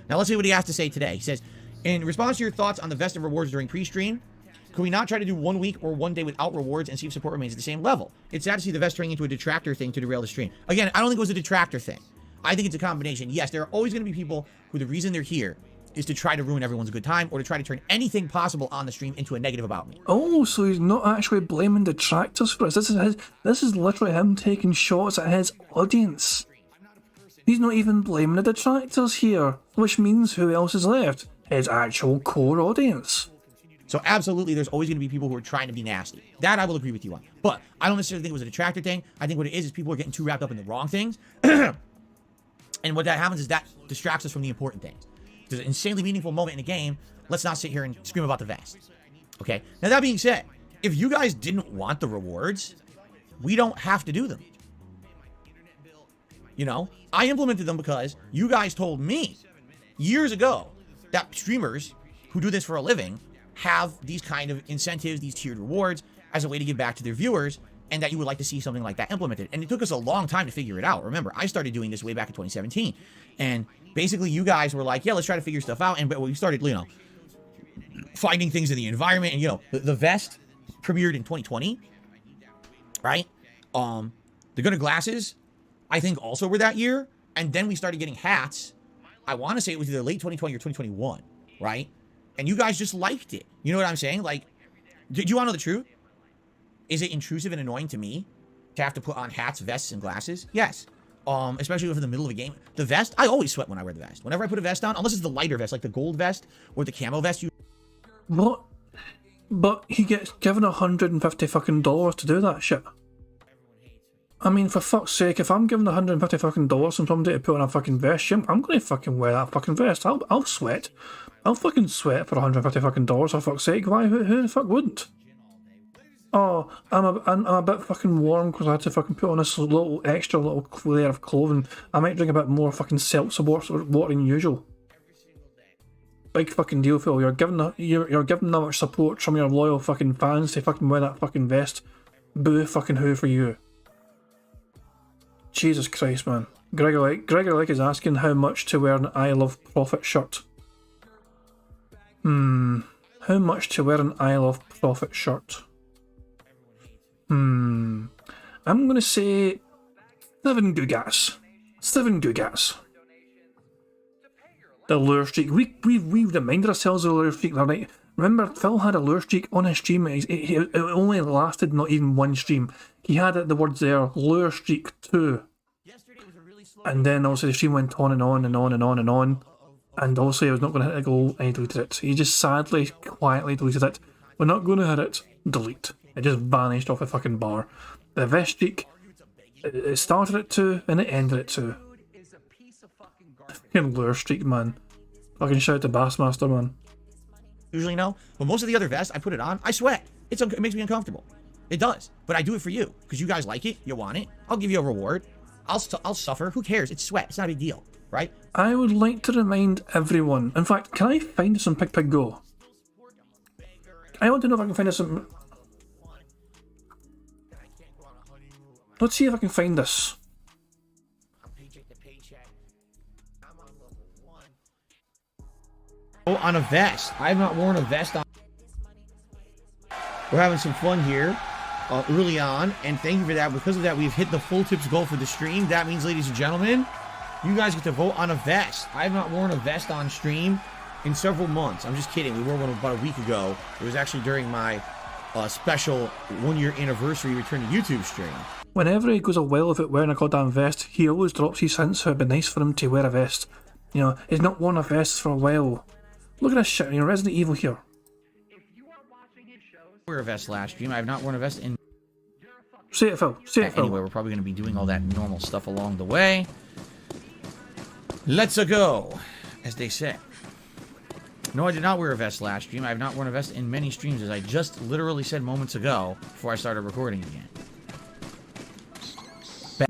Now let's see what he has to say today. He says, in response to your thoughts on the vested rewards during pre-stream, could we not try to do 1 week or 1 day without rewards and see if support remains at the same level? It's sad to see the vest turning into a detractor thing to derail the stream. Again, I don't think it was a detractor thing. I think it's a combination. Yes, there are always going to be people who the reason they're here is to try to ruin everyone's good time or to try to turn anything possible on the stream into a negative about me. Oh, so he's not actually blaming detractors for us. This is literally him taking shots at his audience. He's not even blaming the detractors here, which means who else is left? His actual core audience. So absolutely, there's always going to be people who are trying to be nasty. That I will agree with you on. But I don't necessarily think it was a detractor thing. I think what it is people are getting too wrapped up in the wrong things. And what that happens is that distracts us from the important things. There's an insanely meaningful moment in a game. Let's not sit here and scream about the vest. Okay? Now, that being said, if you guys didn't want the rewards, we don't have to do them. You know? I implemented them because you guys told me years ago that streamers who do this for a living have these kind of incentives, these tiered rewards, as a way to give back to their viewers, and that you would like to see something like that implemented. And it took us a long time to figure it out. Remember, I started doing this way back in 2017. And basically, you guys were like, yeah, let's try to figure stuff out. And we started, finding things in the environment. And, the vest premiered in 2020, right? The gunner glasses, I think, also were that year. And then we started getting hats. I want to say it was either late 2020 or 2021, right? And you guys just liked it. You know what I'm saying? Like, do you want to know the truth? Is it intrusive and annoying to me to have to put on hats, vests, and glasses? Yes. Especially if in the middle of a game. The vest, I always sweat when I wear the vest. Whenever I put a vest on, unless it's the lighter vest, like the gold vest or the camo vest. What? But he gets given $150 fucking dollars to do that shit. I mean, for fuck's sake, if I'm given $150 fucking dollars from somebody to put on a fucking vest, I'm gonna fucking wear that fucking vest. I'll sweat. I'll fucking sweat for $150 fucking dollars, for fuck's sake. Why? Who the fuck wouldn't? Oh, I'm a bit fucking warm because I had to fucking put on this extra little layer of clothing. I might drink a bit more fucking seltzer water than usual. Big fucking deal, Phil. You're giving that much support from your loyal fucking fans to fucking wear that fucking vest. Boo fucking who for you. Jesus Christ, man. Gregor Lake is asking how much to wear an I Love Prophet shirt. How much to wear an I Love Prophet shirt? I'm gonna say 7 Gugats. 7 Gugats. The lure streak. We reminded ourselves of the lure streak the other night. Remember, Phil had a lure streak on his stream. It only lasted not even one stream. He had the words there, lure streak 2. And then obviously the stream went on and on and on and on and on. And obviously I was not going to hit a goal and he deleted it. He just sadly, quietly deleted it. We're not going to hit it. Delete. It just vanished off the fucking bar. The vest streak, it started at 2 and it ended at 2. Fucking lure streak, man. Fucking shout out to Bassmaster, man. Usually no, but most of the other vests, I put it on, I sweat. It makes me uncomfortable. It does, but I do it for you because you guys like it. You want it. I'll give you a reward. I'll suffer. Who cares? It's sweat. It's not a big deal, right? I would like to remind everyone. In fact, can I find this on Pig Go? I want to know if I can find this on. Let's see if I can find this. Oh, on a vest. I have not worn a vest on. We're having some fun here early on, and thank you for that. Because of that, we've hit the full tips goal for the stream. That means, ladies and gentlemen, you guys get to vote on a vest. I have not worn a vest on stream in several months. I'm just kidding. We wore one about a week ago. It was actually during my special 1-year anniversary return to YouTube stream. Whenever he goes a while without wearing a goddamn vest, he always drops his hints how it'd be nice for him to wear a vest. You know, he's not worn a vest for a while. Look at this shit, you know, Resident Evil here. I wore a vest last stream. I have not worn a vest in. Say it, Phil. Say it, Phil. Anyway, we're probably going to be doing all that normal stuff along the way. Let's go, as they say. No, I did not wear a vest last stream. I have not worn a vest in many streams, as I just literally said moments ago before I started recording again.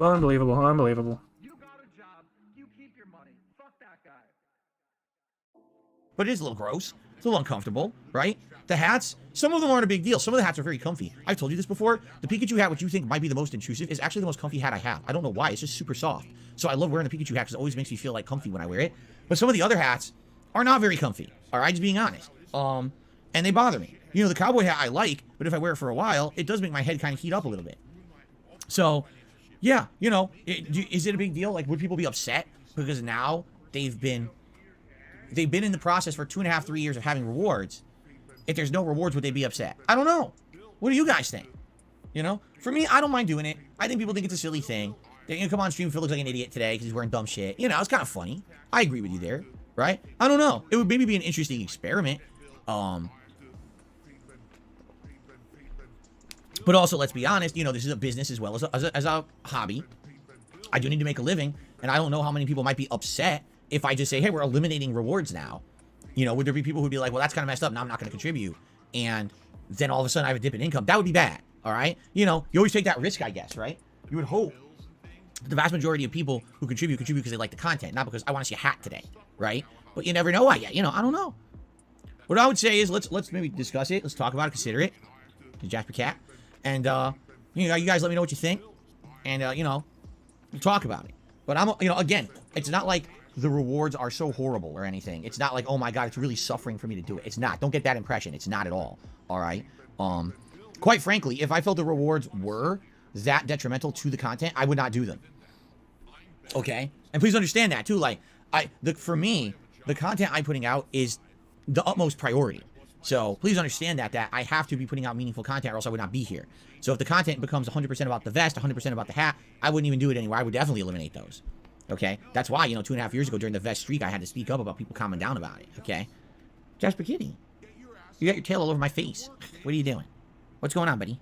Unbelievable, unbelievable. You got a job, you keep your money. Fuck that guy. But it is a little gross. It's a little uncomfortable, right? The hats, some of them aren't a big deal. Some of the hats are very comfy. I've told you this before. The Pikachu hat, which you think might be the most intrusive, is actually the most comfy hat I have. I don't know why. It's just super soft. So I love wearing the Pikachu hat because it always makes me feel like comfy when I wear it. But some of the other hats are not very comfy. All right, just being honest. And they bother me. You know, the cowboy hat I like, but if I wear it for a while, it does make my head kind of heat up a little bit. So, yeah, you know, is it a big deal? Like, would people be upset because now they've been in the process for 2.5, 3 years of having rewards? If there's no rewards, would they be upset? I don't know. What do you guys think? You know, for me, I don't mind doing it. I think people think it's a silly thing. They're gonna come on stream, Phil looks like an idiot today because he's wearing dumb shit. You know, it's kind of funny. I agree with you there, right? I don't know. It would maybe be an interesting experiment. But also, let's be honest. You know, this is a business as well as a hobby. I do need to make a living, and I don't know how many people might be upset if I just say, hey, we're eliminating rewards now. You know, would there be people who'd be like, well, that's kind of messed up. Now I'm not going to contribute. And then all of a sudden I have a dip in income. That would be bad. All right. You know, you always take that risk, I guess, right? You would hope the vast majority of people who contribute because they like the content, not because I want to see a hat today. Right. But you never know why yet. You know, I don't know. What I would say is let's maybe discuss it. Let's talk about it. Consider it. The Jasper Cat. And, you know, you guys let me know what you think. And, you know, we'll talk about it. But you know, again, it's not like the rewards are so horrible or anything. It's not like, oh my God, it's really suffering for me to do it. It's not. Don't get that impression. It's not at all. All right. Quite frankly, if I felt the rewards were that detrimental to the content, I would not do them. Okay. And please understand that too. Like for me, the content I'm putting out is the utmost priority. So please understand that I have to be putting out meaningful content or else I would not be here. So if the content becomes 100% about the vest, 100% about the hat, I wouldn't even do it anymore. I would definitely eliminate those. Okay, that's why, you know, 2.5 years ago during the vest streak, I had to speak up about people calming down about it. Okay, Jasper Kitty, you got your tail all over my face. What are you doing? What's going on, buddy?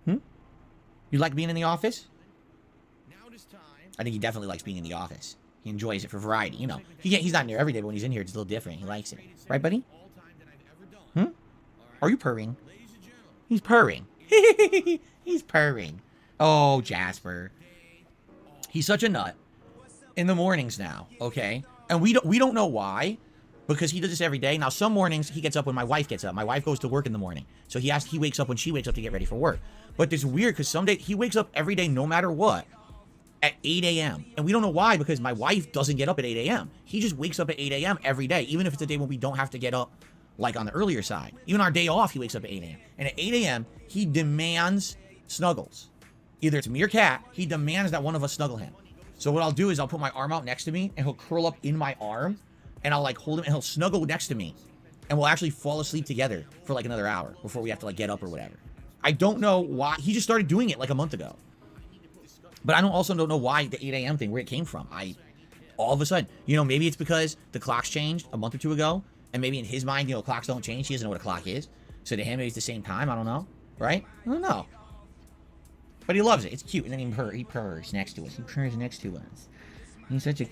You like being in the office? I think he definitely likes being in the office. He enjoys it for variety. You know, he's not in there every day, but when he's in here, it's a little different. He likes it, right, buddy? Are you purring? He's purring. He's purring. Oh, Jasper, he's such a nut. In the mornings now, okay? And we don't know why, because he does this every day. Now, some mornings he gets up when my wife gets up. My wife goes to work in the morning. So he wakes up when she wakes up to get ready for work. But it's weird because some days he wakes up every day no matter what at 8 a.m. And we don't know why, because my wife doesn't get up at 8 a.m. He just wakes up at 8 a.m. every day, even if it's a day when we don't have to get up like on the earlier side. Even our day off, he wakes up at 8 a.m. And at 8 a.m., he demands snuggles. Either it's me or Cat, he demands that one of us snuggle him. So what I'll do is I'll put my arm out next to me, and he'll curl up in my arm, and I'll like hold him, and he'll snuggle next to me, and we'll actually fall asleep together for like another hour before we have to like get up or whatever. I don't know why. He just started doing it like a month ago. But I also don't know why the 8 a.m. thing, where it came from. All of a sudden, maybe it's because the clocks changed a month or two ago, and maybe in his mind, clocks don't change. He doesn't know what a clock is. So to him, maybe it's the same time. I don't know. Right? I don't know. But he loves it. It's cute. And then he purrs next to us. He purrs next to us.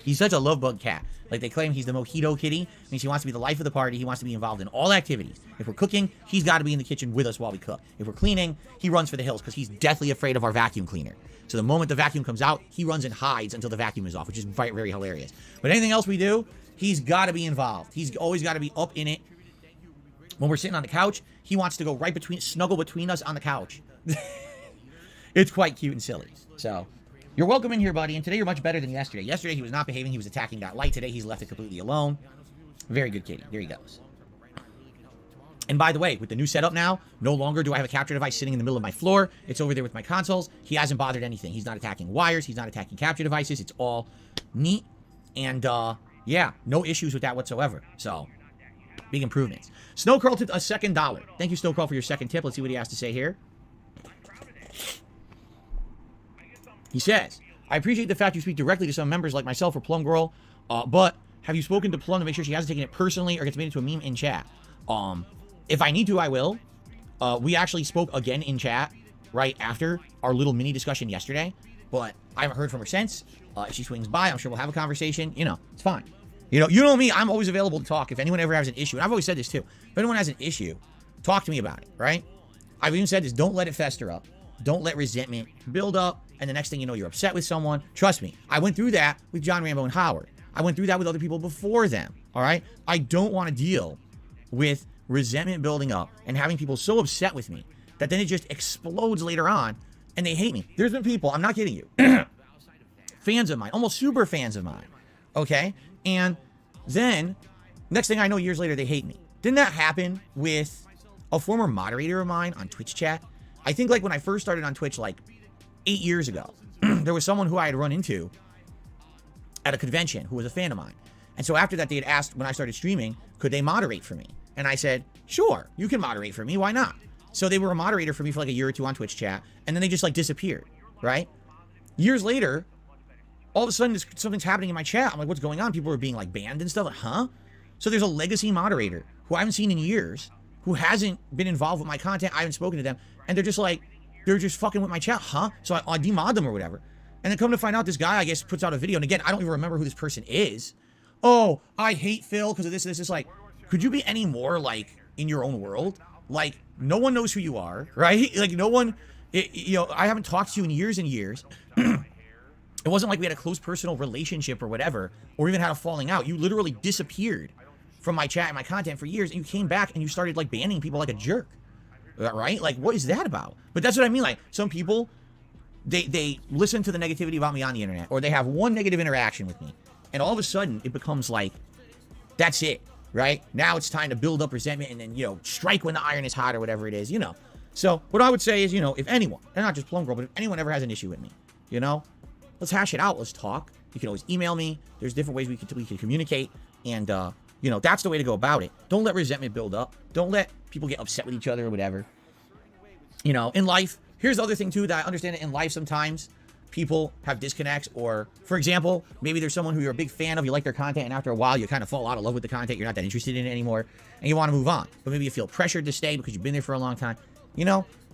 He's such a love bug cat. Like they claim he's the mojito kitty. Means he wants to be the life of the party. He wants to be involved in all activities. If we're cooking, he's got to be in the kitchen with us while we cook. If we're cleaning, he runs for the hills because he's deathly afraid of our vacuum cleaner. So the moment the vacuum comes out, he runs and hides until the vacuum is off, which is very, very hilarious. But anything else we do, he's got to be involved. He's always got to be up in it. When we're sitting on the couch, he wants to go snuggle between us on the couch. It's quite cute and silly. So, you're welcome in here, buddy. And today you're much better than yesterday. Yesterday he was not behaving. He was attacking that light. Today he's left it completely alone. Very good kitty. There he goes. And by the way, with the new setup now, no longer do I have a capture device sitting in the middle of my floor. It's over there with my consoles. He hasn't bothered anything. He's not attacking wires. He's not attacking capture devices. It's all neat. And, yeah, no issues with that whatsoever. So, big improvements. Snowcurl tipped a second $1. Thank you, Snowcurl, for your second tip. Let's see what he has to say here. He says, I appreciate the fact you speak directly to some members like myself or Plum Girl, but have you spoken to Plum to make sure she hasn't taken it personally or gets made into a meme in chat? If I need to, I will. We actually spoke again in chat right after our little mini discussion yesterday, but I haven't heard from her since. If she swings by, I'm sure we'll have a conversation. It's fine. You know me, I'm always available to talk if anyone ever has an issue. And I've always said this too. If anyone has an issue, talk to me about it, right? I've even said this, don't let it fester up. Don't let resentment build up, and the next thing you know, you're upset with someone. Trust me, I went through that with John Rambo and Howard. I went through that with other people before them, all right? I don't want to deal with resentment building up and having people so upset with me that then it just explodes later on, and they hate me. There's been people, I'm not kidding you, fans of mine, almost super fans of mine, okay? And then, next thing I know, years later, they hate me. Didn't that happen with a former moderator of mine on Twitch chat? I think like when I first started on Twitch like 8 years ago, there was someone who I had run into at a convention who was a fan of mine. And so after that, they had asked when I started streaming, could they moderate for me? And I said, sure, you can moderate for me. Why not? So they were a moderator for me for like a year or two on Twitch chat. And then they just like disappeared, right? Years later, all of a sudden something's happening in my chat. I'm like, what's going on? People are being like banned and stuff. Like, huh? So there's a legacy moderator who I haven't seen in years, who hasn't been involved with my content. I haven't spoken to them. And they're just like, they're just fucking with my chat, huh? So I demod them or whatever. And then come to find out, this guy, I guess, puts out a video. And again, I don't even remember who this person is. Oh, I hate Phil because of this. It's like, could you be any more like in your own world? Like, no one knows who you are, right? Like, no one, I haven't talked to you in years and years. It wasn't like we had a close personal relationship or whatever, or even had a falling out. You literally disappeared from my chat and my content for years, and you came back and you started like banning people like a jerk, right? Like, what is that about? But that's what I mean. Like, some people, they listen to the negativity about me on the internet, or they have one negative interaction with me, and all of a sudden it becomes like, that's it, right? Now it's time to build up resentment and then, strike when the iron is hot or whatever it is, So what I would say is, if anyone, and not just Plum Girl, but if anyone ever has an issue with me, let's hash it out. Let's talk. You can always email me. There's different ways we can communicate. And, that's the way to go about it. Don't let resentment build up. Don't let people get upset with each other or whatever. In life, here's the other thing, too, that I understand that in life sometimes people have disconnects. Or, for example, maybe there's someone who you're a big fan of. You like their content. And after a while, you kind of fall out of love with the content. You're not that interested in it anymore. And you want to move on. But maybe you feel pressured to stay because you've been there for a long time.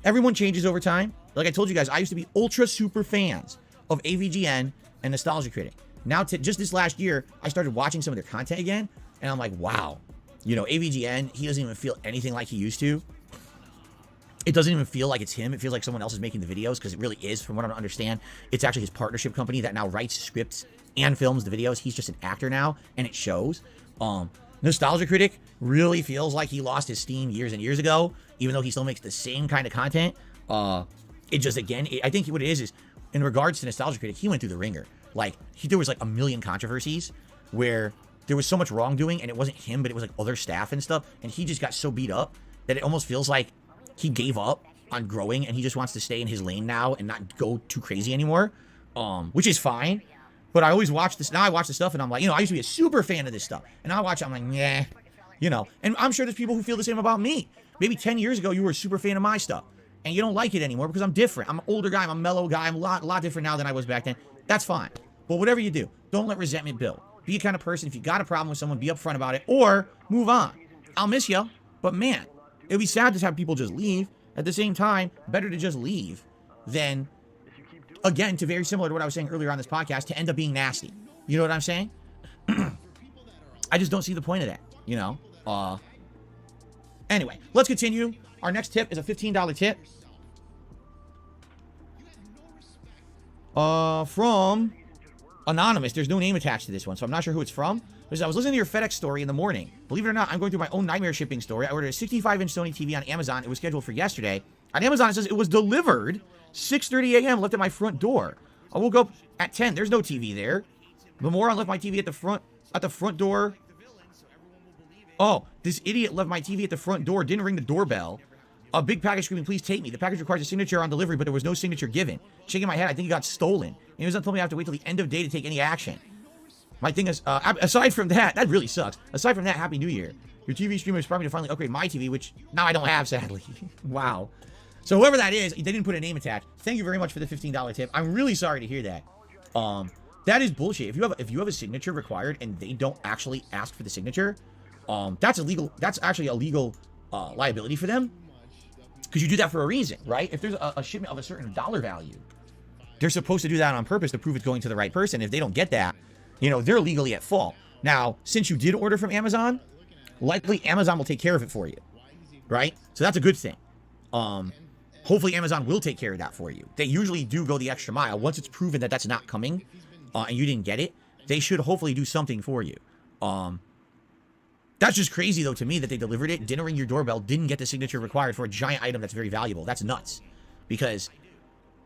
Everyone changes over time. Like I told you guys, I used to be ultra super fans of AVGN and Nostalgia Critic. Now, just this last year, I started watching some of their content again, and I'm like, wow, AVGN, he doesn't even feel anything like he used to. It doesn't even feel like it's him. It feels like someone else is making the videos, because it really is, from what I understand. It's actually his partnership company that now writes scripts and films the videos. He's just an actor now, and it shows. Nostalgia Critic really feels like he lost his steam years and years ago, even though he still makes the same kind of content. It just, again, I think what it is in regards to Nostalgia Critic, he went through the ringer. Like, there was like a million controversies where there was so much wrongdoing, and it wasn't him, but it was like other staff and stuff, and he just got so beat up that it almost feels like he gave up on growing, and he just wants to stay in his lane now and not go too crazy anymore, which is fine. But I always watch this. Now I watch the stuff, and I'm like, I used to be a super fan of this stuff, and now I watch it, I'm like, yeah, and I'm sure there's people who feel the same about me. Maybe 10 years ago, you were a super fan of my stuff. and you don't like it anymore because I'm different. I'm an older guy. I'm a mellow guy. I'm a lot different now than I was back then. That's fine. But whatever you do, don't let resentment build. Be a kind of person. If you got a problem with someone, be upfront about it or move on. I'll miss you, but man, it'd be sad to have people just leave. At the same time, better to just leave than, again, to very similar to what I was saying earlier on this podcast, to end up being nasty. You know what I'm saying? I just don't see the point of that, you know? Anyway, let's continue. Our next tip is a $15 tip. From Anonymous. There's no name attached to this one, so I'm not sure who it's from. Because I was listening to your FedEx story in the morning. Believe it or not, I'm going through my own nightmare shipping story. I ordered a 65-inch Sony TV on Amazon. It was scheduled for yesterday. On Amazon, it says it was delivered 6:30 a.m. left at my front door. I woke up at 10. There's no TV there. The moron left my TV at the front door. Oh, this idiot left my TV at the front door, didn't ring the doorbell. A big package screaming, please take me. The package requires a signature on delivery, but there was no signature given. Shaking my head, I think it got stolen. And he was told me I have to wait till the end of day to take any action. My thing is, aside from that really sucks. Aside from that, Happy New Year. Your TV streamer inspired me to finally upgrade my TV, which now I don't have, sadly. Wow. So whoever that is, they didn't put a name attached. Thank you very much for the $15 tip. I'm really sorry to hear that. That is bullshit. If you have a signature required and they don't actually ask for the signature, that's illegal. That's actually a legal liability for them. Because you do that for a reason, right? If there's a shipment of a certain dollar value, they're supposed to do that on purpose to prove it's going to the right person. If they don't get that, you know, they're legally at fault. Now, since you did order from Amazon, likely Amazon will take care of it for you, right? So that's a good thing. Hopefully Amazon will take care of that for you. They usually do go the extra mile. Once it's proven that that's not coming and you didn't get it, they should hopefully do something for you. That's just crazy, though, to me that they delivered it, didn't ring your doorbell, didn't get the signature required for a giant item that's very valuable. That's nuts. Because,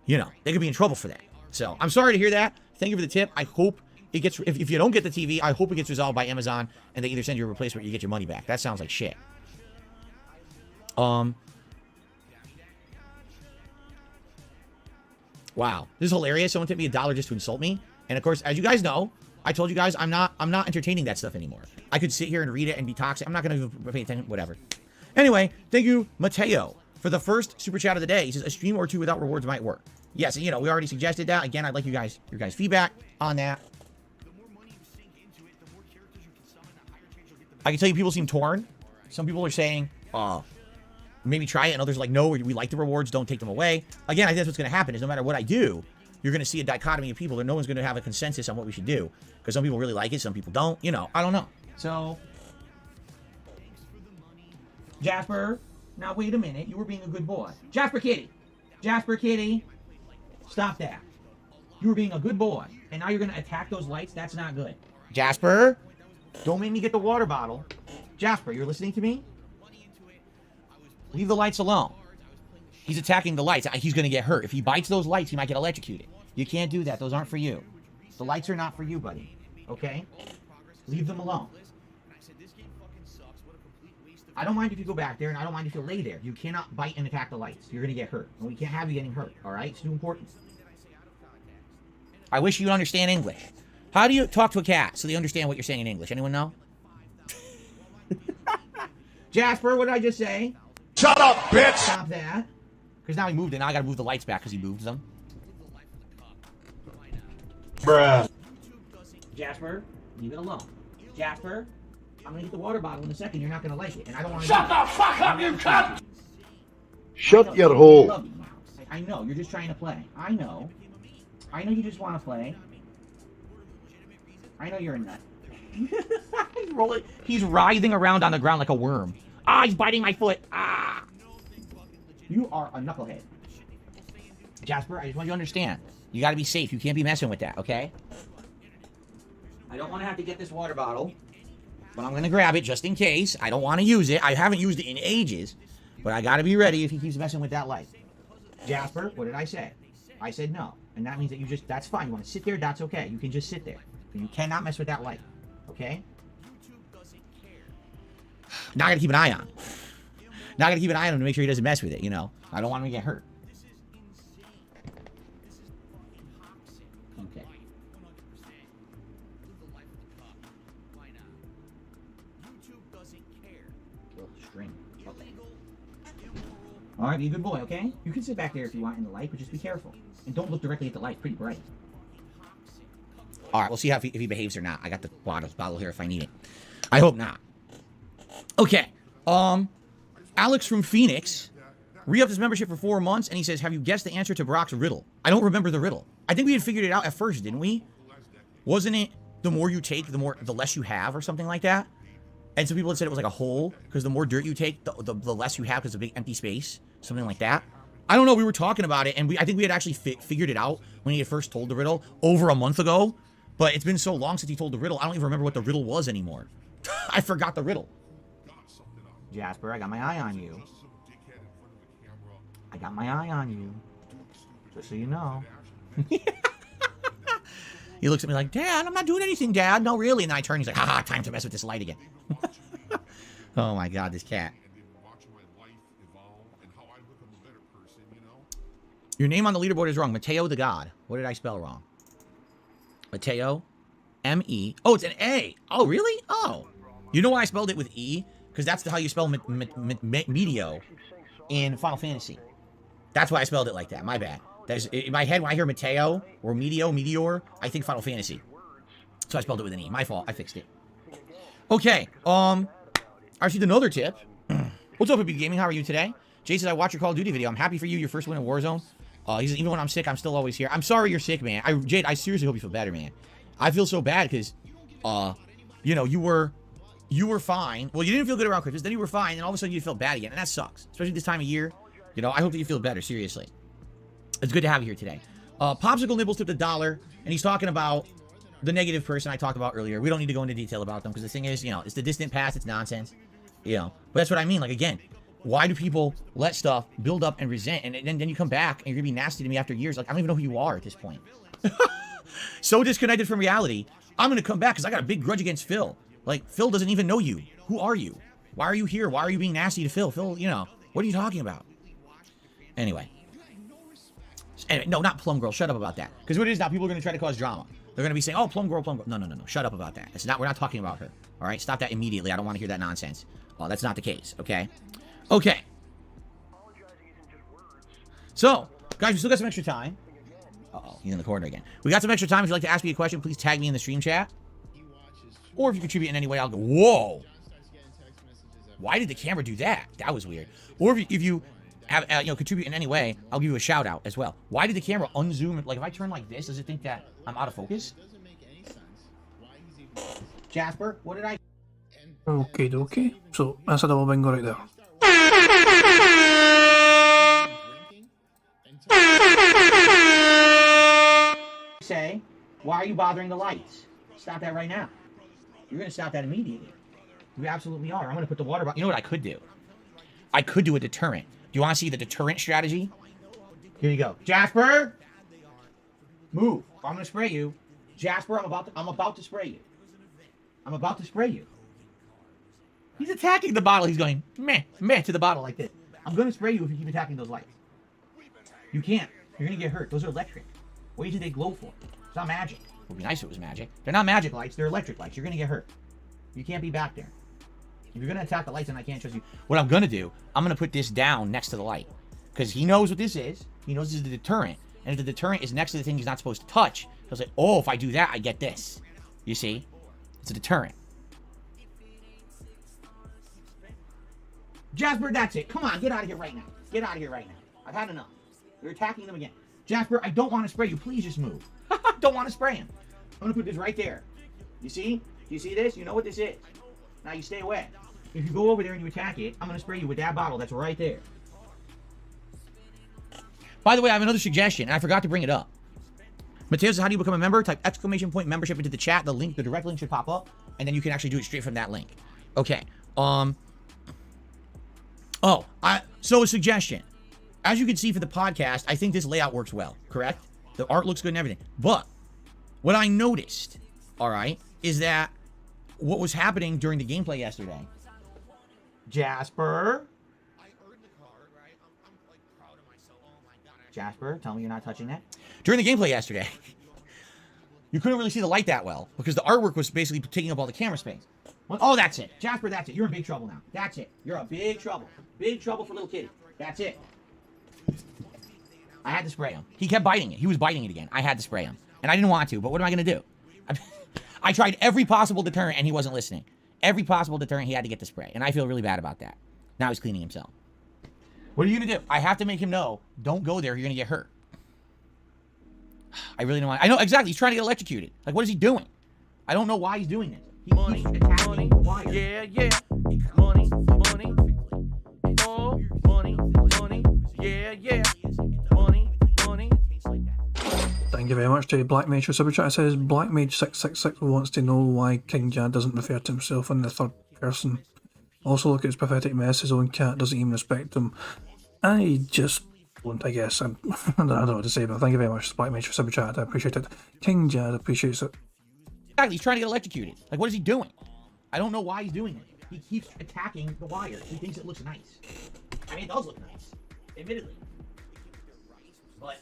you know, they could be in trouble for that. So, I'm sorry to hear that. Thank you for the tip. I hope it gets, if you don't get the TV, I hope it gets resolved by Amazon and they either send you a replacement or you get your money back. That sounds like shit. Wow. This is hilarious. Someone tipped me $1 just to insult me. And of course, as you guys know, I told you guys I'm not entertaining that stuff anymore. I could sit here and read it and be toxic. I'm not going to pay attention, whatever. Anyway, thank you, Mateo, for the first super chat of the day. He says, a stream or two without rewards might work. Yes, you know, we already suggested that. Again, I'd like your guys' feedback on that. I can tell you people seem torn. Some people are saying, maybe try it, and others are like, no, we like the rewards, don't take them away. Again, I think that's what's going to happen is no matter what I do, you're going to see a dichotomy of people, and no one's going to have a consensus on what we should do. Because some people really like it, some people don't. You know, I don't know. So, Jasper, now wait a minute. You were being a good boy. Jasper Kitty, stop that. You were being a good boy, and now you're going to attack those lights? That's not good. Jasper, don't make me get the water bottle. Jasper, you're listening to me? Leave the lights alone. He's attacking the lights. He's going to get hurt. If he bites those lights, he might get electrocuted. You can't do that. Those aren't for you. The lights are not for you, buddy. Okay? Leave them alone. I don't mind if you go back there, and I don't mind if you lay there. You cannot bite and attack the lights. You're going to get hurt. And we can't have you getting hurt, all right? It's too important. I wish you'd understand English. How do you talk to a cat so they understand what you're saying in English? Anyone know? Jasper, what did I just say? Shut up, bitch! Stop that. Because now he moved it. Now I got to move the lights back because he moved them. Bruh. Jasper, leave it alone. Jasper, I'm going to get the water bottle in a second. You're not going to like it. And I don't want to. Shut the fuck up, you cunt! Shut your hole. I know. You're just trying to play. I know. I know you just want to play. I know you're a nut. He's rolling. He's writhing around on the ground like a worm. Ah, he's biting my foot. Ah. You are a knucklehead. Jasper, I just want you to understand. You got to be safe. You can't be messing with that, okay? I don't want to have to get this water bottle, but I'm going to grab it just in case. I don't want to use it. I haven't used it in ages, but I got to be ready if he keeps messing with that light. Jasper, what did I say? I said no, and that means that you just, that's fine. You want to sit there, that's okay. You can just sit there. You cannot mess with that light, okay? Now I got to keep an eye on him. Now I got to keep an eye on him to make sure he doesn't mess with it, you know? I don't want him to get hurt. Okay. String. Okay. All right, be a good boy, okay? You can sit back there if you want in the light, but just be careful. And don't look directly at the light. It's pretty bright. All right, we'll see if he behaves or not. I got the bottle here if I need it. I hope not. Okay. Alex from Phoenix re-upped his membership for 4 months, and he says, have you guessed the answer to Brock's riddle? I don't remember the riddle. I think we had figured it out at first, didn't we? Wasn't it the more you take, the less you have, or something like that? And some people had said it was like a hole, because the more dirt you take, the less you have, because it's a big empty space. Something like that. I don't know, we were talking about it, and I think we had actually figured it out when he had first told the riddle over a month ago. But it's been so long since he told the riddle, I don't even remember what the riddle was anymore. I forgot the riddle. Jasper, I got my eye on you. I got my eye on you. Just so you know. He looks at me like, Dad, I'm not doing anything, Dad. No, really. And I turn, he's like, haha, time to mess with this light again. Oh my God, this cat. Your name on the leaderboard is wrong. Mateo the God. What did I spell wrong? Mateo. M-E. Oh, it's an A. Oh, really? Oh. You know why I spelled it with E? Because that's how you spell Meteo in Final Fantasy. That's why I spelled it like that. My bad. That's, in my head, when I hear Mateo or Meteor, I think Final Fantasy. So I spelled it with an E. My fault. I fixed it. Okay. I received another tip. What's up, Happy Gaming? How are you today? Jay says, I watched your Call of Duty video. I'm happy for you. Your first win in Warzone. He says, even when I'm sick, I'm still always here. I'm sorry you're sick, man. Jade, I seriously hope you feel better, man. I feel so bad because, you know, you were fine. Well, you didn't feel good around Christmas. Then you were fine. And all of a sudden you feel bad again. And that sucks. Especially this time of year. You know, I hope that you feel better. Seriously. It's good to have you here today. Popsicle Nibbles tipped $1. And he's talking about the negative person I talked about earlier. We don't need to go into detail about them. Because the thing is, you know, it's the distant past. It's nonsense. You know. But that's what I mean. Like, again, why do people let stuff build up and resent? And then you come back and you're going to be nasty to me after years. Like, I don't even know who you are at this point. So disconnected from reality. I'm going to come back because I got a big grudge against Phil. Like, Phil doesn't even know you. Who are you? Why are you here? Why are you being nasty to Phil? Phil, you know, what are you talking about? Anyway, no, not Plum Girl. Shut up about that. Because what it is now, people are going to try to cause drama. They're going to be saying, oh, Plum Girl, Plum Girl. No. Shut up about that. It's not. We're not talking about her. All right? Stop that immediately. I don't want to hear that nonsense. Well, that's not the case. Okay? Okay. So, guys, we still got some extra time. Uh-oh, he's in the corner again. We got some extra time. If you'd like to ask me a question, please tag me in the stream chat. Or if you contribute in any way, I'll go, whoa. Why did the camera do that? That was weird. Or if you have, contribute in any way, I'll give you a shout out as well. Why did the camera unzoom? Like, if I turn like this, does it think that I'm out of focus? Jasper, what did I... Okay, dokie. So, that's a double bingo right there. Say, why are you bothering the lights? Stop that right now. You're going to stop that immediately. You absolutely are. I'm going to put the water bottle... You know what I could do? I could do a deterrent. Do you want to see the deterrent strategy? Here you go. Jasper! Move. I'm going to spray you. Jasper, I'm about to spray you. I'm about to spray you. He's attacking the bottle. He's going, meh, meh, to the bottle like this. I'm going to spray you if you keep attacking those lights. You can't. You're going to get hurt. Those are electric. What do they glow for? It's not magic. It would be nice if it was magic. They're not magic lights. They're electric lights. You're going to get hurt. You can't be back there. If you're going to attack the lights and I can't trust you, what I'm going to do, I'm going to put this down next to the light. Because he knows what this is. He knows this is the deterrent. And if the deterrent is next to the thing he's not supposed to touch, he'll say, oh, if I do that, I get this. You see? It's a deterrent. Jasper, that's it. Come on, get out of here right now. Get out of here right now. I've had enough. You're attacking them again. Jasper, I don't want to spray you. Please just move. Don't want to spray him. I'm going to put this right there. You see? Do you see this? You know what this is. Now you stay away. If you go over there and you attack it, I'm going to spray you with that bottle that's right there. By the way, I have another suggestion, and I forgot to bring it up. Mateo says, how do you become a member? Type !membership into the chat. The link, the direct link should pop up, and then you can actually do it straight from that link. Okay. So a suggestion. As you can see for the podcast, I think this layout works well, correct? The art looks good and everything. But what I noticed, all right, is that what was happening during the gameplay yesterday. Jasper? Jasper, tell me you're not touching that. During the gameplay yesterday, you couldn't really see the light that well because the artwork was basically taking up all the camera space. Well, oh, that's it. Jasper, that's it. You're in big trouble now. That's it. You're in big trouble. Big trouble for little kitty. That's it. I had to spray him. He kept biting it. He was biting it again. I had to spray him. And I didn't want to, but what am I going to do? I tried every possible deterrent, and he wasn't listening. Every possible deterrent, he had to get the spray. And I feel really bad about that. Now he's cleaning himself. What are you going to do? I have to make him know, don't go there. You're going to get hurt. I really don't want... I know, exactly. He's trying to get electrocuted. Like, what is he doing? I don't know why he's doing this. He Money, keeps attacking money, the wire. yeah, yeah. Money, money. Oh, money, money, yeah, yeah. Money, money. Thank you very much to Black Mage for Super Chat. It says Black Mage 666 wants to know why King Jad doesn't refer to himself in the third person. Also, look at his pathetic mess. His own cat doesn't even respect him. I just won't, I guess. I don't know what to say, but thank you very much, Black Mage for Super Chat. I appreciate it. King Jad appreciates it. Exactly. He's trying to get electrocuted. Like, what is he doing? I don't know why he's doing it. He keeps attacking the wire. He thinks it looks nice. I mean, it does look nice, admittedly. But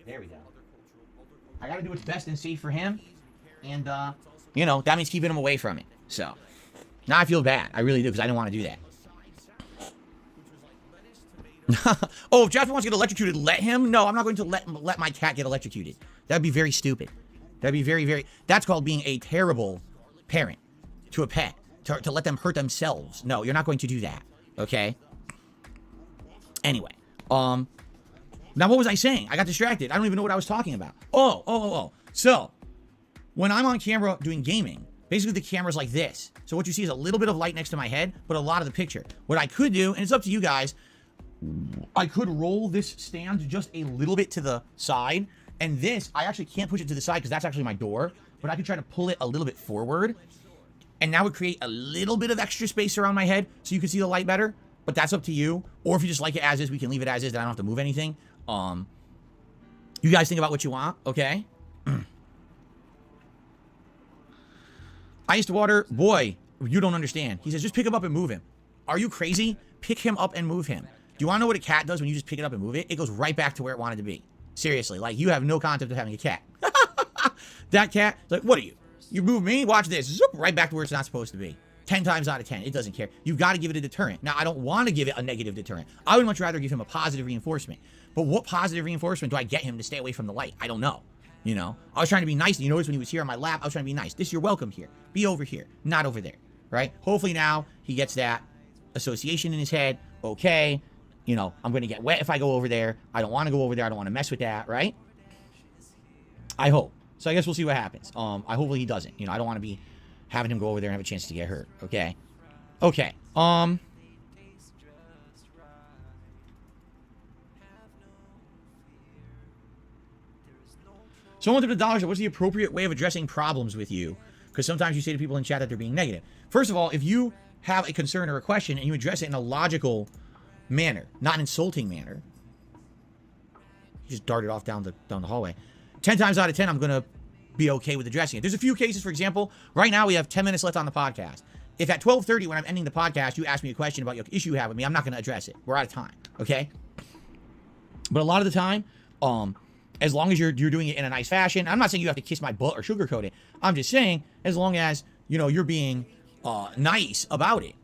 there we go. I gotta do what's best and safe for him, and you know, that means keeping him away from it. So now I feel bad. I really do, because I didn't want to do that. Oh, if Jasper wants to get electrocuted, let him? No, I'm not going to let my cat get electrocuted. That'd be very stupid. That'd be very... That's called being a terrible parent to a pet. To let them hurt themselves. No, you're not going to do that. Okay? Anyway. Now what was I saying? I got distracted. I don't even know what I was talking about. Oh. So, when I'm on camera doing gaming, basically the camera's like this. So what you see is a little bit of light next to my head, but a lot of the picture. What I could do, and it's up to you guys, I could roll this stand just a little bit to the side, and this, I actually can't push it to the side because that's actually my door, but I could try to pull it a little bit forward, and that would create a little bit of extra space around my head so you can see the light better, but that's up to you. Or if you just like it as is, we can leave it as is, then I don't have to move anything. You guys think about what you want, okay? Iced water, boy, you don't understand. He says, just pick him up and move him. Are you crazy? Pick him up and move him. Do you want to know what a cat does when you just pick it up and move it? It goes right back to where it wanted to be. Seriously, like, you have no concept of having a cat. That cat, like, what are you? You move me? Watch this. Zoop, right back to where it's not supposed to be. 10 times out of 10, it doesn't care. You've got to give it a deterrent. Now, I don't want to give it a negative deterrent. I would much rather give him a positive reinforcement. But what positive reinforcement do I get him to stay away from the light? I don't know. You know, I was trying to be nice. You notice when he was here on my lap, I was trying to be nice. This, you're welcome here. Be over here, not over there, right? Hopefully now he gets that association in his head. Okay, you know, I'm going to get wet if I go over there. I don't want to go over there. I don't want to mess with that, right? I hope. So I guess we'll see what happens. Hopefully he doesn't. You know, I don't want to be having him go over there and have a chance to get hurt. Okay. Okay. Someone took the $1. What's the appropriate way of addressing problems with you? Because sometimes you say to people in chat that they're being negative. First of all, if you have a concern or a question and you address it in a logical manner, not an insulting manner, you just darted off down the hallway. 10 times out of 10, I'm going to be okay with addressing it. There's a few cases, for example, right now we have 10 minutes left on the podcast. If at 12:30 when I'm ending the podcast, you ask me a question about your issue you have with me, I'm not going to address it. We're out of time, okay? But a lot of the time, as long as you're doing it in a nice fashion, I'm not saying you have to kiss my butt or sugarcoat it. I'm just saying, as long as, you know, you're being nice about it,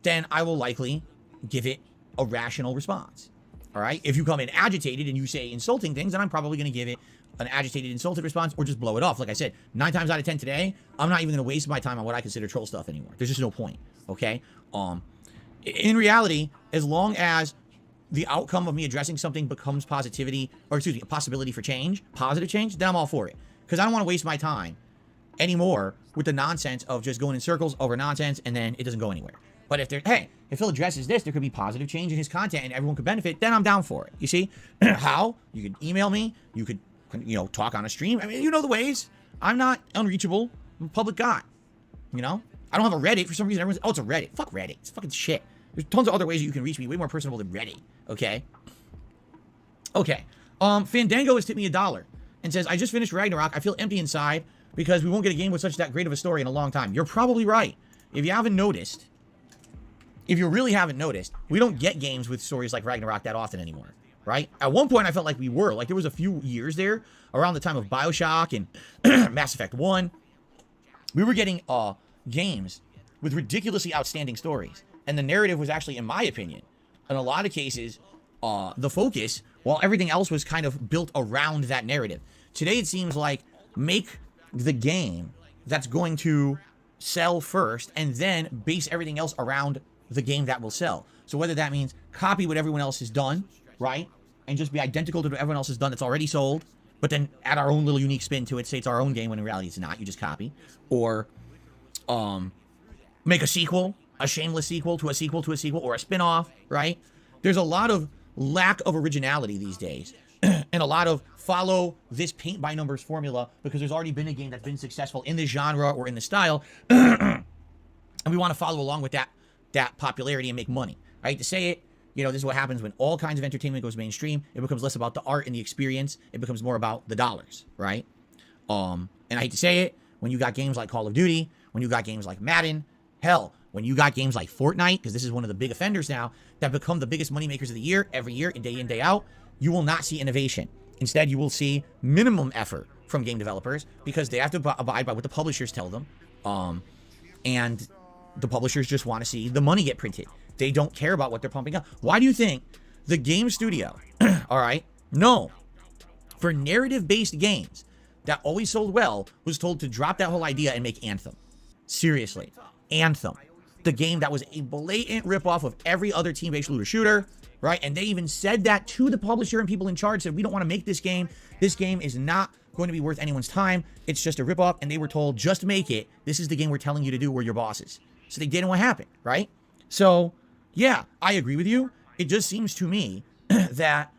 then I will likely give it a rational response. All right? If you come in agitated and you say insulting things, then I'm probably going to give it an agitated, insulted response or just blow it off. Like I said, 9 times out of 10 today, I'm not even going to waste my time on what I consider troll stuff anymore. There's just no point. Okay? In reality, as long as the outcome of me addressing something becomes positivity, or excuse me, a possibility for change, positive change, then I'm all for it. Because I don't want to waste my time anymore with the nonsense of just going in circles over nonsense and then it doesn't go anywhere. But if if Phil addresses this, there could be positive change in his content and everyone could benefit, then I'm down for it. You see? How? You could email me. You could, you know, talk on a stream. I mean, you know the ways. I'm not unreachable. I'm a public guy. You know? I don't have a Reddit for some reason. Everyone's, oh, it's a Reddit. Fuck Reddit. It's fucking shit. There's tons of other ways that you can reach me, way more personable than Reddit. Okay? Okay. Fandango has tipped me $1 and says, I just finished Ragnarok. I feel empty inside because we won't get a game with such that great of a story in a long time. You're probably right. If you haven't noticed, if you really haven't noticed, we don't get games with stories like Ragnarok that often anymore, right? At one point, I felt like we were. Like, there was a few years there around the time of BioShock and Mass Effect 1 We were getting games with ridiculously outstanding stories. And the narrative was actually, in my opinion, in a lot of cases, the focus, while everything else was kind of built around that narrative. Today, it seems like make the game that's going to sell first and then base everything else around the game that will sell. So whether that means copy what everyone else has done, right? And just be identical to what everyone else has done that's already sold, but then add our own little unique spin to it, say it's our own game when in reality it's not, you just copy. Or make a sequel, a shameless sequel to a sequel to a sequel, or a spin-off, right? There's a lot of lack of originality these days. And a lot of follow this paint by numbers formula because there's already been a game that's been successful in this genre or in the style. And we want to follow along with that popularity and make money. I hate to say it, you know, this is what happens when all kinds of entertainment goes mainstream. It becomes less about the art and the experience. It becomes more about the dollars, right? And I hate to say it, when you got games like Call of Duty, when you got games like Madden, hell, when you got games like Fortnite, because this is one of the big offenders now, that become the biggest money makers of the year, every year, day in, day out, you will not see innovation. Instead, you will see minimum effort from game developers because they have to abide by what the publishers tell them. And the publishers just want to see the money get printed. They don't care about what they're pumping out. Why do you think the game studio, all right, no, for narrative-based games that always sold well, was told to drop that whole idea and make Anthem? Seriously, Anthem. The game that was a blatant ripoff of every other team-based looter shooter, right? And they even said that to the publisher and people in charge, said, we don't want to make this game. This game is not going to be worth anyone's time. It's just a ripoff. And they were told, just make it. This is the game we're telling you to do. We're your bosses. So they didn't want to happen, right? So, yeah, I agree with you. It just seems to me that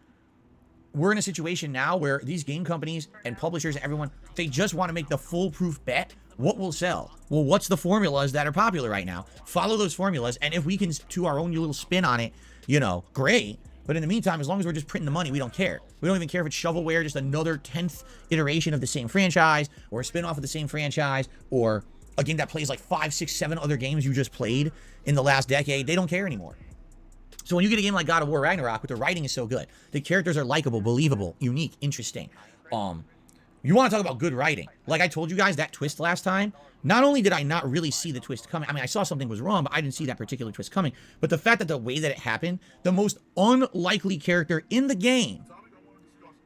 we're in a situation now where these game companies and publishers and everyone, they just want to make the foolproof bet. What will sell? Well, what's the formulas that are popular right now? Follow those formulas, and if we can do our own little spin on it, you know, great. But in the meantime, as long as we're just printing the money, we don't care. We don't even care if it's shovelware, just another 10th iteration of the same franchise, or a spin-off of the same franchise, or a game that plays like 5, 6, 7 other games you just played in the last decade. They don't care anymore. So when you get a game like God of War Ragnarok, where the writing is so good, the characters are likable, believable, unique, interesting. You want to talk about good writing. Like I told you guys, that twist last time, not only did I not really see the twist coming, I mean, I saw something was wrong, but I didn't see that particular twist coming. But the fact that the way that it happened, the most unlikely character in the game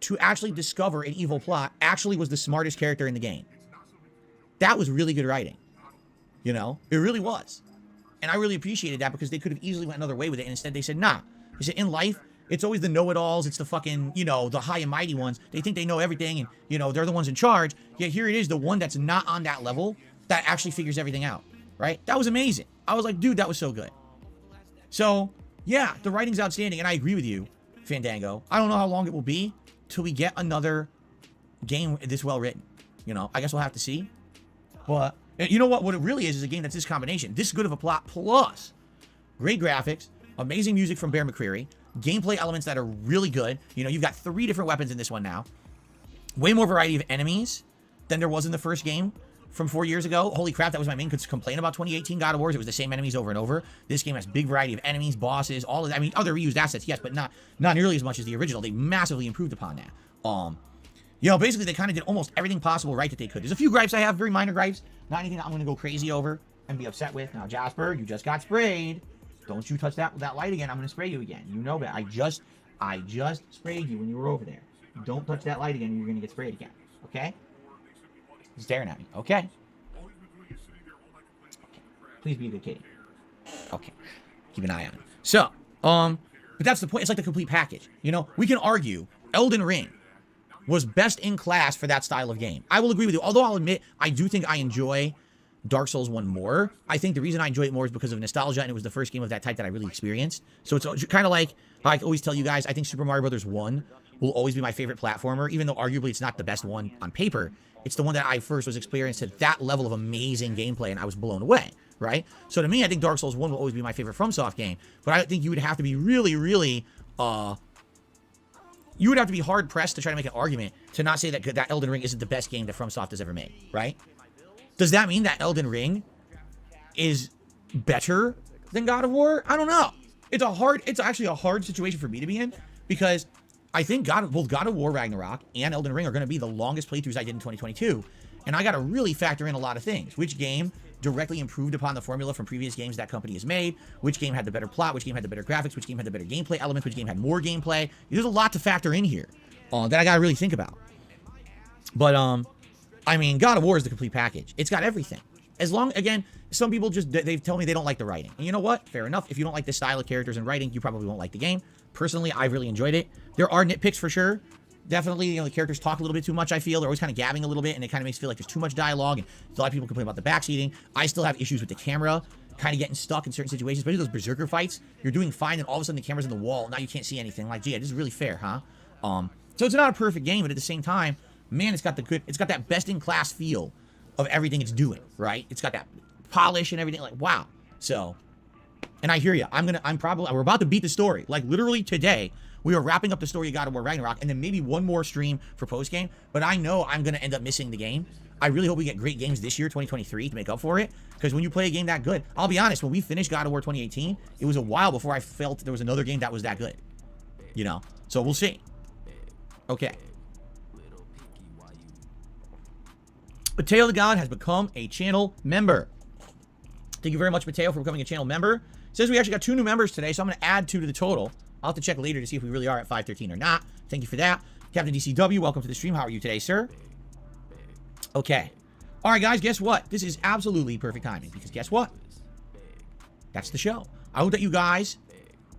to actually discover an evil plot actually was the smartest character in the game. That was really good writing. You know, it really was. And I really appreciated that because they could have easily went another way with it. And instead they said, nah. They said, in life, it's always the know-it-alls. It's the fucking, you know, the high and mighty ones. They think they know everything and, you know, they're the ones in charge. Yet here it is, the one that's not on that level that actually figures everything out, right? That was amazing. I was like, dude, that was so good. So, yeah, the writing's outstanding. And I agree with you, Fandango. I don't know how long it will be till we get another game this well written. You know, I guess we'll have to see. But, you know what? What it really is a game that's this combination. This good of a plot plus great graphics, amazing music from Bear McCreary, gameplay elements that are really good. You know, you've got 3 different weapons in this one now. Way more variety of enemies than there was in the first game from 4 years ago. Holy crap, that was my main complaint about 2018 God of Wars. It was the same enemies over and over. This game has big variety of enemies, bosses, all of that. I mean, other reused assets, yes, but not nearly as much as the original. They massively improved upon that. You know, basically, they kind of did almost everything possible right that they could. There's a few gripes I have, very minor gripes. Not anything that I'm going to go crazy over and be upset with. Now, Jasper, you just got sprayed. Don't you touch that light again. I'm going to spray you again. You know that. I just sprayed you when you were over there. Don't touch that light again. You're going to get sprayed again. Okay? He's staring at me. Okay? Please be a good kitty. Okay. Keep an eye on him. So, but that's the point. It's like the complete package. You know, we can argue Elden Ring was best in class for that style of game. I will agree with you. Although I'll admit, I do think I enjoy Dark Souls 1 more. I think the reason I enjoy it more is because of nostalgia, and it was the first game of that type that I really experienced. So it's kind of like, I always tell you guys, I think Super Mario Bros. 1 will always be my favorite platformer, even though arguably it's not the best one on paper. It's the one that I first was experienced at that level of amazing gameplay, and I was blown away, right? So to me, I think Dark Souls 1 will always be my favorite FromSoft game, but I think you would have to be really, really, you would have to be hard-pressed to try to make an argument to not say that Elden Ring isn't the best game that FromSoft has ever made, right? Does that mean that Elden Ring is better than God of War? I don't know. It's actually a hard situation for me to be in because I think both God of War Ragnarok and Elden Ring are going to be the longest playthroughs I did in 2022. And I got to really factor in a lot of things. Which game directly improved upon the formula from previous games that company has made? Which game had the better plot? Which game had the better graphics? Which game had the better gameplay elements? Which game had more gameplay? There's a lot to factor in here that I got to really think about. But, I mean, God of War is the complete package. It's got everything. As long, again, some people just, they tell me they don't like the writing. And you know what? Fair enough. If you don't like the style of characters and writing, you probably won't like the game. Personally, I've really enjoyed it. There are nitpicks for sure. Definitely, you know, the characters talk a little bit too much, I feel. They're always kind of gabbing a little bit, and it kind of makes me feel like there's too much dialogue. And a lot of people complain about the backseating. I still have issues with the camera kind of getting stuck in certain situations, especially those berserker fights. You're doing fine, and all of a sudden the camera's in the wall. Now you can't see anything. Like, gee, this is really fair, huh? So it's not a perfect game, but at the same time, man, it's got that best-in-class feel of everything it's doing, right? It's got that polish and everything. Like, wow. So, and I hear you. We're about to beat the story. Like, literally today, we are wrapping up the story of God of War Ragnarok, and then maybe one more stream for post-game, but I know I'm going to end up missing the game. I really hope we get great games this year, 2023, to make up for it, because when you play a game that good, I'll be honest, when we finished God of War 2018, it was a while before I felt there was another game that was that good, you know? So we'll see. Okay. Mateo the God has become a channel member. Thank you very much, Mateo, for becoming a channel member. Says we actually got 2 new members today, so I'm going to add 2 to the total. I'll have to check later to see if we really are at 513 or not. Thank you for that. Captain DCW, welcome to the stream. How are you today, sir? Okay. All right, guys, guess what? This is absolutely perfect timing, because guess what? That's the show. I hope that you guys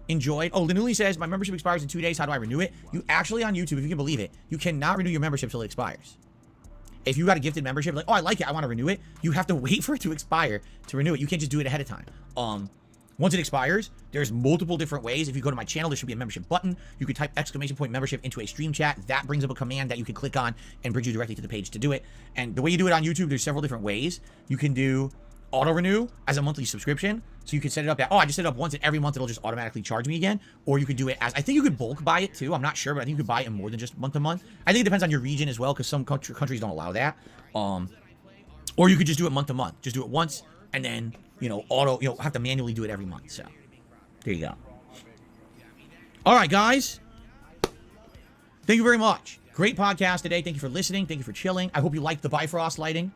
enjoyed. Oh, Linuli says, my membership expires in 2 days. How do I renew it? You actually, on YouTube, if you can believe it, you cannot renew your membership till it expires. If you got a gifted membership, like, oh, I like it, I want to renew it, you have to wait for it to expire to renew it. You can't just do it ahead of time. Once it expires, there's multiple different ways. If you go to my channel, there should be a membership button. You can type !membership into a stream chat. That brings up a command that you can click on and brings you directly to the page to do it. And the way you do it on YouTube, there's several different ways. You can do auto renew as a monthly subscription. So you can set it up that, oh, I just set it up once and every month it'll just automatically charge me again. Or you could do it as, I think you could bulk buy it too. I'm not sure, but I think you could buy it in more than just month to month. I think it depends on your region as well, because some countries don't allow that. Or you could just do it month to month. Just do it once and then, you know, have to manually do it every month. So there you go. All right, guys. Thank you very much. Great podcast today. Thank you for listening. Thank you for chilling. I hope you liked the Bifrost lighting.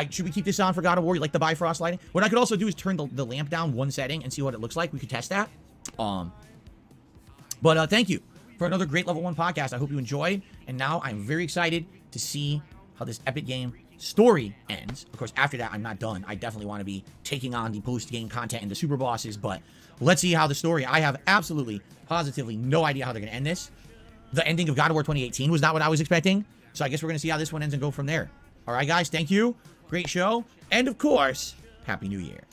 Should we keep this on for God of War? You like the Bifrost lighting? What I could also do is turn the lamp down one setting and see what it looks like. We could test that. But thank you for another great level 1 podcast. I hope you enjoyed. And now I'm very excited to see how this epic game story ends. Of course, after that, I'm not done. I definitely want to be taking on the post-game content and the super bosses, but let's see how the story, I have absolutely, positively no idea how they're going to end this. The ending of God of War 2018 was not what I was expecting, so I guess we're going to see how this one ends and go from there. All right, guys, thank you. Great show. And of course, Happy New Year.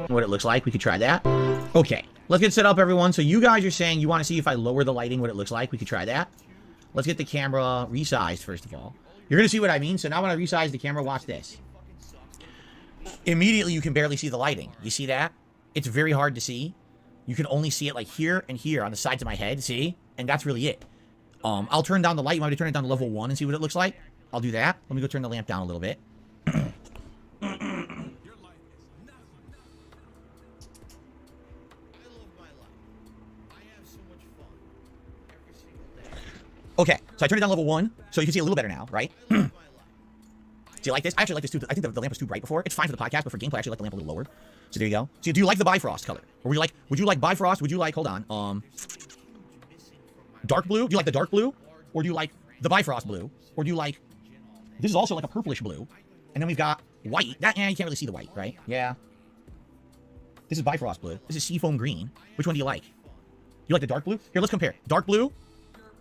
What it looks like, we could try that. Okay, let's get set up, everyone. So you guys are saying you want to see if I lower the lighting, what it looks like. We could try that. Let's get the camera resized, first of all. You're going to see what I mean. So now when I resize the camera, watch this. Immediately, you can barely see the lighting. You see that? It's very hard to see. You can only see it like here and here on the sides of my head, see? And that's really it. I'll turn down the light. You want me to turn it down to level 1 and see what it looks like? I'll do that. Let me go turn the lamp down a little bit. Okay, so I turned it down level 1, so you can see a little better now, right? Do you like this? I actually like this too. I think the lamp was too bright before. It's fine for the podcast, but for gameplay, I actually like the lamp a little lower. So there you go. So do you like the Bifrost color? Or would you like Bifrost? Would you like, hold on, dark blue? Do you like the dark blue? Or do you like the Bifrost blue? Or do you like, this is also like a purplish blue. And then we've got white. You can't really see the white, right? Yeah. This is Bifrost blue. This is seafoam green. Which one do you like? You like the dark blue? Here, let's compare. Dark blue,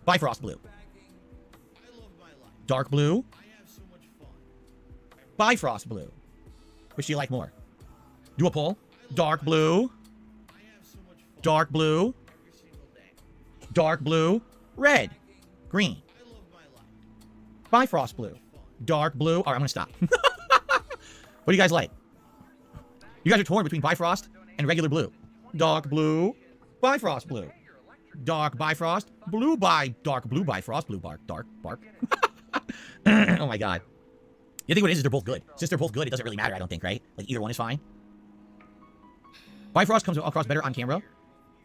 Bifrost blue. Dark blue, Bifrost blue. Which do you like more? Do a poll. Dark blue, dark blue, dark blue, red, green. Bifrost blue, dark blue. All right, I'm going to stop. What do you guys like? You guys are torn between Bifrost and regular blue. Dark blue, Bifrost blue. dark Bifrost, blue dark, blue Bifrost, blue bark, dark bark. Oh my god. The thing what it is they're both good. Since they're both good, it doesn't really matter, I don't think, right? Like, either one is fine. Bifrost comes across better on camera.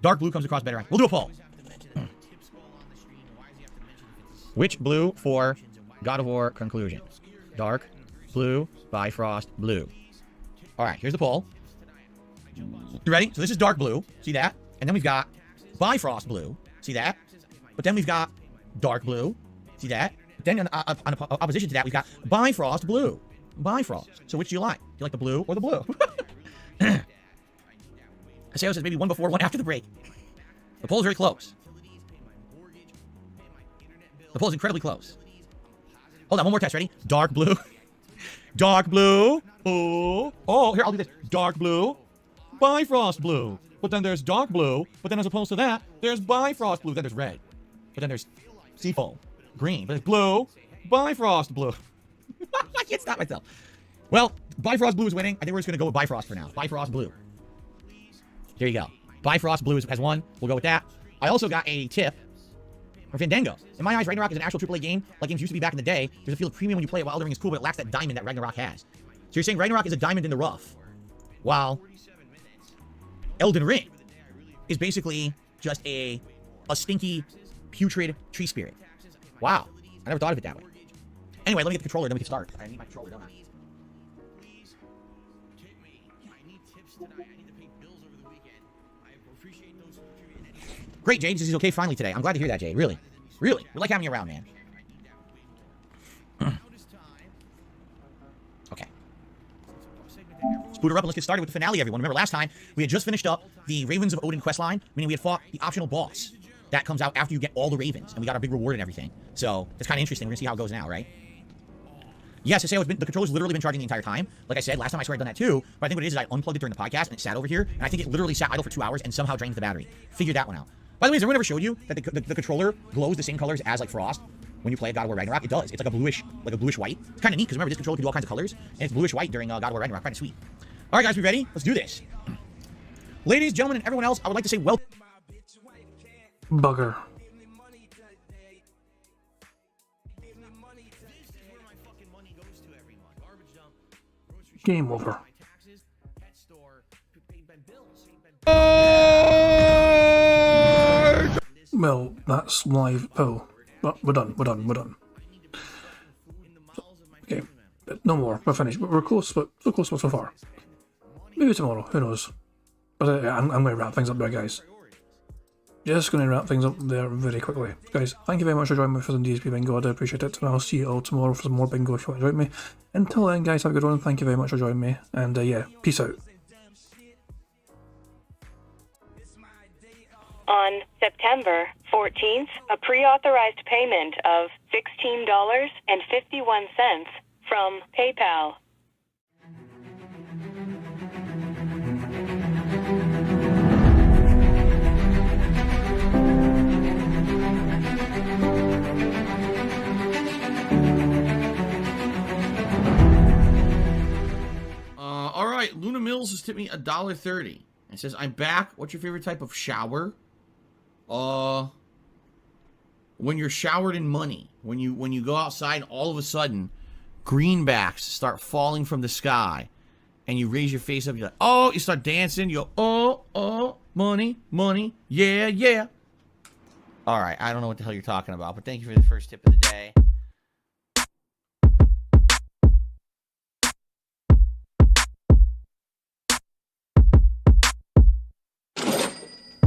Dark blue comes across better on... We'll do a poll. Which blue for God of War conclusion? Dark, blue, Bifrost, blue. Alright, here's the poll. You ready? So this is dark blue. See that? And then we've got Bifrost blue. See that? But then we've got dark blue. See that? But then on opposition to that, we've got Bifrost blue. Bifrost. So which do you like? Do you like the blue or the blue? Aseo says maybe one before, one after the break. The poll is very close. The poll is incredibly close. Hold on, one more test. Ready? Dark blue. Dark blue. Oh, here, I'll do this. Dark blue. Bifrost blue. But then there's dark blue. But then as opposed to that, there's Bifrost blue. Then there's red. But then there's seafoam. Green. But there's blue. Bifrost blue. I can't stop myself. Well, Bifrost blue is winning. I think we're just going to go with Bifrost for now. Bifrost blue. There you go. Bifrost blue has won. We'll go with that. I also got a tip for Fandango. In my eyes, Ragnarok is an actual AAA game, like games used to be back in the day. There's a feel of premium when you play it, while Elden Ring is cool, but it lacks that diamond that Ragnarok has. So you're saying Ragnarok is a diamond in the rough, while Elden Ring is basically just a stinky, putrid tree spirit. Wow. I never thought of it that way. Anyway, let me get the controller, then we can start. I need my controller, don't I? Great, Jade. This is okay finally today. I'm glad to hear that, Jade. Really. Really. We like having you around, man. Okay. Let's boot her up and let's get started with the finale, everyone. Remember, last time, we had just finished up the Ravens of Odin questline, meaning we had fought the optional boss. That comes out after you get all the Ravens, and we got a big reward and everything. So, that's kind of interesting. We're going to see how it goes now, right? Yes, the controller's literally been charging the entire time. Like I said, last time I swear I'd done that too, but I think what it is I unplugged it during the podcast, and it sat over here, and I think it literally sat idle for 2 hours and somehow drained the battery. Figure that one out. By the way, has everyone ever showed you that the controller glows the same colors as, like, Frost when you play God of War Ragnarok? It does. It's like a bluish white. It's kind of neat, because remember, this controller can do all kinds of colors, and it's bluish white during God of War Ragnarok. Kind of sweet. All right, guys, we ready? Let's do this. Ladies, gentlemen, and everyone else, I would like to say welcome. Bugger. Game over. Well, that's live. Oh, well, we're done. Okay, no more. We're finished. We're close, but so close so far. Maybe tomorrow. Who knows? But I'm going to wrap things up there, guys. Just going to wrap things up there very quickly. Guys, thank you very much for joining me for some DSP Bingo. I do appreciate it. And I'll see you all tomorrow for some more Bingo if you want to join me. Until then, guys, have a good one. Thank you very much for joining me. And yeah, peace out. On September 14th, a pre-authorized payment of $16.51 from PayPal. All right, Luna Mills has tipped me $1.30. It says, I'm back. What's your favorite type of shower? When you're showered in money. When you go outside and all of a sudden, greenbacks start falling from the sky. And you raise your face up, you're like, oh, you start dancing, you go, oh, money, yeah, yeah. All right, I don't know what the hell you're talking about, but thank you for the first tip of the day.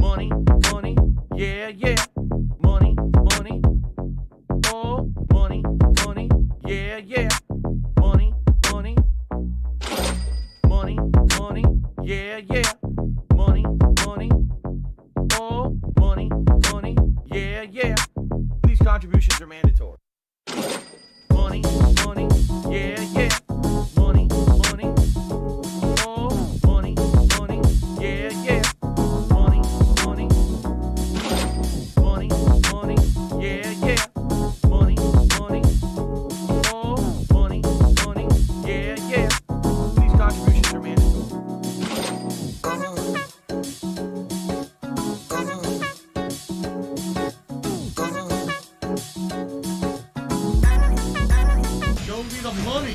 Money, yeah, yeah. Money, oh, money, yeah, yeah. Money, yeah, yeah. Money, oh, money, yeah, yeah. These contributions are mandatory. Money, yeah, yeah. Money, oh, money, yeah, yeah. Money, the money.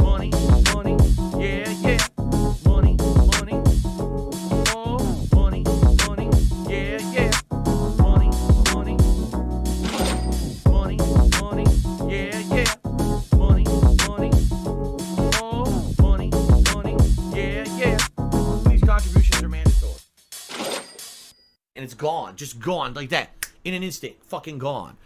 Money, money, yeah, yeah. Money, money. Oh, money, money, yeah, yeah. Money, money. Money, money, yeah, yeah. Money, money. Oh, money, money, yeah, yeah. These contributions are mandatory. And it's gone. Just gone like that. In an instant. Fucking gone.